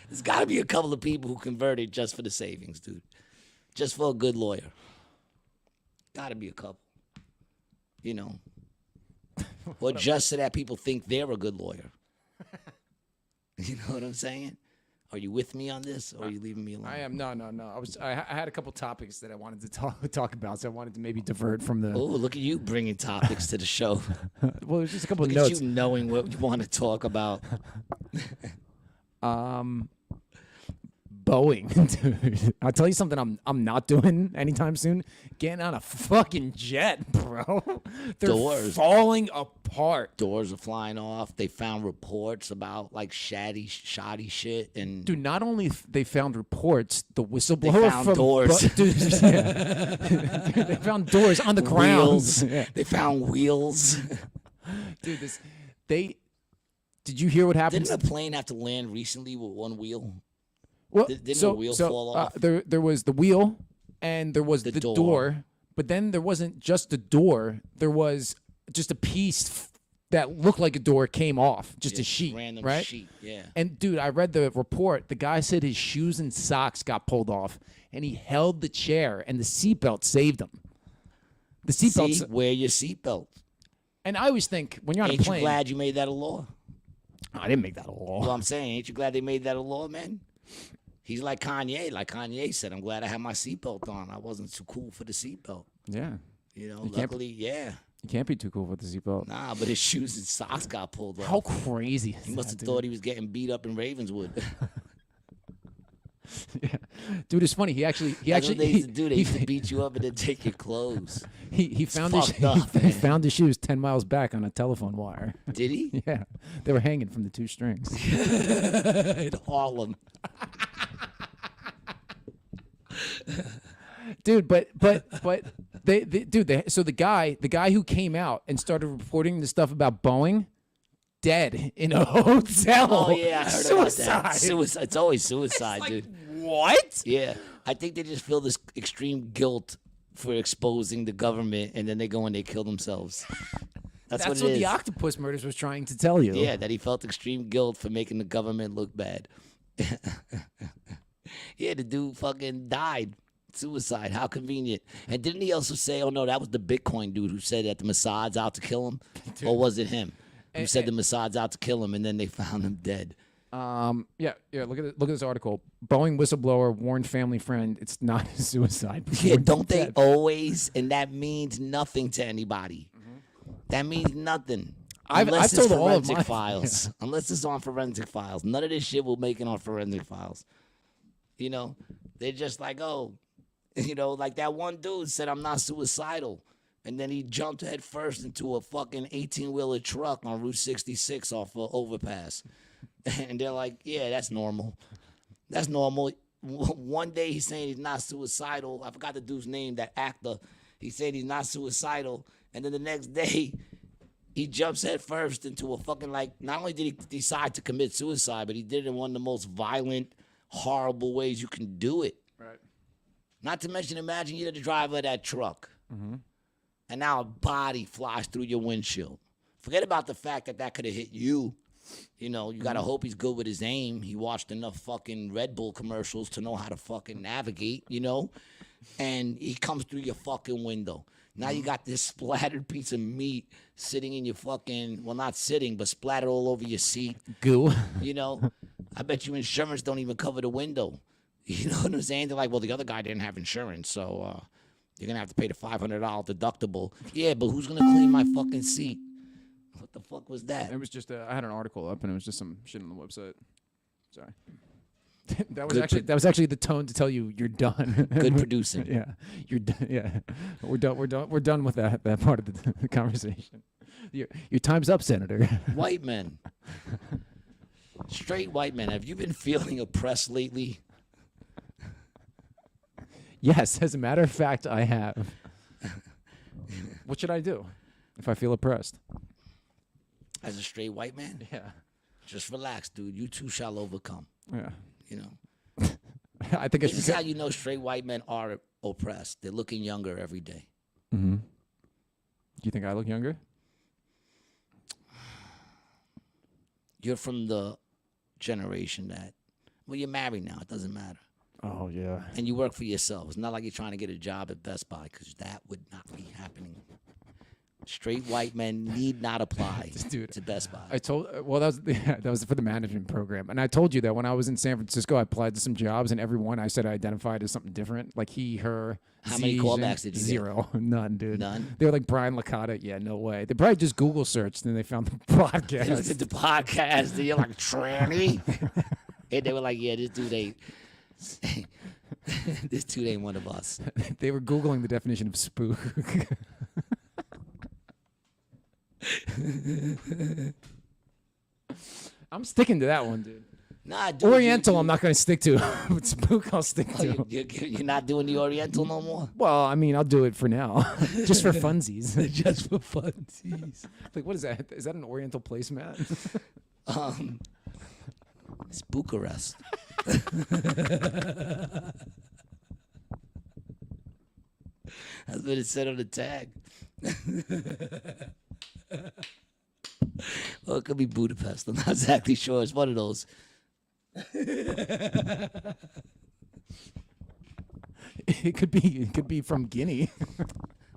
There's got to be a couple of people who converted just for the savings, dude. Just for a good lawyer. Got to be a couple. You know. Or just so that people think they're a good lawyer. You know what I'm saying? Are you with me on this, or are you leaving me alone? I am. No. I had a couple topics that I wanted to talk about, so I wanted to maybe divert from the. Oh, look at you bringing topics to the show. Well, there's just a couple Look of at notes. you knowing what you want to talk about. Boeing, dude. I'll tell you something I'm not doing anytime soon. Getting on a fucking jet, bro. They're Doors. falling apart. Doors are flying off. They found reports about like shoddy shit, and Dude, not only they found reports, the whistleblower They found from doors. Dude, yeah. Dude, they found doors on the ground. wheels. Yeah. They found wheels. Dude, did you hear what happened? Didn't a plane have to land recently with one wheel? Well, Didn't the wheel fall off? There was the wheel, and there was the door. door. But then there wasn't just the door. There was just a piece that looked like a door came off, just a sheet, Random right? sheet, yeah. And dude, I read the report. The guy said his shoes and socks got pulled off, and he held the chair, and the seatbelt saved him. The seatbelt. See, wear your seatbelt. And I always think when you're on Ain't a plane. you glad you made that a law? I didn't make that a law. Well, I'm saying, ain't you glad they made that a law, man? He's like Kanye. Like Kanye said, I'm glad I had my seatbelt on. I wasn't too cool for the seatbelt. Yeah. You know, You can't- luckily, yeah. You can't be too cool with the seatbelt. Nah, but his shoes and socks got pulled off. How crazy is He must that, have thought he was getting beat up in Ravenswood. Yeah. Dude, it's funny. He That's actually what they used to do. They used to beat you up and then take your clothes. he found It's his fucked up, he man. found his shoes 10 miles back on a telephone wire. Did he? Yeah. They were hanging from the 2 strings. In Harlem. Dude, but so the guy who came out and started reporting the stuff about Boeing, dead in a hotel. Oh, yeah, I heard Suicide. about that. Suicide. It's always suicide, Like, dude. what? Yeah. I think they just feel this extreme guilt for exposing the government, and then they go and they kill themselves. That's what it is. the Octopus Murders was trying to tell you. Yeah, that he felt extreme guilt for making the government look bad. Yeah, the dude fucking died. Suicide. How convenient. And didn't he also say, oh no, that was the Bitcoin dude who said that the Mossad's out to kill him? Or was it him who said the Mossad's out to kill him and then they found him dead? Yeah. Look at this article. Boeing whistleblower warned family friend it's not a suicide. Yeah, before don't they death. always? And that means nothing to anybody. That means nothing. I've Unless told it's all of forensic my- files. Unless it's on forensic files. None of this shit will make it on forensic files. You know, they're just like, oh, you know, like that one dude said, I'm not suicidal. And then he jumped head first into a fucking 18-wheeler truck on Route 66 off an overpass. And they're like, yeah, that's normal. That's normal. One day he's saying he's not suicidal. I forgot the dude's name, that actor. He said he's not suicidal. And then the next day, he jumps head first into a fucking, like, not only did he decide to commit suicide, but he did it in one of the most violent, horrible ways you can do it. Right. Not to mention, imagine you're the driver of that truck. And now a body flies through your windshield. Forget about the fact that that could have hit you. You know, you got to hope he's good with his aim. He watched enough fucking Red Bull commercials to know how to fucking navigate, you know? And he comes through your fucking window. Now you got this splattered piece of meat sitting in your fucking, well, not sitting, but splattered all over your seat. Goo. You know? I bet you insurance don't even cover the window. You know what I'm saying? They're like, well, the other guy didn't have insurance, so you're going to have to pay the $500 deductible. Yeah, but who's going to clean my fucking seat? What the fuck was that? It was just I had an article up and it was just some shit on the website. Sorry. that was actually the tone to tell you you're done. Good producing. Yeah, you're done. Yeah, we're done with that part of the conversation. Your time's up, Senator. White men. Straight white men. Have you been feeling oppressed lately? Yes, as a matter of fact, I have. What should I do if I feel oppressed? As a straight white man? Yeah. Just relax, dude. You too shall overcome. Yeah. You know? I think it's This is how you know straight white men are oppressed. They're looking younger every day. Mm-hmm. Do you think I look younger? You're from the generation that, well, you're married now. It doesn't matter. Oh, yeah. And you work for yourself. It's not like you're trying to get a job at Best Buy, because that would not be happening. Straight white men need not apply to Best Buy. I told that was for the management program, and I told you that when I was in San Francisco, I applied to some jobs, and every one I said I identified as something different, like he, her. How many callbacks did you get? Zero, none, dude. None? They were like Brian Licata. Yeah, no way. They probably just Google searched and they found the podcast. They looked at the podcast, and you're like, tranny? And they were like, yeah, this dude ain't. This dude ain't one of us. They were Googling the definition of spook. I'm sticking to that one, dude. Nah, dude, Oriental, I'm not going to stick to. But spook, I'll stick to. You're not doing the Oriental no more? Well, I mean, I'll do it for now. Just for funsies. Just for funsies. Like, what is that? Is that an Oriental placemat? It's Bucharest. That's what it said on the tag. Well, it could be Budapest. I'm not exactly sure. It's one of those. It could be from Guinea.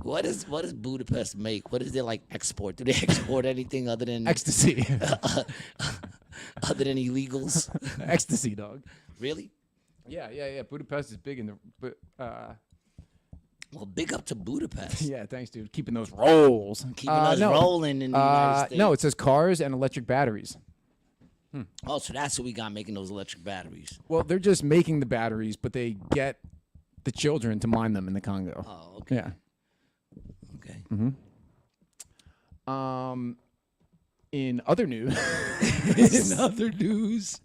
What does Budapest make? What is their like export? Do they export anything other than Ecstasy. other than illegals? Ecstasy, dog. Really? Yeah. Budapest is big in the. Well, big up to Budapest. Yeah, thanks, dude. Keeping those rolls. Keeping us rolling in the United States. No, it says cars and electric batteries. Oh, so that's what we got making those electric batteries. Well, they're just making the batteries, but they get the children to mine them in the Congo. Oh, okay. Yeah. Okay. In other news. In other news.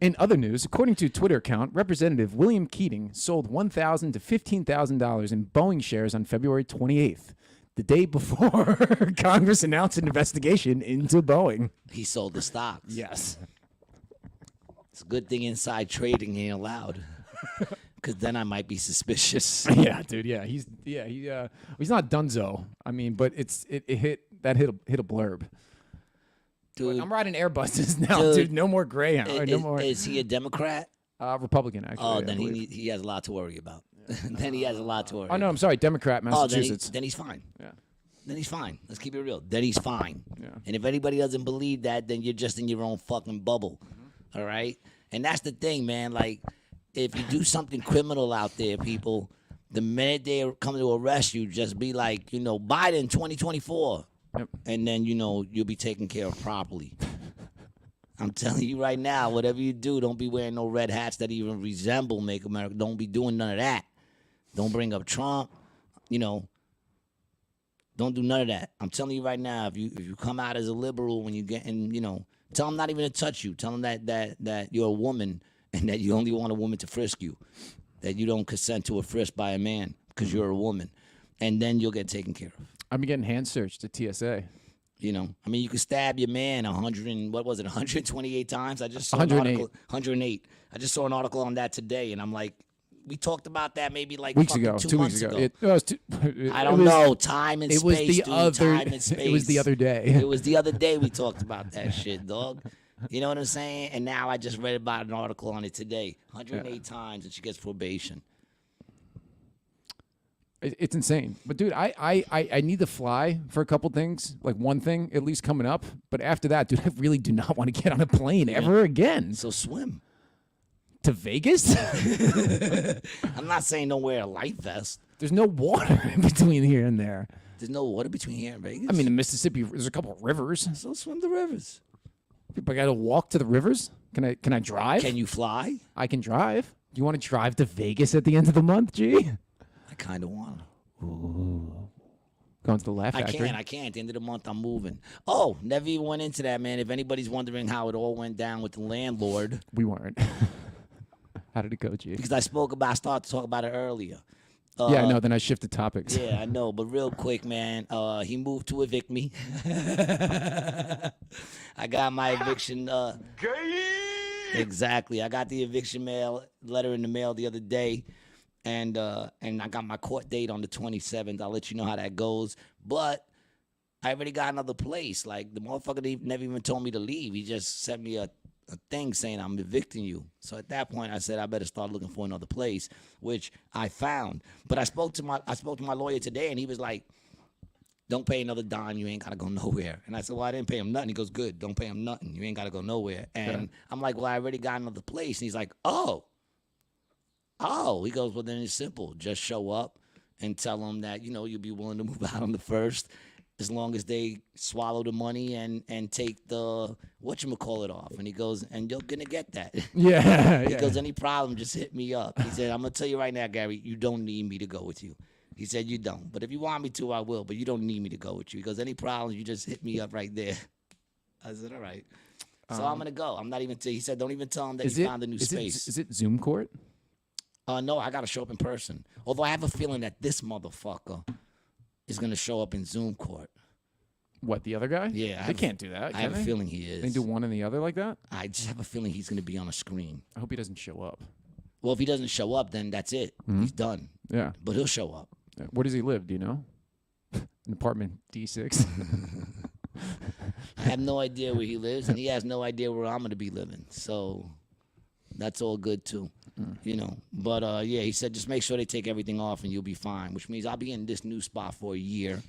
In other news, according to a Twitter account, Representative William Keating sold $1,000 to $15,000 in Boeing shares on February 28th, the day before Congress announced an investigation into Boeing. He sold the stocks. Yes. It's a good thing inside trading ain't allowed. Because then I might be suspicious. Yeah, dude. Yeah, he's not Dunzo. I mean, but it hit a blurb. Dude, I'm riding Airbuses now, dude. No more Greyhound. No more. Is he a Democrat? Republican, actually. Oh, then he has a lot to worry about. Then he has a lot to worry. Oh no, I'm sorry, Democrat, Massachusetts. Then he's fine. Yeah. Then he's fine. Let's keep it real. Then he's fine. Yeah. And if anybody doesn't believe that, then you're just in your own fucking bubble. All right? And that's the thing, man. Like, if you do something criminal out there, people, the minute they come to arrest you, just be like, Biden 2024. Yep. And then, you'll be taken care of properly. I'm telling you right now, whatever you do, don't be wearing no red hats that even resemble Make America. Don't be doing none of that. Don't bring up Trump. Don't do none of that. I'm telling you right now, if you come out as a liberal when you get in, tell them not even to touch you. Tell them that you're a woman and that you only want a woman to frisk you, that you don't consent to a frisk by a man because you're a woman, and then you'll get taken care of. I'm getting hand searched at TSA. You could stab your man 128 times. I just saw 108. an article. 108. I just saw an article on that today, and I'm like, we talked about that maybe like weeks ago, 2 2 months weeks ago. I don't know. Time and it was space, the dude. other. Time and space. It was the other day. It was the other day we talked about that shit, dog. You know what I'm saying? And now I just read about an article on it today. 108 times, and she gets probation. It's insane. But, dude, I need to fly for a couple things, like one thing at least coming up. But after that, dude, I really do not want to get on a plane ever again. So swim. To Vegas? I'm not saying don't wear a life vest. There's no water in between here and there. There's no water between here and Vegas? I mean, the Mississippi, there's a couple of rivers. So swim the rivers. But I got to walk to the rivers? Can I drive? Can you fly? I can drive. Do you want to drive to Vegas at the end of the month, G? I kind of want to. Ooh. Going to the Laugh Factory. I can't. At the end of the month, I'm moving. Oh, never even went into that, man. If anybody's wondering how it all went down with the landlord. We weren't. How did it go, G? Because I started to talk about it earlier. Yeah, I know. Then I shifted topics. Yeah, I know. But real quick, man, he moved to evict me. I got my eviction. Exactly. I got the eviction letter in the mail the other day. And I got my court date on the 27th. I'll let you know how that goes. But I already got another place. Like, the motherfucker never even told me to leave. He just sent me a thing saying I'm evicting you. So at that point, I said I better start looking for another place, which I found. But I spoke to my lawyer today, and he was like, "Don't pay another dime. You ain't gotta go nowhere." And I said, "Well, I didn't pay him nothing." He goes, "Good. Don't pay him nothing. You ain't gotta go nowhere." And I'm like, "Well, I already got another place." And he's like, "Oh." He goes, "Well, then it's simple. Just show up and tell them that, you'll be willing to move out on the 1st as long as they swallow the money and take the whatchamacallit off." And he goes, "And you're going to get that." Yeah. He goes, "Any problem, just hit me up." He said, "I'm going to tell you right now, Gary, you don't need me to go with you." He said, "You don't. But if you want me to, I will. But you don't need me to go with you." He goes, "Any problems, you just hit me up right there." I said, "All right." So I'm going to go. I'm not even he said, "Don't even tell him that you found a new space." Is it Zoom court? No, I got to show up in person. Although I have a feeling that this motherfucker is going to show up in Zoom court. What, the other guy? Yeah. They can't do that, I have a feeling he is. They do one and the other like that? I just have a feeling he's going to be on a screen. I hope he doesn't show up. Well, if he doesn't show up, then that's it. Mm-hmm. He's done. Yeah. But he'll show up. Yeah. Where does he live? Do you know? In apartment D6. I have no idea where he lives, and he has no idea where I'm going to be living. So that's all good, too. But yeah, he said just make sure they take everything off and you'll be fine, which means I'll be in this new spot for a year,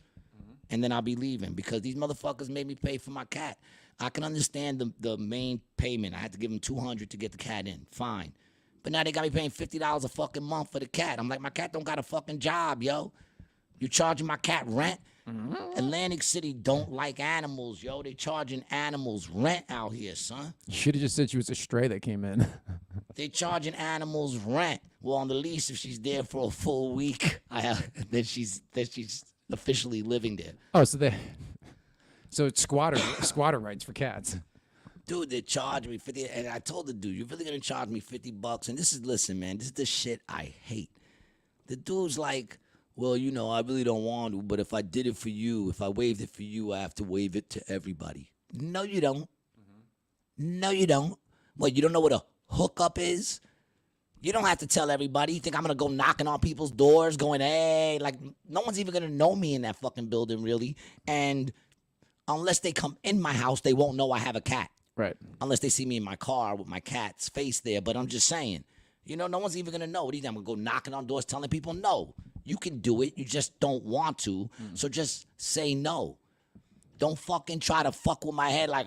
and then I'll be leaving because these motherfuckers made me pay for my cat. I can understand the main payment. I had to give them $200 to get the cat in. Fine. But now they got me paying $50 a fucking month for the cat. I'm like, my cat don't got a fucking job, yo. You charging my cat rent? Atlantic City don't like animals, yo. They charging animals rent out here, son. You should have just said she was a stray that came in. They charging animals rent. Well, on the lease, if she's there for a full week, then she's officially living there. Oh, so it's squatter rights for cats. Dude, they charged me 50, and I told the dude, you're really gonna charge me $50? And listen, man, this is the shit I hate. The dude's like, well, you know, I really don't want to, but if I did it for you, if I waived it for you, I have to waive it to everybody. No, you don't. No, you don't. What, you don't know what a hookup is? You don't have to tell everybody. You think I'm going to go knocking on people's doors going, hey, like, no one's even going to know me in that fucking building, really. And unless they come in my house, they won't know I have a cat. Right. Unless they see me in my car with my cat's face there. But I'm just saying, you know, no one's even going to know. What do you think? I'm going to go knocking on doors telling people no. You can do it. You just don't want to. So just say no. Don't fucking try to fuck with my head like,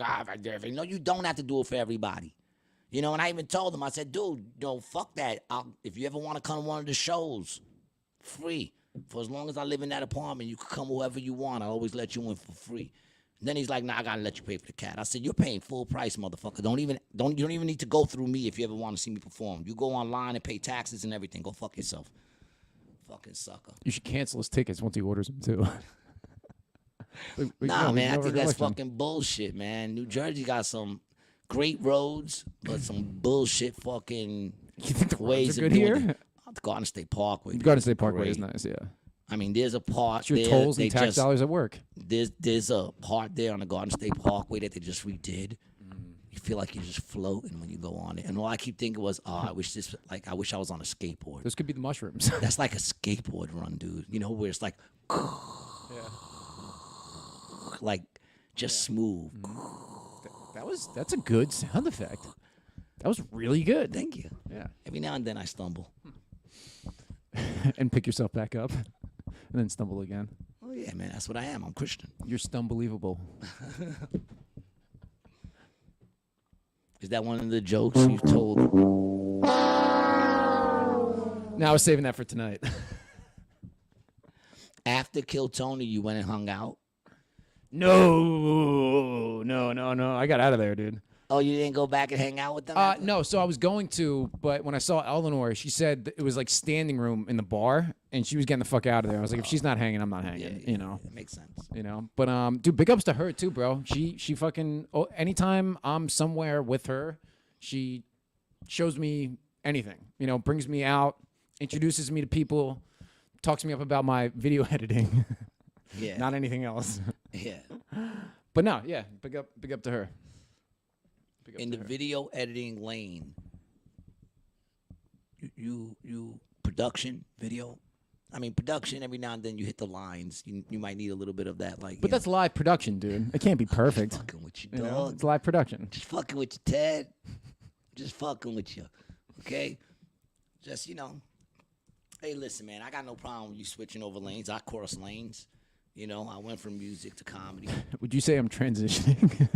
no, you don't have to do it for everybody. You know, and I even told him, I said, dude, fuck that. If you ever want to come to one of the shows, free. For as long as I live in that apartment, you can come whoever you want. I'll always let you in for free. And then he's like, nah, I gotta let you pay for the cat. I said, you're paying full price, motherfucker. You don't even need to go through me if you ever want to see me perform. You go online and pay taxes and everything. Go fuck yourself. Fucking sucker. You should cancel his tickets once he orders them too. Nah, man, I think that's fucking bullshit, man. New Jersey got some great roads, but some bullshit fucking You think the ways roads are of good doing here? it. The Garden State Parkway. Garden State Parkway great. is nice, yeah. I mean, there's a part It's your there. tolls they and tax just, dollars at work. There's a part there on the Garden State Parkway that they just redid. You feel like you're just floating when you go on it. And all I keep thinking was, I wish I was on a skateboard. Those could be the mushrooms. That's like a skateboard run, dude. You know, where it's like, like just smooth. That's a good sound effect. That was really good. Thank you. Yeah. Every now and then I stumble. And pick yourself back up and then stumble again. Oh yeah, man, that's what I am. I'm Christian. You're stumbelievable. Is that one of the jokes you've told? Now I was saving that for tonight. After Kill Tony, you went and hung out? No. I got out of there, dude. Oh, you didn't go back and hang out with them? No, so I was going to, but when I saw Eleanor, she said it was like standing room in the bar, and she was getting the fuck out of there. I was like, if she's not hanging, I'm not hanging, you know. It makes sense. You know, but dude, big ups to her too, bro. She fucking anytime I'm somewhere with her, she shows me anything. You know, brings me out, introduces me to people, talks me up about my video editing. Yeah. Not anything else. Yeah. But no, yeah, big up to her. In the video editing lane, you production video. I mean, production. Every now and then you hit the lines. You might need a little bit of that, like. But that's live production, dude. It can't be perfect. Just fucking with you, You know, dog. it's live production. Just fucking with you, Ted. Just fucking with you, okay? Just Hey, listen, man. I got no problem with you switching over lanes. I cross lanes. You know, I went from music to comedy. Would you say I'm transitioning?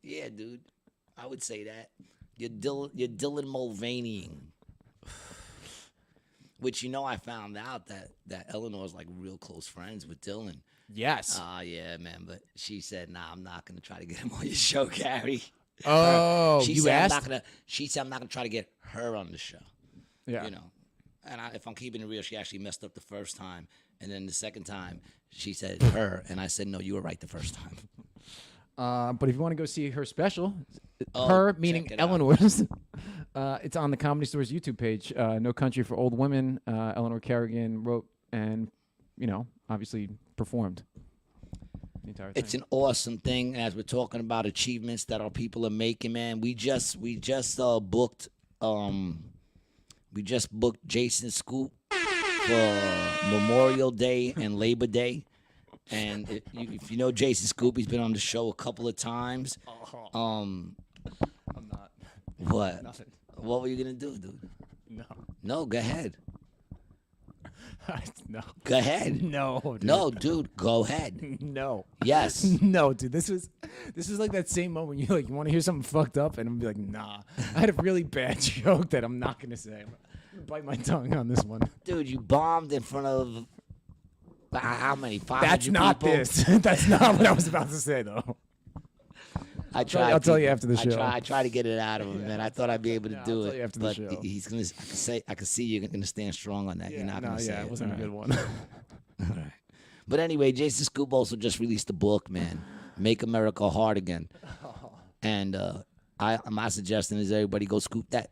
Yeah, dude. I would say that. You're Dylan Mulvaneying. Which, I found out that Eleanor's like real close friends with Dylan. Yes. Yeah, man. But she said, nah, I'm not going to try to get him on your show, Gary. Oh, she you said, asked? She said, I'm not going to try to get her on the show. Yeah. And if I'm keeping it real, she actually messed up the first time. And then the second time, she said her. And I said, no, you were right the first time. But if you want to go see her special, Oh, her check meaning it out. Eleanor's, it's on the Comedy Store's YouTube page. No Country for Old Women. Eleanor Kerrigan wrote and, obviously performed the entire thing. It's an awesome thing. As we're talking about achievements that our people are making, man. We just booked Jason Scoop for Memorial Day and Labor Day. And if you know Jason Scoop, he's been on the show a couple of times. I'm not. What? Nothing. What were you gonna do, dude? No. No, go ahead. No. Go ahead. No. Dude. No, dude, go ahead. No. Yes. No, dude. This was like that same moment you want to hear something fucked up, and I'm be like, nah. I had a really bad joke that I'm not gonna say. I'm gonna bite my tongue on this one. Dude, you bombed in front of how many? 500 That's not people? this. That's not what I was about to say, though. I tried. I'll tell you after the show. I try to get it out of him, man. I thought I'd be able to do I'll it, tell you after the but show. he's gonna. I can see you're gonna stand strong on that. You're not gonna say it it. wasn't a All good right. one. All right. But anyway, Jason Scoop also just released a book, man. Make America Hard Again. And my suggestion is everybody go scoop that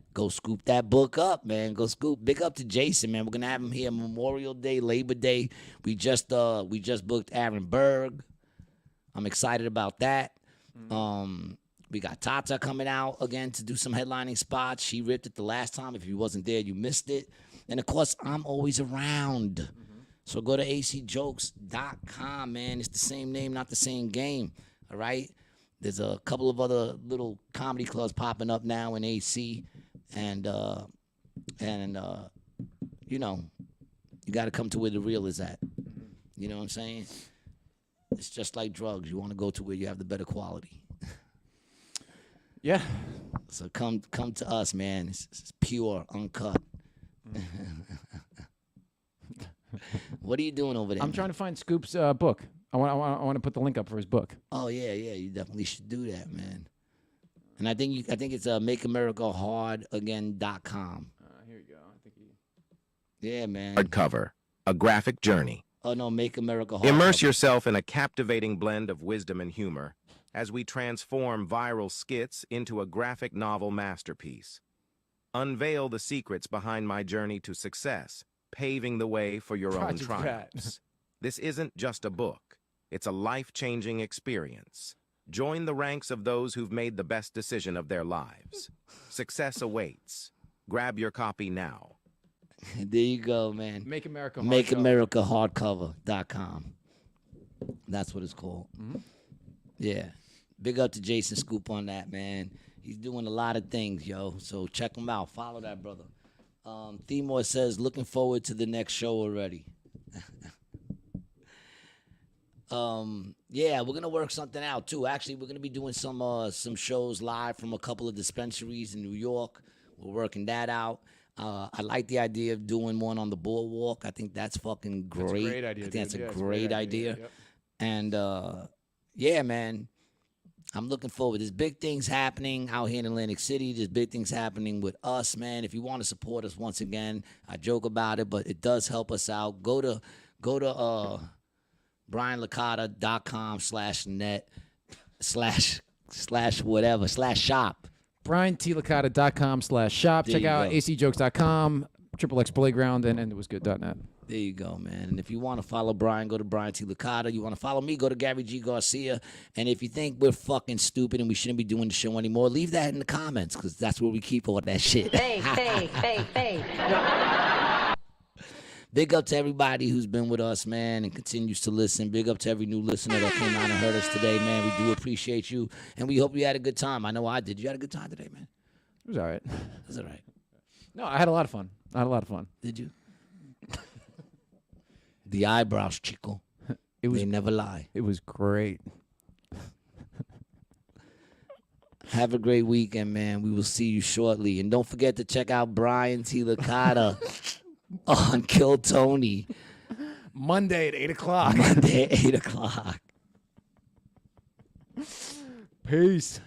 book up, man. Go scoop. Big up to Jason, man. We're gonna have him here Memorial Day, Labor Day. We just booked Aaron Berg. I'm excited about that. We got Tata coming out again to do some headlining spots. She ripped it the last time. If you wasn't there, you missed it. And of course, I'm always around. So go to acjokes.com, man. It's the same name, not the same game. All right? There's a couple of other little comedy clubs popping up now in AC. And you know, you got to come to where the real is at. You know what I'm saying? It's just like drugs. You want to go to where you have the better quality. Yeah. So come to us, man. It's pure, uncut. What are you doing over there? I'm trying to find Scoop's book. I want to put the link up for his book. Oh yeah, you definitely should do that, man. And I think it's makeamericaHardAgain.com. Here you go. I think Yeah, man. Hardcover, a graphic journey. Oh no, Make America Hard. Immerse yourself in a captivating blend of wisdom and humor as we transform viral skits into a graphic novel masterpiece. Unveil the secrets behind my journey to success, paving the way for your own Project Pat. triumphs. This isn't just a book. It's a life-changing experience. Join the ranks of those who've made the best decision of their lives. Success awaits. Grab your copy now. There you go, man. Make America MakeAmericaHardcover.com. That's what it's called. Mm-hmm. Yeah. Big up to Jason Scoop on that, man. He's doing a lot of things, yo. So check him out. Follow that brother. Themore says, looking forward to the next show already. Yeah, we're gonna work something out too. Actually, we're gonna be doing some shows live from a couple of dispensaries in New York. We're working that out. I like the idea of doing one on the boardwalk. I think that's fucking great. That's a great idea. I think that's dude. a Yeah, it's great idea. Yep. And yeah, man, I'm looking forward. There's big things happening out here in Atlantic City. There's big things happening with us, man. If you want to support us, once again, I joke about it, but it does help us out. Go to BrianLacata.com/net/whatever/shop. BrianTLacata.com/shop. There Check you out go. acjokes.com, XXX Playground, and itwasgood.net. There you go, man. And if you want to follow Brian, go to Brian T. Licata. You want to follow me, go to Gary G. Garcia. And if you think we're fucking stupid and we shouldn't be doing the show anymore, leave that in the comments, because that's where we keep all that shit. Hey. Big up to everybody who's been with us, man, and continues to listen. Big up to every new listener that came out and heard us today, man. We do appreciate you, and we hope you had a good time. I know I did. You had a good time today, man? It was all right. It was all right. No, I had a lot of fun. Did you? The eyebrows, Chico. They never lie. It was great. Have a great weekend, man. We will see you shortly. And don't forget to check out Brian T. Licata on Kill Tony. Monday at 8 o'clock. Monday at 8 o'clock. Peace.